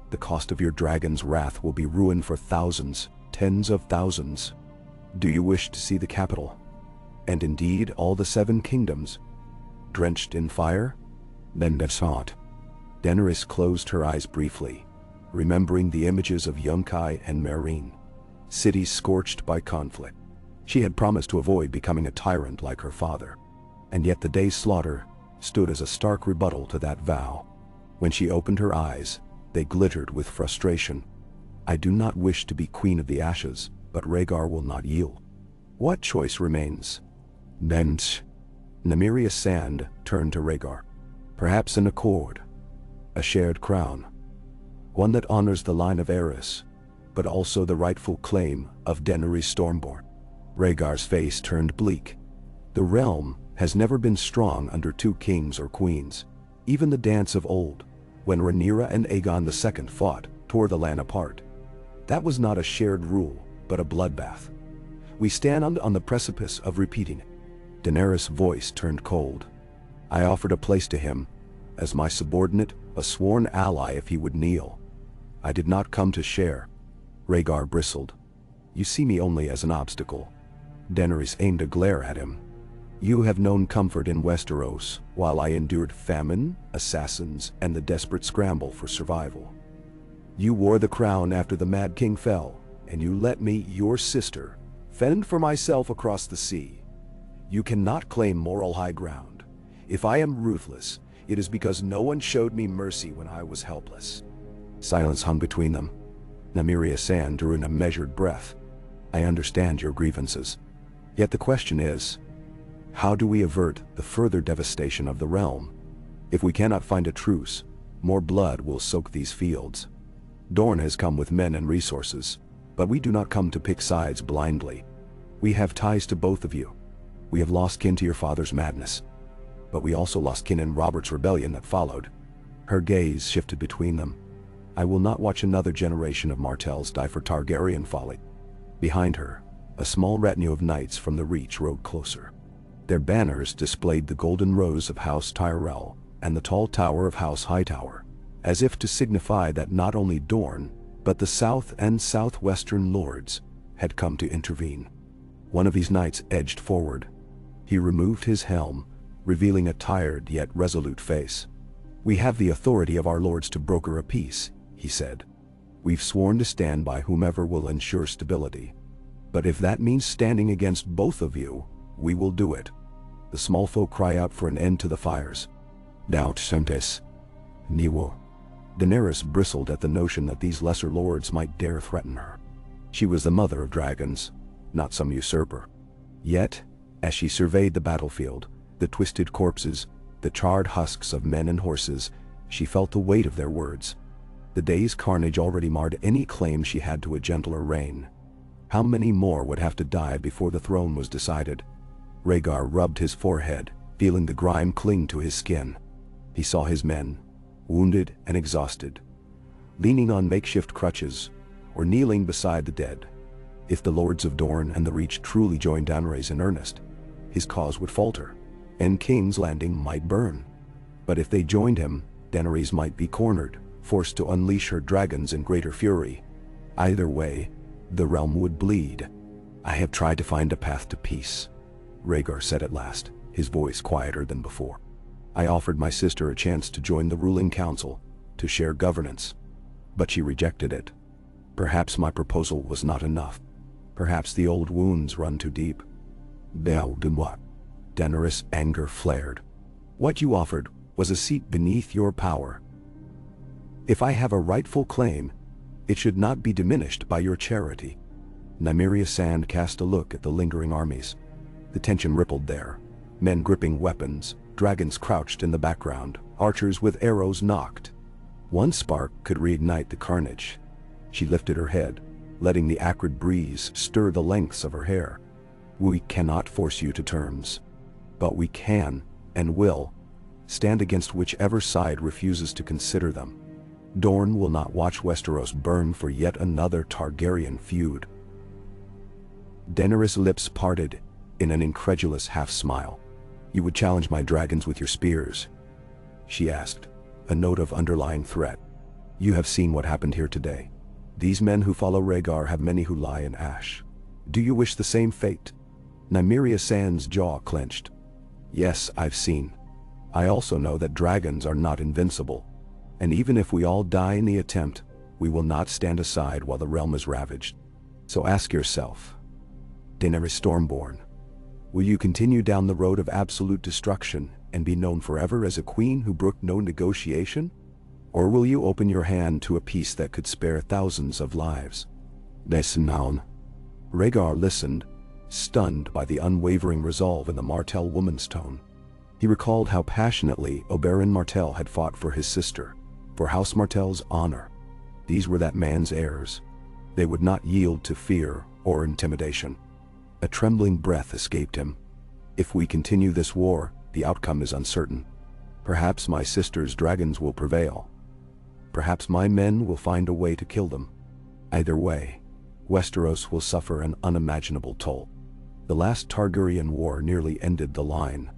The cost of your dragon's wrath will be ruin for thousands, tens of thousands. Do you wish to see the capital, and indeed all the 7 kingdoms, drenched in fire? Then that's not." Daenerys closed her eyes briefly, remembering the images of Yunkai and Meereen, cities scorched by conflict. She had promised to avoid becoming a tyrant like her father, and yet the day's slaughter stood as a stark rebuttal to that vow. When she opened her eyes, they glittered with frustration. "I do not wish to be Queen of the Ashes, but Rhaegar will not yield. What choice remains?" Then Nymeria Sand turned to Rhaegar. "Perhaps an accord, a shared crown, one that honors the line of Aerys, but also the rightful claim of Daenerys Stormborn." Rhaegar's face turned bleak. The realm has never been strong under 2 kings or queens. Even the dance of old, when Rhaenyra and Aegon II fought, tore the land apart. That was not a shared rule, but a bloodbath. We stand on the precipice of repeating it. Daenerys' voice turned cold. "I offered a place to him, as my subordinate, a sworn ally if he would kneel. I did not come to share." Rhaegar bristled. "You see me only as an obstacle." Daenerys aimed a glare at him. "You have known comfort in Westeros, while I endured famine, assassins, and the desperate scramble for survival. You wore the crown after the Mad King fell, and you let me, your sister, fend for myself across the sea. You cannot claim moral high ground. If I am ruthless, it is because no one showed me mercy when I was helpless." Silence hung between them. Nymeria Sand drew in a measured breath. "I understand your grievances. Yet the question is, how do we avert the further devastation of the realm? If we cannot find a truce, more blood will soak these fields. Dorne has come with men and resources, but we do not come to pick sides blindly. We have ties to both of you. We have lost kin to your father's madness, but we also lost kin in Robert's rebellion that followed." Her gaze shifted between them. "I will not watch another generation of Martells die for Targaryen folly." Behind her, a small retinue of knights from the Reach rode closer. Their banners displayed the golden rose of House Tyrell and the tall tower of House Hightower, as if to signify that not only Dorne, but the south and southwestern lords had come to intervene. One of these knights edged forward. He removed his helm, revealing a tired yet resolute face. "We have the authority of our lords to broker a peace," he said. "We've sworn to stand by whomever will ensure stability. But if that means standing against both of you, we will do it." The small folk cry out for an end to the fires. "Doubt Sentes. Niwo." Daenerys bristled at the notion that these lesser lords might dare threaten her. She was the mother of dragons, not some usurper. Yet, as she surveyed the battlefield, the twisted corpses, the charred husks of men and horses, She felt the weight of their words. The day's carnage already marred any claim she had to a gentler reign. How many more would have to die before the throne was decided? Rhaegar rubbed his forehead, feeling the grime cling to his skin. He saw his men, wounded and exhausted, leaning on makeshift crutches, or kneeling beside the dead. If the lords of Dorne and the Reach truly joined Daenerys in earnest, his cause would falter, and King's Landing might burn. But if they joined him, Daenerys might be cornered, forced to unleash her dragons in greater fury. Either way, the realm would bleed. "I have tried to find a path to peace," Rhaegar said at last, his voice quieter than before. "I offered my sister a chance to join the ruling council, to share governance. But she rejected it. Perhaps my proposal was not enough. Perhaps the old wounds run too deep." "Now then what?" Daenerys' anger flared. "What you offered was a seat beneath your power. If I have a rightful claim, it should not be diminished by your charity." Nymeria Sand cast a look at the lingering armies. The tension rippled there. Men gripping weapons, dragons crouched in the background, archers with arrows nocked. One spark could reignite the carnage. She lifted her head, letting the acrid breeze stir the lengths of her hair. "We cannot force you to terms. But we can, and will, stand against whichever side refuses to consider them. Dorne will not watch Westeros burn for yet another Targaryen feud." Daenerys' lips parted in an incredulous half-smile. "You would challenge my dragons with your spears?" she asked, a note of underlying threat. "You have seen what happened here today. These men who follow Rhaegar have many who lie in ash. Do you wish the same fate?" Nymeria Sand's jaw clenched. "Yes, I've seen. I also know that dragons are not invincible. And even if we all die in the attempt, we will not stand aside while the realm is ravaged. So ask yourself, Daenerys Stormborn, will you continue down the road of absolute destruction and be known forever as a queen who brooked no negotiation? Or will you open your hand to a peace that could spare thousands of lives?" "Listen now." Rhaegar listened, stunned by the unwavering resolve in the Martell woman's tone. He recalled how passionately Oberyn Martell had fought for his sister, for House Martell's honor. These were that man's heirs. They would not yield to fear or intimidation. A trembling breath escaped him. "If we continue this war, the outcome is uncertain. Perhaps my sister's dragons will prevail. Perhaps my men will find a way to kill them. Either way, Westeros will suffer an unimaginable toll. The last Targaryen war nearly ended the line.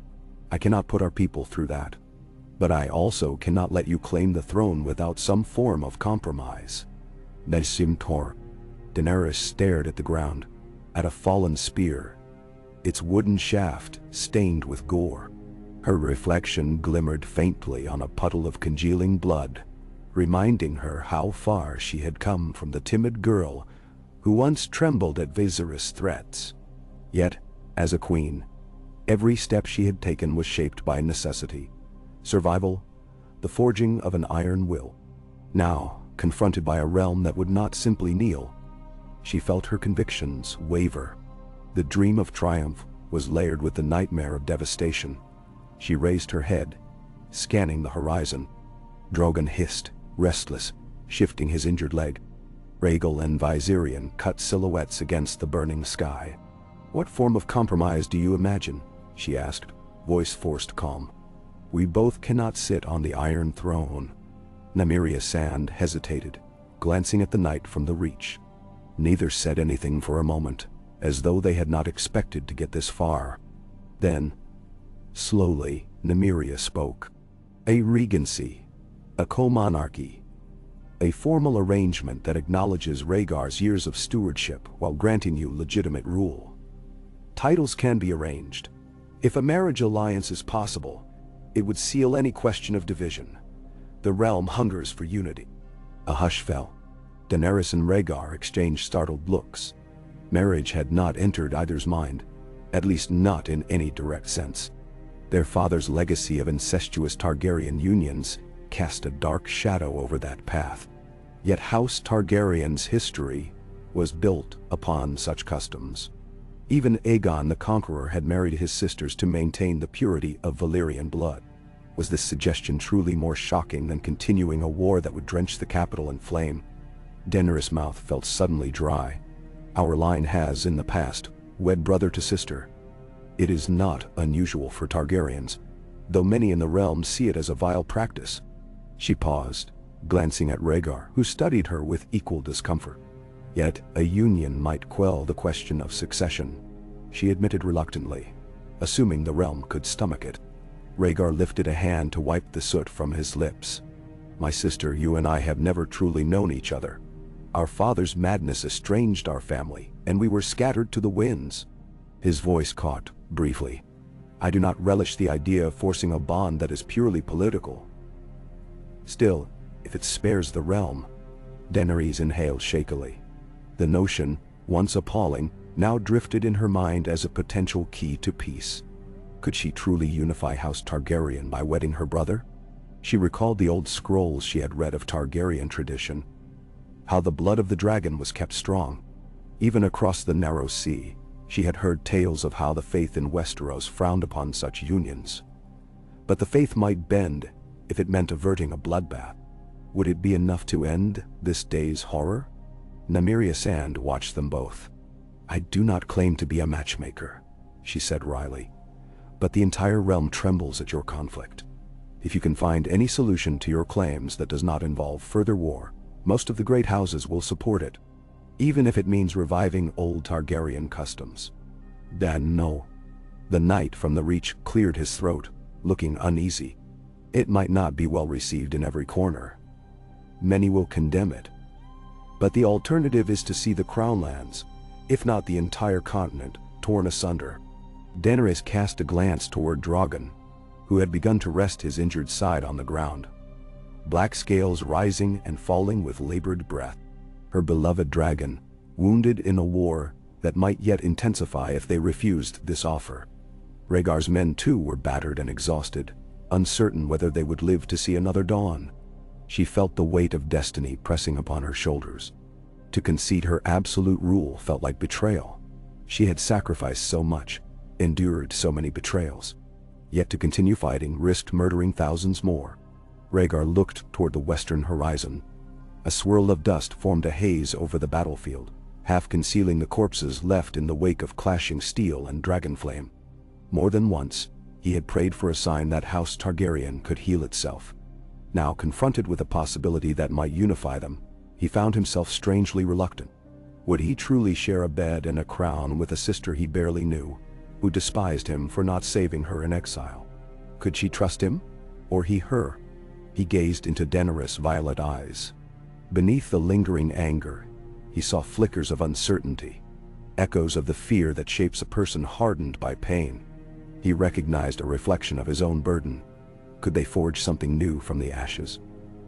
I cannot put our people through that. But I also cannot let you claim the throne without some form of compromise." Nesim Tor. Daenerys stared at the ground, at a fallen spear, its wooden shaft stained with gore. Her reflection glimmered faintly on a puddle of congealing blood, reminding her how far she had come from the timid girl who once trembled at Viserys' threats. Yet, as a queen, every step she had taken was shaped by necessity, survival, the forging of an iron will. Now, confronted by a realm that would not simply kneel, she felt her convictions waver. The dream of triumph was layered with the nightmare of devastation. She raised her head, scanning the horizon. Drogon hissed, restless, shifting his injured leg. Rhaegal and Viserion cut silhouettes against the burning sky. "What form of compromise do you imagine?" she asked, voice forced calm. "We both cannot sit on the Iron Throne." Nymeria Sand hesitated, glancing at the night from the Reach. Neither said anything for a moment, as though they had not expected to get this far. Then, slowly, Nymeria spoke. "A regency, a co-monarchy, a formal arrangement that acknowledges Rhaegar's years of stewardship while granting you legitimate rule. Titles can be arranged. If a marriage alliance is possible, it would seal any question of division. The realm hungers for unity." A hush fell. Daenerys and Rhaegar exchanged startled looks. Marriage had not entered either's mind, at least not in any direct sense. Their father's legacy of incestuous Targaryen unions cast a dark shadow over that path. Yet House Targaryen's history was built upon such customs. Even Aegon the Conqueror had married his sisters to maintain the purity of Valyrian blood. Was this suggestion truly more shocking than continuing a war that would drench the capital in flame? Daenerys' mouth felt suddenly dry. Our line has, in the past, wed brother to sister. It is not unusual for Targaryens, though many in the realm see it as a vile practice. She paused, glancing at Rhaegar, who studied her with equal discomfort. Yet, a union might quell the question of succession, she admitted reluctantly, assuming the realm could stomach it. Rhaegar lifted a hand to wipe the soot from his lips. My sister, you and I have never truly known each other. Our father's madness estranged our family, and we were scattered to the winds. His voice caught, briefly. I do not relish the idea of forcing a bond that is purely political. Still, if it spares the realm. Daenerys inhaled shakily. The notion, once appalling, now drifted in her mind as a potential key to peace. Could she truly unify House Targaryen by wedding her brother? She recalled the old scrolls she had read of Targaryen tradition, how the blood of the dragon was kept strong. Even across the narrow sea, she had heard tales of how the faith in Westeros frowned upon such unions. But the faith might bend if it meant averting a bloodbath. Would it be enough to end this day's horror? Nymeria Sand watched them both. I do not claim to be a matchmaker, she said wryly, but the entire realm trembles at your conflict. If you can find any solution to your claims that does not involve further war, most of the great houses will support it, even if it means reviving old Targaryen customs. Dan, no. The knight from the Reach cleared his throat, looking uneasy. It might not be well received in every corner. Many will condemn it. But the alternative is to see the Crown Lands, if not the entire continent, torn asunder. Daenerys cast a glance toward Drogon, who had begun to rest his injured side on the ground. Black scales rising and falling with labored breath. Her beloved dragon, wounded in a war that might yet intensify if they refused this offer. Rhaegar's men too were battered and exhausted, uncertain whether they would live to see another dawn. She felt the weight of destiny pressing upon her shoulders. To concede her absolute rule felt like betrayal. She had sacrificed so much, endured so many betrayals. Yet to continue fighting risked murdering thousands more. Rhaegar looked toward the western horizon. A swirl of dust formed a haze over the battlefield, half concealing the corpses left in the wake of clashing steel and dragonflame. More than once, he had prayed for a sign that House Targaryen could heal itself. Now confronted with a possibility that might unify them, he found himself strangely reluctant. Would he truly share a bed and a crown with a sister he barely knew, who despised him for not saving her in exile? Could she trust him, or he her? He gazed into Daenerys' violet eyes. Beneath the lingering anger, he saw flickers of uncertainty, echoes of the fear that shapes a person hardened by pain. He recognized a reflection of his own burden. Could they forge something new from the ashes?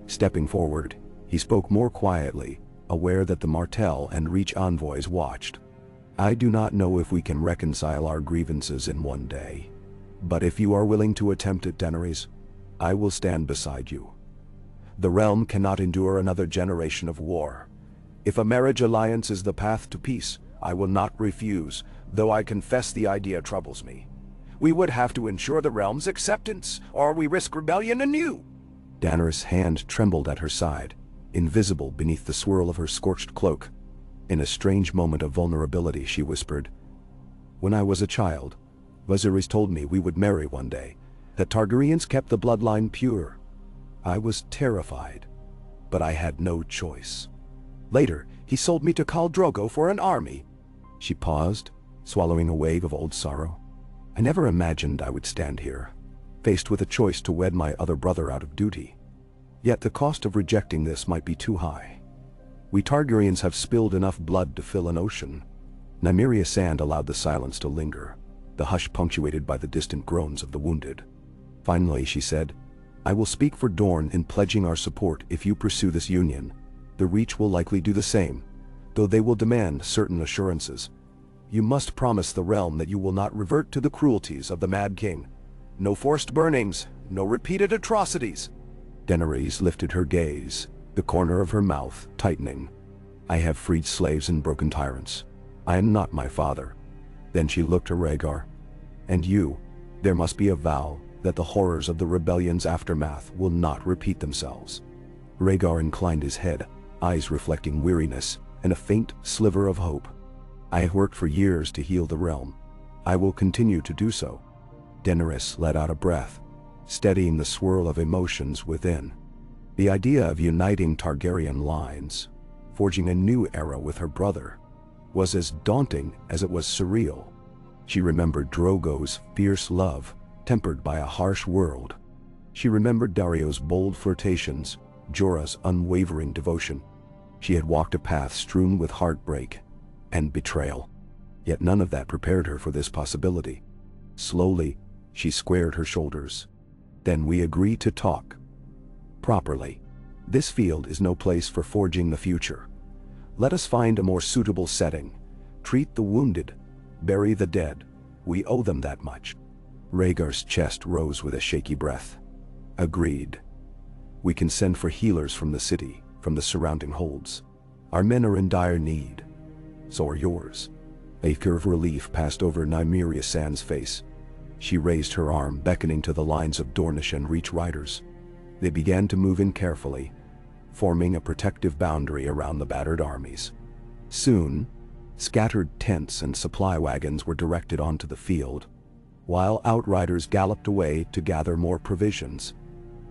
Stepping forward, he spoke more quietly, aware that the Martell and Reach envoys watched. I do not know if we can reconcile our grievances in one day. But if you are willing to attempt it, Daenerys, I will stand beside you. The realm cannot endure another generation of war. If a marriage alliance is the path to peace, I will not refuse, though I confess the idea troubles me. We would have to ensure the realm's acceptance, or we risk rebellion anew. Daenerys' hand trembled at her side, invisible beneath the swirl of her scorched cloak. In a strange moment of vulnerability, she whispered, When I was a child, Viserys told me we would marry one day, that Targaryens kept the bloodline pure. I was terrified, but I had no choice. Later, he sold me to Khal Drogo for an army. She paused, swallowing a wave of old sorrow. I never imagined I would stand here, faced with a choice to wed my other brother out of duty. Yet the cost of rejecting this might be too high. We Targaryens have spilled enough blood to fill an ocean. Nymeria Sand allowed the silence to linger, the hush punctuated by the distant groans of the wounded. Finally, she said, I will speak for Dorne in pledging our support if you pursue this union. The Reach will likely do the same, though they will demand certain assurances. You must promise the realm that you will not revert to the cruelties of the Mad King. No forced burnings, no repeated atrocities. Daenerys lifted her gaze, the corner of her mouth tightening. I have freed slaves and broken tyrants. I am not my father. Then she looked to Rhaegar. And you, there must be a vow, that the horrors of the rebellion's aftermath will not repeat themselves. Rhaegar inclined his head, eyes reflecting weariness and a faint sliver of hope. I have worked for years to heal the realm. I will continue to do so. Daenerys let out a breath, steadying the swirl of emotions within. The idea of uniting Targaryen lines, forging a new era with her brother, was as daunting as it was surreal. She remembered Drogo's fierce love, tempered by a harsh world. She remembered Dario's bold flirtations, Jorah's unwavering devotion. She had walked a path strewn with heartbreak and betrayal. Yet none of that prepared her for this possibility. Slowly, she squared her shoulders. Then we agree to talk. Properly. This field is no place for forging the future. Let us find a more suitable setting. Treat the wounded. Bury the dead. We owe them that much. Rhaegar's chest rose with a shaky breath. Agreed. We can send for healers from the city, from the surrounding holds. Our men are in dire need. So are yours. A curve of relief passed over Nymeria Sand's face. She raised her arm, beckoning to the lines of Dornish and Reach riders. They began to move in carefully, forming a protective boundary around the battered armies. Soon, scattered tents and supply wagons were directed onto the field, while outriders galloped away to gather more provisions.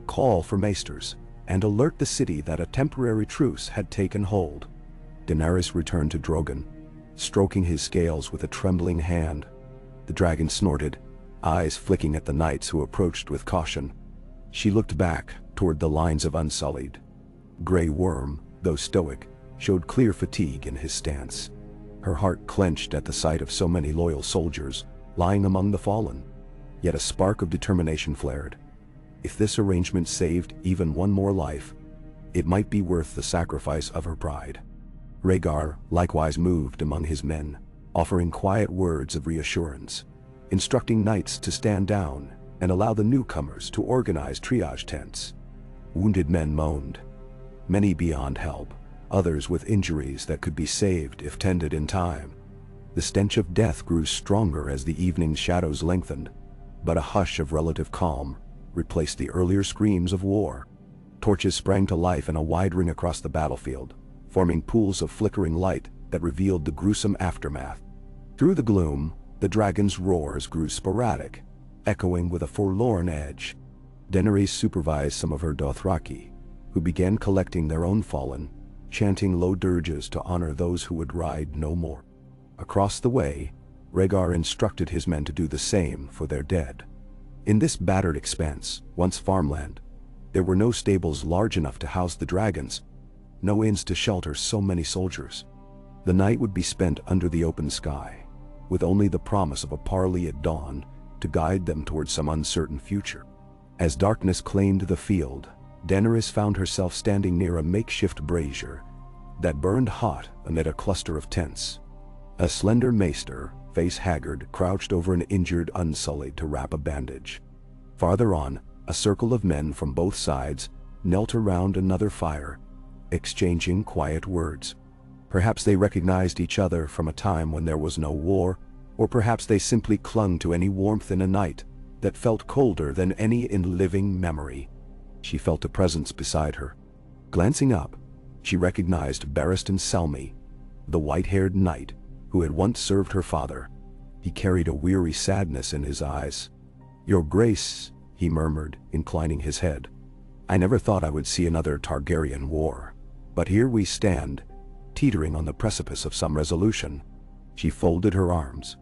Call for maesters, and alert the city that a temporary truce had taken hold. Daenerys returned to Drogon, stroking his scales with a trembling hand. The dragon snorted, eyes flicking at the knights who approached with caution. She looked back toward the lines of Unsullied. Grey Worm, though stoic, showed clear fatigue in his stance. Her heart clenched at the sight of so many loyal soldiers lying among the fallen. Yet a spark of determination flared. If this arrangement saved even one more life, it might be worth the sacrifice of her pride. Rhaegar likewise moved among his men, offering quiet words of reassurance, instructing knights to stand down and allow the newcomers to organize triage tents. Wounded men moaned, many beyond help, others with injuries that could be saved if tended in time. The stench of death grew stronger as the evening's shadows lengthened, but a hush of relative calm replaced the earlier screams of war. Torches sprang to life in a wide ring across the battlefield, forming pools of flickering light that revealed the gruesome aftermath. Through the gloom, the dragon's roars grew sporadic, echoing with a forlorn edge. Daenerys supervised some of her Dothraki, who began collecting their own fallen, chanting low dirges to honor those who would ride no more. Across the way, Rhaegar instructed his men to do the same for their dead. In this battered expanse, once farmland, there were no stables large enough to house the dragons, no inns to shelter so many soldiers. The night would be spent under the open sky, with only the promise of a parley at dawn to guide them towards some uncertain future. As darkness claimed the field, Daenerys found herself standing near a makeshift brazier that burned hot amid a cluster of tents. A slender maester, face haggard, crouched over an injured Unsullied to wrap a bandage. Farther on, a circle of men from both sides knelt around another fire, exchanging quiet words. Perhaps they recognized each other from a time when there was no war, or perhaps they simply clung to any warmth in a night that felt colder than any in living memory. She felt a presence beside her. Glancing up, she recognized Barristan Selmy, the white-haired knight who had once served her father. He carried a weary sadness in his eyes. "Your Grace," he murmured, inclining his head. "I never thought I would see another Targaryen war. But here we stand, teetering on the precipice of some resolution." She folded her arms,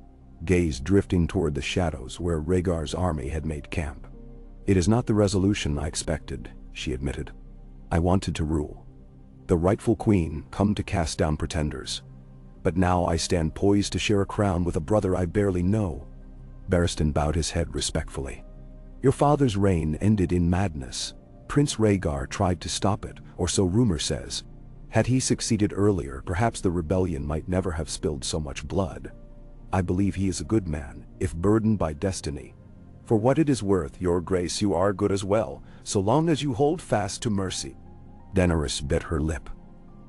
gaze drifting toward the shadows where Rhaegar's army had made camp. "It is not the resolution I expected," she admitted. "I wanted to rule. The rightful queen, come to cast down pretenders. But now I stand poised to share a crown with a brother I barely know." Barristan bowed his head respectfully. "Your father's reign ended in madness. Prince Rhaegar tried to stop it, or so rumor says. Had he succeeded earlier, perhaps the rebellion might never have spilled so much blood. I believe he is a good man, if burdened by destiny. For what it is worth, Your Grace, you are good as well, so long as you hold fast to mercy." Daenerys bit her lip.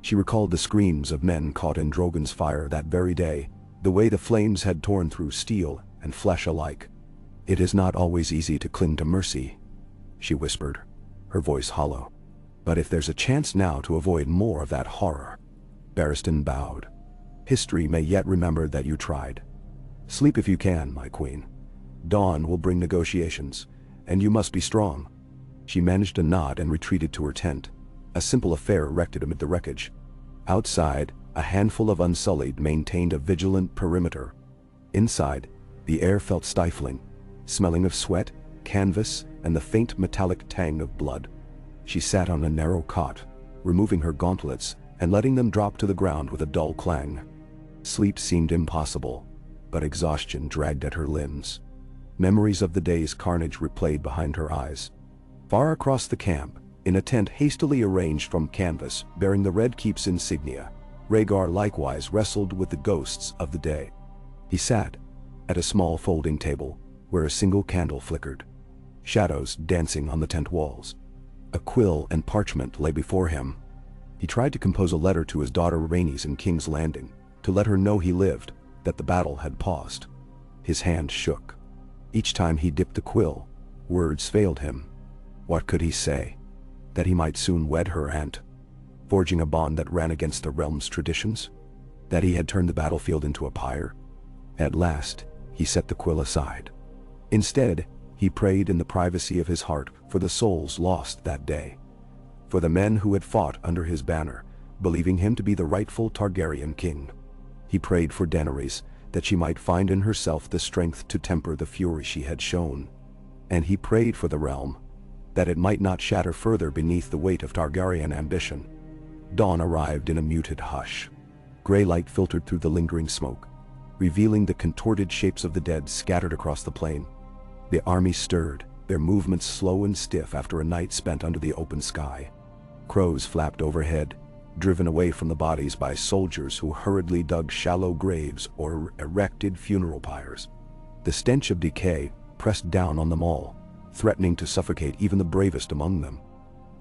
She recalled the screams of men caught in Drogon's fire that very day, the way the flames had torn through steel and flesh alike. "It is not always easy to cling to mercy," she whispered, her voice hollow. "But if there's a chance now to avoid more of that horror." Barristan bowed. "History may yet remember that you tried. Sleep if you can, my queen. Dawn will bring negotiations, and you must be strong." She managed a nod and retreated to her tent, a simple affair erected amid the wreckage. Outside, a handful of Unsullied maintained a vigilant perimeter. Inside, the air felt stifling, smelling of sweat, canvas, and the faint metallic tang of blood. She sat on a narrow cot, removing her gauntlets and letting them drop to the ground with a dull clang. Sleep seemed impossible, but exhaustion dragged at her limbs. Memories of the day's carnage replayed behind her eyes. Far across the camp, in a tent hastily arranged from canvas bearing the Red Keep's insignia, Rhaegar likewise wrestled with the ghosts of the day. He sat at a small folding table where a single candle flickered, shadows dancing on the tent walls. A quill and parchment lay before him. He tried to compose a letter to his daughter Rhaenys in King's Landing, to let her know he lived, that the battle had paused. His hand shook. Each time he dipped the quill, words failed him. What could he say? That he might soon wed her aunt, forging a bond that ran against the realm's traditions? That he had turned the battlefield into a pyre? At last, he set the quill aside. Instead, he prayed in the privacy of his heart for the souls lost that day, for the men who had fought under his banner, believing him to be the rightful Targaryen king. He prayed for Daenerys, that she might find in herself the strength to temper the fury she had shown. And he prayed for the realm, that it might not shatter further beneath the weight of Targaryen ambition. Dawn arrived in a muted hush. Gray light filtered through the lingering smoke, revealing the contorted shapes of the dead scattered across the plain. The army stirred, their movements slow and stiff after a night spent under the open sky. Crows flapped overhead, driven away from the bodies by soldiers who hurriedly dug shallow graves or erected funeral pyres. The stench of decay pressed down on them all, threatening to suffocate even the bravest among them.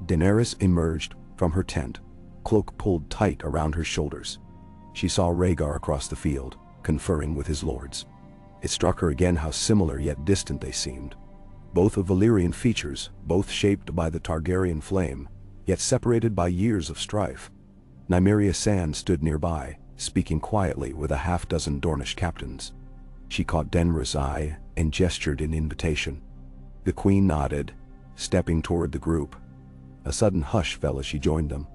Daenerys emerged from her tent, cloak pulled tight around her shoulders. She saw Rhaegar across the field, conferring with his lords. It struck her again how similar yet distant they seemed. Both of Valyrian features, both shaped by the Targaryen flame, yet separated by years of strife. Nymeria Sand stood nearby, speaking quietly with a half-dozen Dornish captains. She caught Daenerys' eye and gestured in invitation. The queen nodded, stepping toward the group. A sudden hush fell as she joined them.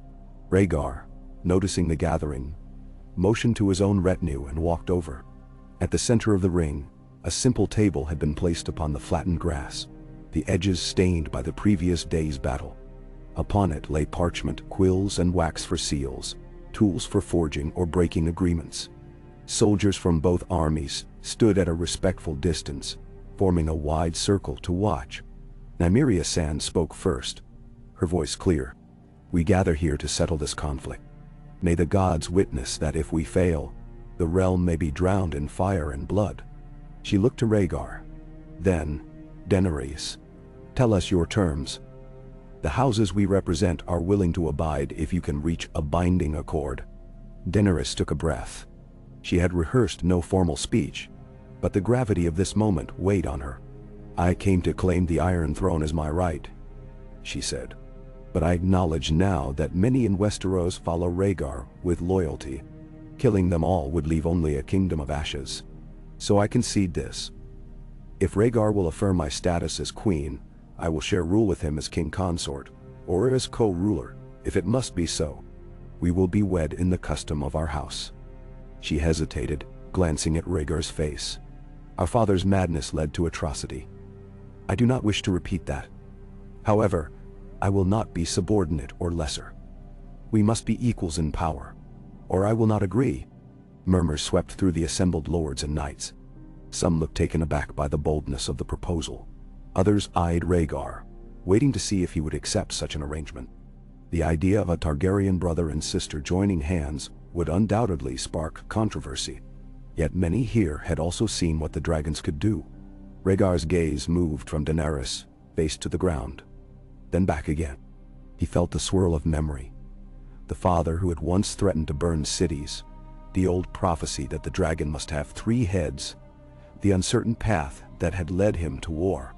Rhaegar, noticing the gathering, motioned to his own retinue and walked over. At the center of the ring, a simple table had been placed upon the flattened grass, the edges stained by the previous day's battle. Upon it lay parchment, quills, and wax for seals, tools for forging or breaking agreements. Soldiers from both armies stood at a respectful distance, forming a wide circle to watch. Nymeria Sand spoke first, her voice clear. "We gather here to settle this conflict. May the gods witness that if we fail, the realm may be drowned in fire and blood." She looked to Rhaegar. Then, "Daenerys, tell us your terms. The houses we represent are willing to abide if you can reach a binding accord." Daenerys took a breath. She had rehearsed no formal speech, but the gravity of this moment weighed on her. "I came to claim the Iron Throne as my right," she said. "But I acknowledge now that many in Westeros follow Rhaegar with loyalty. Killing them all would leave only a kingdom of ashes. So I concede this. If Rhaegar will affirm my status as queen, I will share rule with him as king consort, or as co-ruler, if it must be so. We will be wed in the custom of our house." She hesitated, glancing at Rhaegar's face. "Our father's madness led to atrocity. I do not wish to repeat that. However, I will not be subordinate or lesser. We must be equals in power, or I will not agree." Murmurs swept through the assembled lords and knights. Some looked taken aback by the boldness of the proposal. Others eyed Rhaegar, waiting to see if he would accept such an arrangement. The idea of a Targaryen brother and sister joining hands would undoubtedly spark controversy. Yet many here had also seen what the dragons could do. Rhaegar's gaze moved from Daenerys, face to the ground, then back again. He felt the swirl of memory. The father who had once threatened to burn cities, the old prophecy that the dragon must have 3 heads, the uncertain path that had led him to war.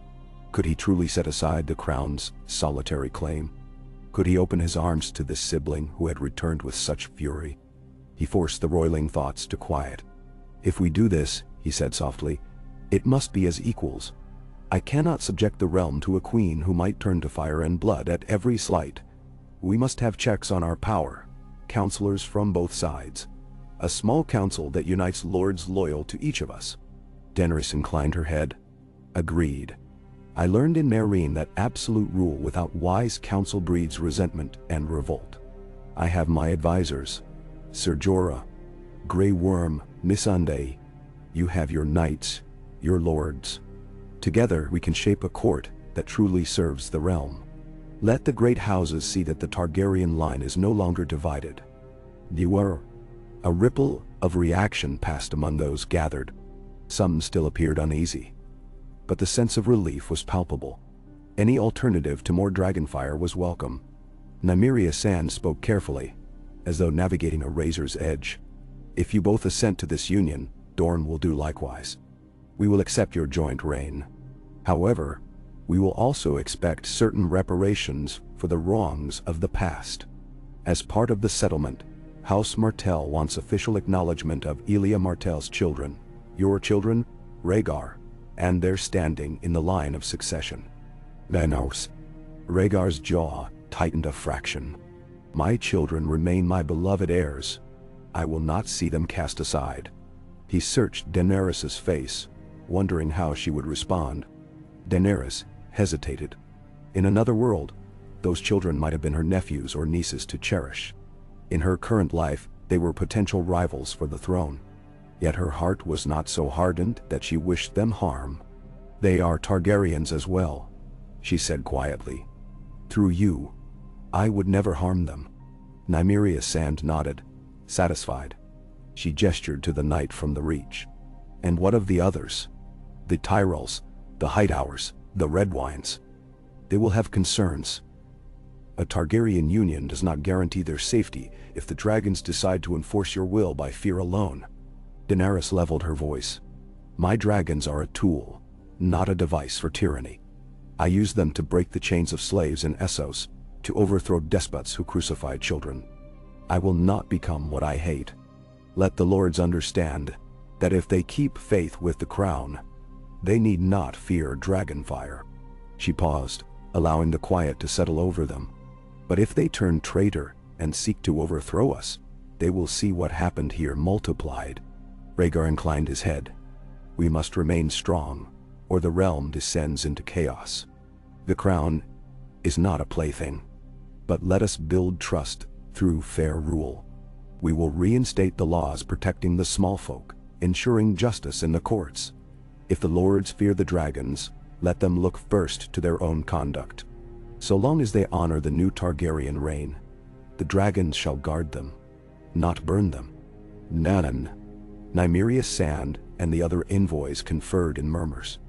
Could he truly set aside the crown's solitary claim? Could he open his arms to this sibling who had returned with such fury? He forced the roiling thoughts to quiet. "If we do this," he said softly, "it must be as equals. I cannot subject the realm to a queen who might turn to fire and blood at every slight. We must have checks on our power, counselors from both sides. A small council that unites lords loyal to each of us." Daenerys inclined her head. "Agreed. I learned in Meereen that absolute rule without wise counsel breeds resentment and revolt. I have my advisors, Ser Jorah, Grey Worm, Missandei. You have your knights, your lords. Together we can shape a court that truly serves the realm. Let the great houses see that the Targaryen line is no longer divided." A ripple of reaction passed among those gathered. Some still appeared uneasy, but the sense of relief was palpable. Any alternative to more dragonfire was welcome. Nymeria Sand spoke carefully, as though navigating a razor's edge. "If you both assent to this union, Dorne will do likewise. We will accept your joint reign. However, we will also expect certain reparations for the wrongs of the past. As part of the settlement, House Martell wants official acknowledgement of Elia Martell's children, your children, Rhaegar, and their standing in the line of succession." Daenerys. Rhaegar's jaw tightened a fraction. "My children remain my beloved heirs. I will not see them cast aside." He searched Daenerys' face, wondering how she would respond. Daenerys hesitated. In another world, those children might have been her nephews or nieces to cherish. In her current life, they were potential rivals for the throne. Yet her heart was not so hardened that she wished them harm. "They are Targaryens as well," she said quietly. "Through you, I would never harm them." Nymeria Sand nodded, satisfied. She gestured to the knight from the Reach. "And what of the others? The Tyrells, the Hightowers, the Redwynes? They will have concerns. A Targaryen union does not guarantee their safety if the dragons decide to enforce your will by fear alone." Daenerys leveled her voice. "My dragons are a tool, not a device for tyranny. I use them to break the chains of slaves in Essos, to overthrow despots who crucify children. I will not become what I hate. Let the lords understand that if they keep faith with the crown, they need not fear dragonfire." She paused, allowing the quiet to settle over them. "But if they turn traitor and seek to overthrow us, they will see what happened here multiplied." Rhaegar inclined his head. "We must remain strong, or the realm descends into chaos. The crown is not a plaything. But let us build trust through fair rule. We will reinstate the laws protecting the small folk, ensuring justice in the courts. If the lords fear the dragons, let them look first to their own conduct. So long as they honor the new Targaryen reign, the dragons shall guard them, not burn them." Nanan, Nymeria Sand, and the other envoys conferred in murmurs.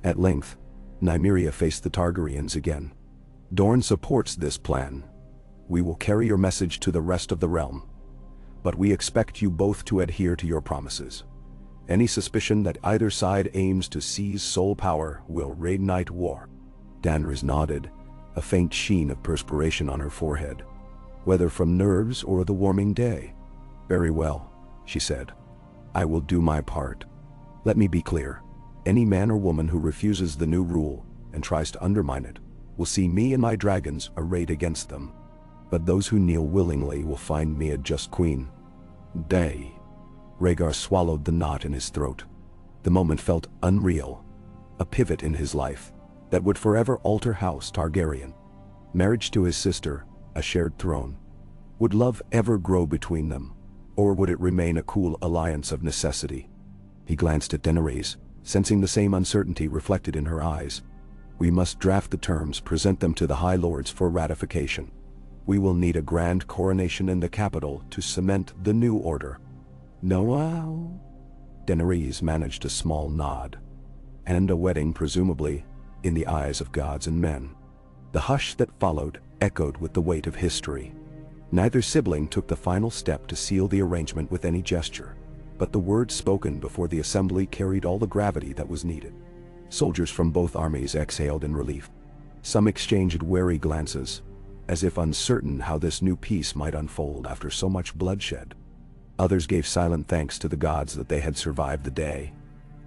At length, Nymeria faced the Targaryens again. "Dorne supports this plan. We will carry your message to the rest of the realm. But we expect you both to adhere to your promises. Any suspicion that either side aims to seize sole power will reignite war." Daenerys nodded, a faint sheen of perspiration on her forehead. "Whether from nerves or the warming day." "Very well," she said. "I will do my part. Let me be clear. Any man or woman who refuses the new rule and tries to undermine it will see me and my dragons arrayed against them. But those who kneel willingly will find me a just queen." "Day." Rhaegar swallowed the knot in his throat. The moment felt unreal, a pivot in his life that would forever alter House Targaryen. Marriage to his sister, a shared throne. Would love ever grow between them, or would it remain a cool alliance of necessity? He glanced at Daenerys, sensing the same uncertainty reflected in her eyes. "We must draft the terms, present them to the High Lords for ratification. We will need a grand coronation in the capital to cement the new order." "No." Daenerys managed a small nod. "And a wedding, presumably, in the eyes of gods and men." The hush that followed echoed with the weight of history. Neither sibling took the final step to seal the arrangement with any gesture, but the words spoken before the assembly carried all the gravity that was needed. Soldiers from both armies exhaled in relief. Some exchanged wary glances, as if uncertain how this new peace might unfold after so much bloodshed. Others gave silent thanks to the gods that they had survived the day.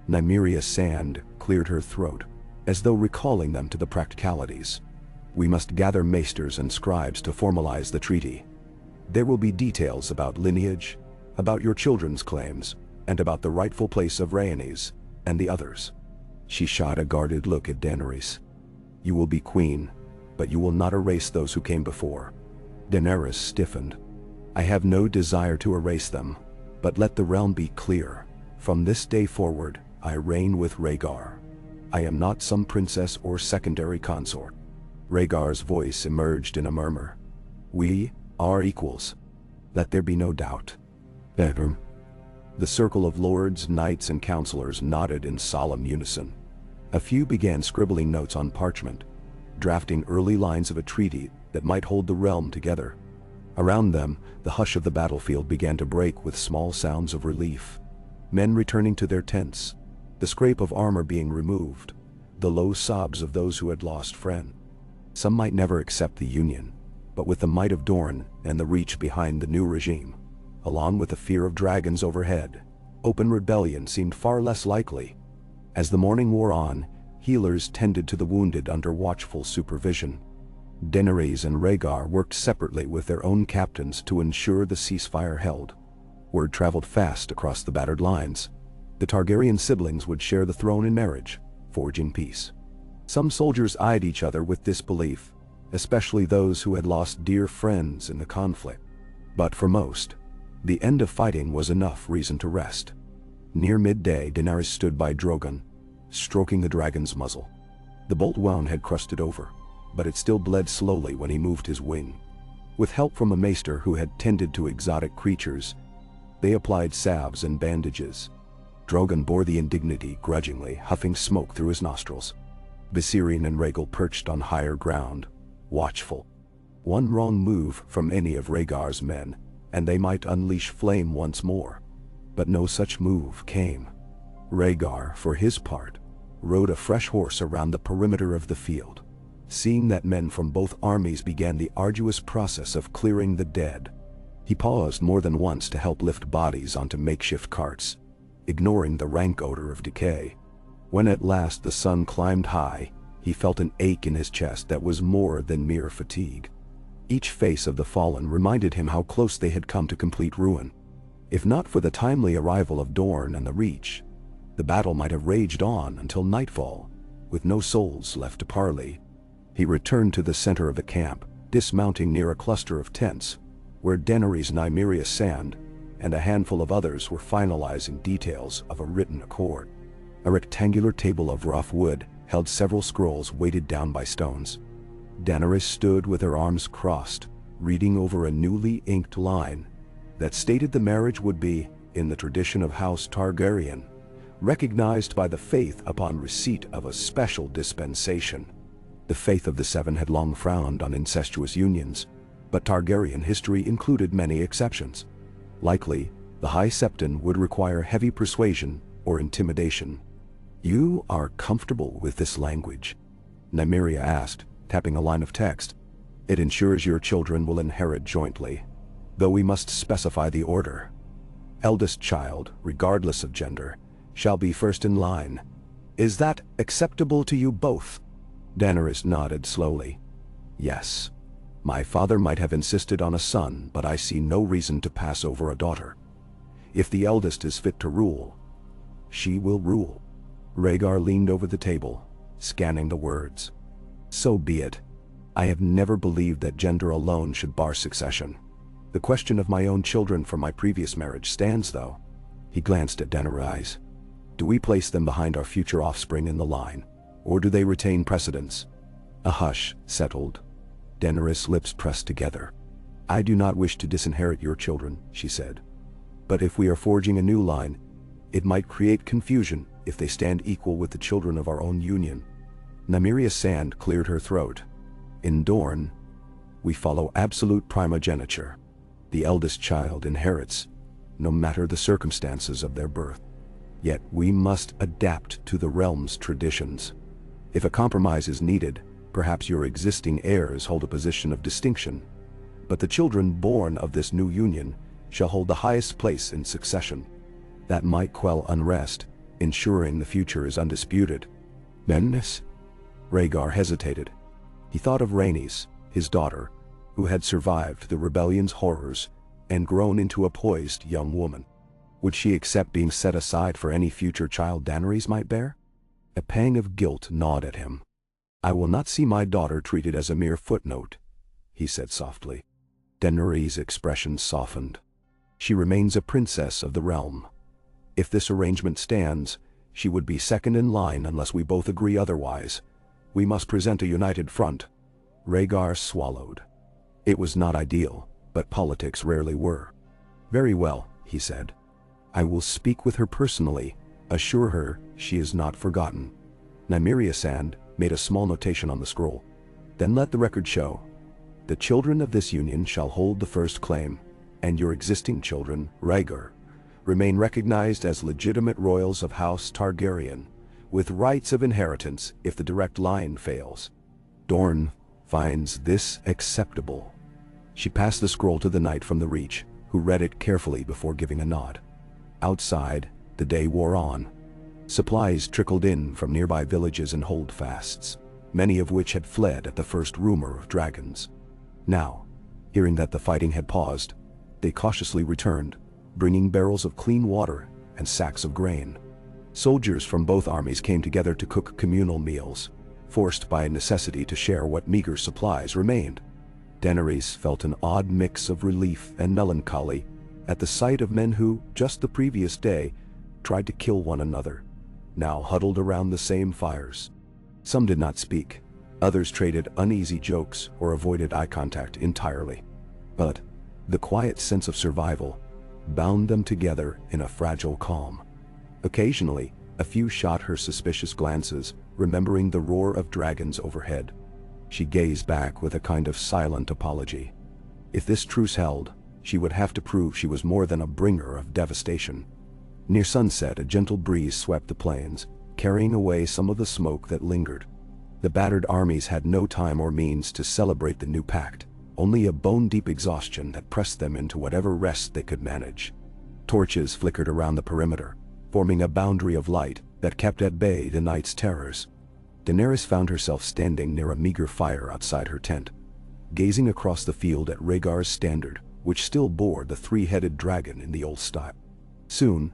Nymeria Sand cleared her throat, as though recalling them to the practicalities. We must gather maesters and scribes to formalize the treaty. There will be details about lineage, about your children's claims, and about the rightful place of Rhaenys and the others. She shot a guarded look at Daenerys. You will be queen, but you will not erase those who came before. Daenerys stiffened. I have no desire to erase them, but let the realm be clear. From this day forward, I reign with Rhaegar. I am not some princess or secondary consort. Rhaegar's voice emerged in a murmur. We are equals. Let there be no doubt. The circle of lords, knights, and counselors nodded in solemn unison. A few began scribbling notes on parchment, drafting early lines of a treaty that might hold the realm together. Around them, the hush of the battlefield began to break with small sounds of relief. Men returning to their tents, the scrape of armor being removed, the low sobs of those who had lost friends. Some might never accept the Union, but with the might of Dorne and the reach behind the new regime, along with the fear of dragons overhead, open rebellion seemed far less likely. As the morning wore on, healers tended to the wounded under watchful supervision. Daenerys and Rhaegar worked separately with their own captains to ensure the ceasefire held. Word traveled fast across the battered lines. The Targaryen siblings would share the throne in marriage, forging peace. Some soldiers eyed each other with disbelief, especially those who had lost dear friends in the conflict. But for most, the end of fighting was enough reason to rest. Near midday, Daenerys stood by Drogon, stroking the dragon's muzzle. The bolt wound had crusted over, but it still bled slowly when he moved his wing. With help from a maester who had tended to exotic creatures, they applied salves and bandages. Drogon bore the indignity grudgingly, huffing smoke through his nostrils. Viserion and Rhaegal perched on higher ground, watchful. One wrong move from any of Rhaegar's men, and they might unleash flame once more. But no such move came. Rhaegar, for his part, rode a fresh horse around the perimeter of the field, seeing that men from both armies began the arduous process of clearing the dead. He paused more than once to help lift bodies onto makeshift carts, ignoring the rank odor of decay. When at last the sun climbed high, he felt an ache in his chest that was more than mere fatigue. Each face of the fallen reminded him how close they had come to complete ruin. If not for the timely arrival of Dorne and the Reach, the battle might have raged on until nightfall, with no souls left to parley. He returned to the center of the camp, dismounting near a cluster of tents, where Daenerys Nymeria Sand and a handful of others were finalizing details of a written accord. A rectangular table of rough wood held several scrolls weighted down by stones. Daenerys stood with her arms crossed, reading over a newly inked line that stated the marriage would be, in the tradition of House Targaryen, recognized by the faith upon receipt of a special dispensation. The faith of the Seven had long frowned on incestuous unions, but Targaryen history included many exceptions. Likely, the High Septon would require heavy persuasion or intimidation. You are comfortable with this language? Nymeria asked, tapping a line of text. It ensures your children will inherit jointly, though we must specify the order. Eldest child, regardless of gender, shall be first in line. Is that acceptable to you both? Daenerys nodded slowly. Yes. My father might have insisted on a son, but I see no reason to pass over a daughter. If the eldest is fit to rule, she will rule. Rhaegar leaned over the table, scanning the words. So be it. I have never believed that gender alone should bar succession. The question of my own children from my previous marriage stands, though. He glanced at Daenerys. Do we place them behind our future offspring in the line, or do they retain precedence? A hush settled. Daenerys' lips pressed together. I do not wish to disinherit your children, she said. But if we are forging a new line, it might create confusion if they stand equal with the children of our own union. Nymeria Sand cleared her throat. In Dorne, we follow absolute primogeniture. The eldest child inherits, no matter the circumstances of their birth. Yet we must adapt to the realm's traditions. If a compromise is needed, perhaps your existing heirs hold a position of distinction. But the children born of this new union shall hold the highest place in succession. That might quell unrest, ensuring the future is undisputed. Daenerys? Rhaegar hesitated. He thought of Rhaenys, his daughter, who had survived the rebellion's horrors and grown into a poised young woman. Would she accept being set aside for any future child Daenerys might bear? A pang of guilt gnawed at him. "I will not see my daughter treated as a mere footnote," he said softly. Daenerys' expression softened. "She remains a princess of the realm. If this arrangement stands, she would be second in line unless we both agree otherwise. We must present a united front." Rhaegar swallowed. It was not ideal, but politics rarely were. "Very well," he said. "I will speak with her personally, assure her she is not forgotten." Nymeria Sand made a small notation on the scroll. "Then let the record show. The children of this union shall hold the first claim, and your existing children, Rhaegar, remain recognized as legitimate royals of House Targaryen, with rights of inheritance if the direct line fails. Dorne finds this acceptable." She passed the scroll to the knight from the Reach, who read it carefully before giving a nod. Outside, the day wore on. Supplies trickled in from nearby villages and holdfasts, many of which had fled at the first rumor of dragons. Now, hearing that the fighting had paused, they cautiously returned, bringing barrels of clean water and sacks of grain. Soldiers from both armies came together to cook communal meals, forced by necessity to share what meager supplies remained. Daenerys felt an odd mix of relief and melancholy at the sight of men who, just the previous day, tried to kill one another, now huddled around the same fires. Some did not speak, others traded uneasy jokes or avoided eye contact entirely. But the quiet sense of survival bound them together in a fragile calm. Occasionally, a few shot her suspicious glances, remembering the roar of dragons overhead. She gazed back with a kind of silent apology. If this truce held, she would have to prove she was more than a bringer of devastation. Near sunset, a gentle breeze swept the plains, carrying away some of the smoke that lingered. The battered armies had no time or means to celebrate the new pact, only a bone-deep exhaustion that pressed them into whatever rest they could manage. Torches flickered around the perimeter, forming a boundary of light that kept at bay the night's terrors. Daenerys found herself standing near a meager fire outside her tent, gazing across the field at Rhaegar's standard, which still bore the three-headed dragon in the old style. Soon,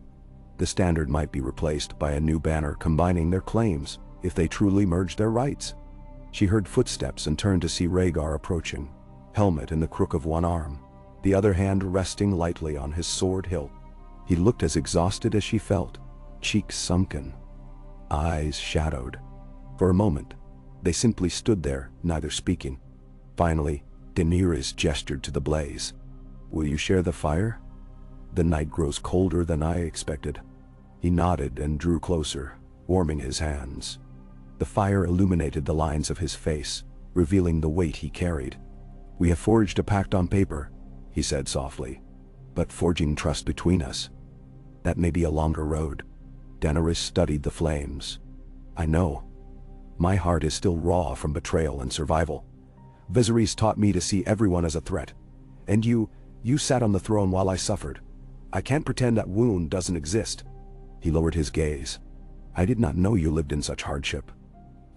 the standard might be replaced by a new banner combining their claims, if they truly merged their rights. She heard footsteps and turned to see Rhaegar approaching, helmet in the crook of one arm, the other hand resting lightly on his sword hilt. He looked as exhausted as she felt, cheeks sunken, eyes shadowed. For a moment, they simply stood there, neither speaking. Finally, Daenerys gestured to the blaze. "Will you share the fire?" "The night grows colder than I expected." He nodded and drew closer, warming his hands. The fire illuminated the lines of his face, revealing the weight he carried. "We have forged a pact on paper," he said softly. "But forging trust between us, that may be a longer road." Daenerys studied the flames. "I know. My heart is still raw from betrayal and survival. Viserys taught me to see everyone as a threat. And you sat on the throne while I suffered. I can't pretend that wound doesn't exist." He lowered his gaze. "I did not know you lived in such hardship.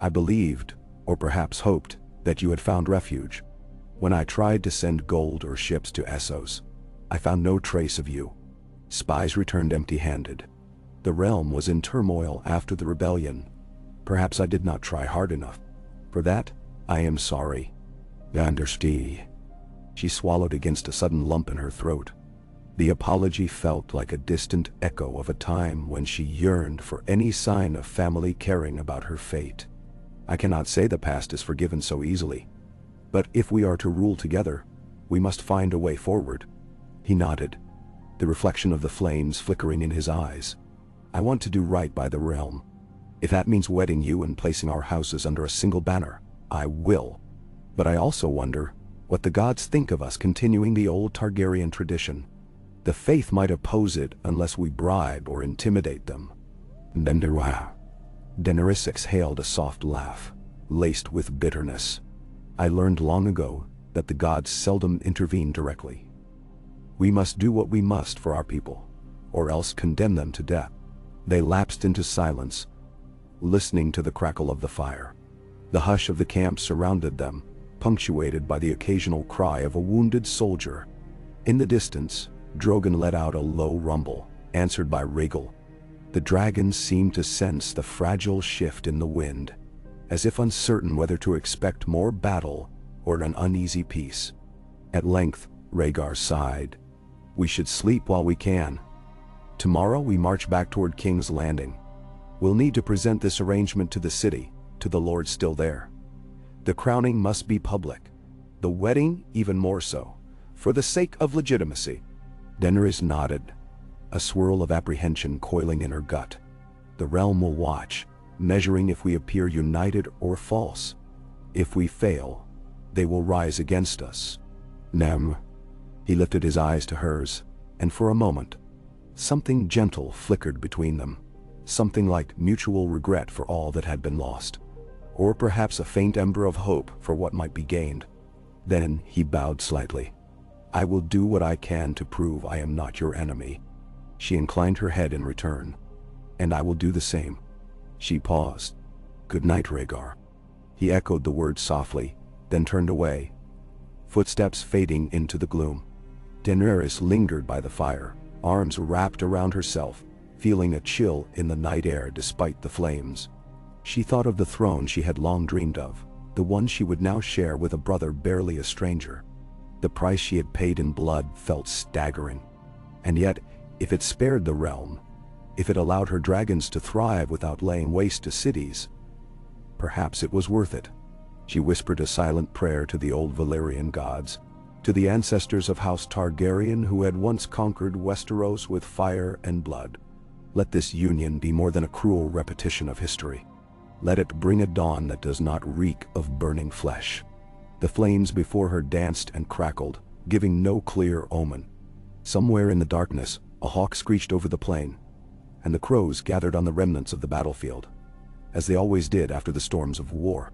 I believed, or perhaps hoped, that you had found refuge. When I tried to send gold or ships to Essos, I found no trace of you. Spies returned empty-handed. The realm was in turmoil after the rebellion. Perhaps I did not try hard enough. For that, I am sorry." "I understand." She swallowed against a sudden lump in her throat. The apology felt like a distant echo of a time when she yearned for any sign of family caring about her fate. "I cannot say the past is forgiven so easily. But if we are to rule together, we must find a way forward." He nodded, the reflection of the flames flickering in his eyes. "I want to do right by the realm. If that means wedding you and placing our houses under a single banner, I will. But I also wonder what the gods think of us continuing the old Targaryen tradition. The faith might oppose it unless we bribe or intimidate them. Daenerys exhaled a soft laugh, laced with bitterness. I learned long ago that the gods seldom intervene directly. We must do what we must for our people, or else condemn them to death. They lapsed into silence, listening to the crackle of the fire. The hush of the camp surrounded them, punctuated by the occasional cry of a wounded soldier. In the distance, Drogon let out a low rumble, answered by Rhaegar. The dragons seemed to sense the fragile shift in the wind, as if uncertain whether to expect more battle or an uneasy peace. At length, Rhaegar sighed. We should sleep while we can. Tomorrow we march back toward King's Landing. We'll need to present this arrangement to the city, to the lords still there. The crowning must be public. The wedding even more so, for the sake of legitimacy. Daenerys nodded, a swirl of apprehension coiling in her gut. The realm will watch, measuring if we appear united or false. If we fail, they will rise against us. Nem. He lifted his eyes to hers, and for a moment, something gentle flickered between them. Something like mutual regret for all that had been lost, or perhaps a faint ember of hope for what might be gained. Then he bowed slightly. I will do what I can to prove I am not your enemy. She inclined her head in return. And I will do the same. She paused. Good night, Rhaegar. He echoed the words softly, then turned away, footsteps fading into the gloom. Daenerys lingered by the fire, arms wrapped around herself, feeling a chill in the night air despite the flames. She thought of the throne she had long dreamed of, the one she would now share with a brother barely a stranger. The price she had paid in blood felt staggering. And yet, if it spared the realm, if it allowed her dragons to thrive without laying waste to cities, perhaps it was worth it. She whispered a silent prayer to the old Valyrian gods, to the ancestors of House Targaryen who had once conquered Westeros with fire and blood. Let this union be more than a cruel repetition of history. Let it bring a dawn that does not reek of burning flesh. The flames before her danced and crackled, giving no clear omen. Somewhere in the darkness, a hawk screeched over the plain, and the crows gathered on the remnants of the battlefield, as they always did after the storms of war.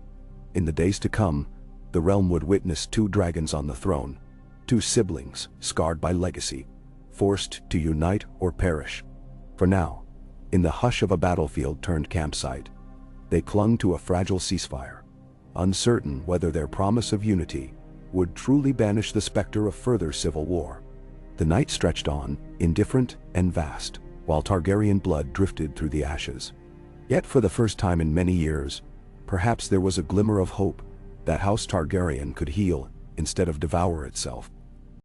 In the days to come, the realm would witness two dragons on the throne, two siblings scarred by legacy, forced to unite or perish. For now, in the hush of a battlefield turned campsite, they clung to a fragile ceasefire, uncertain whether their promise of unity would truly banish the specter of further civil war. The night stretched on, indifferent and vast, while Targaryen blood drifted through the ashes. Yet for the first time in many years, perhaps there was a glimmer of hope that House Targaryen could heal instead of devour itself.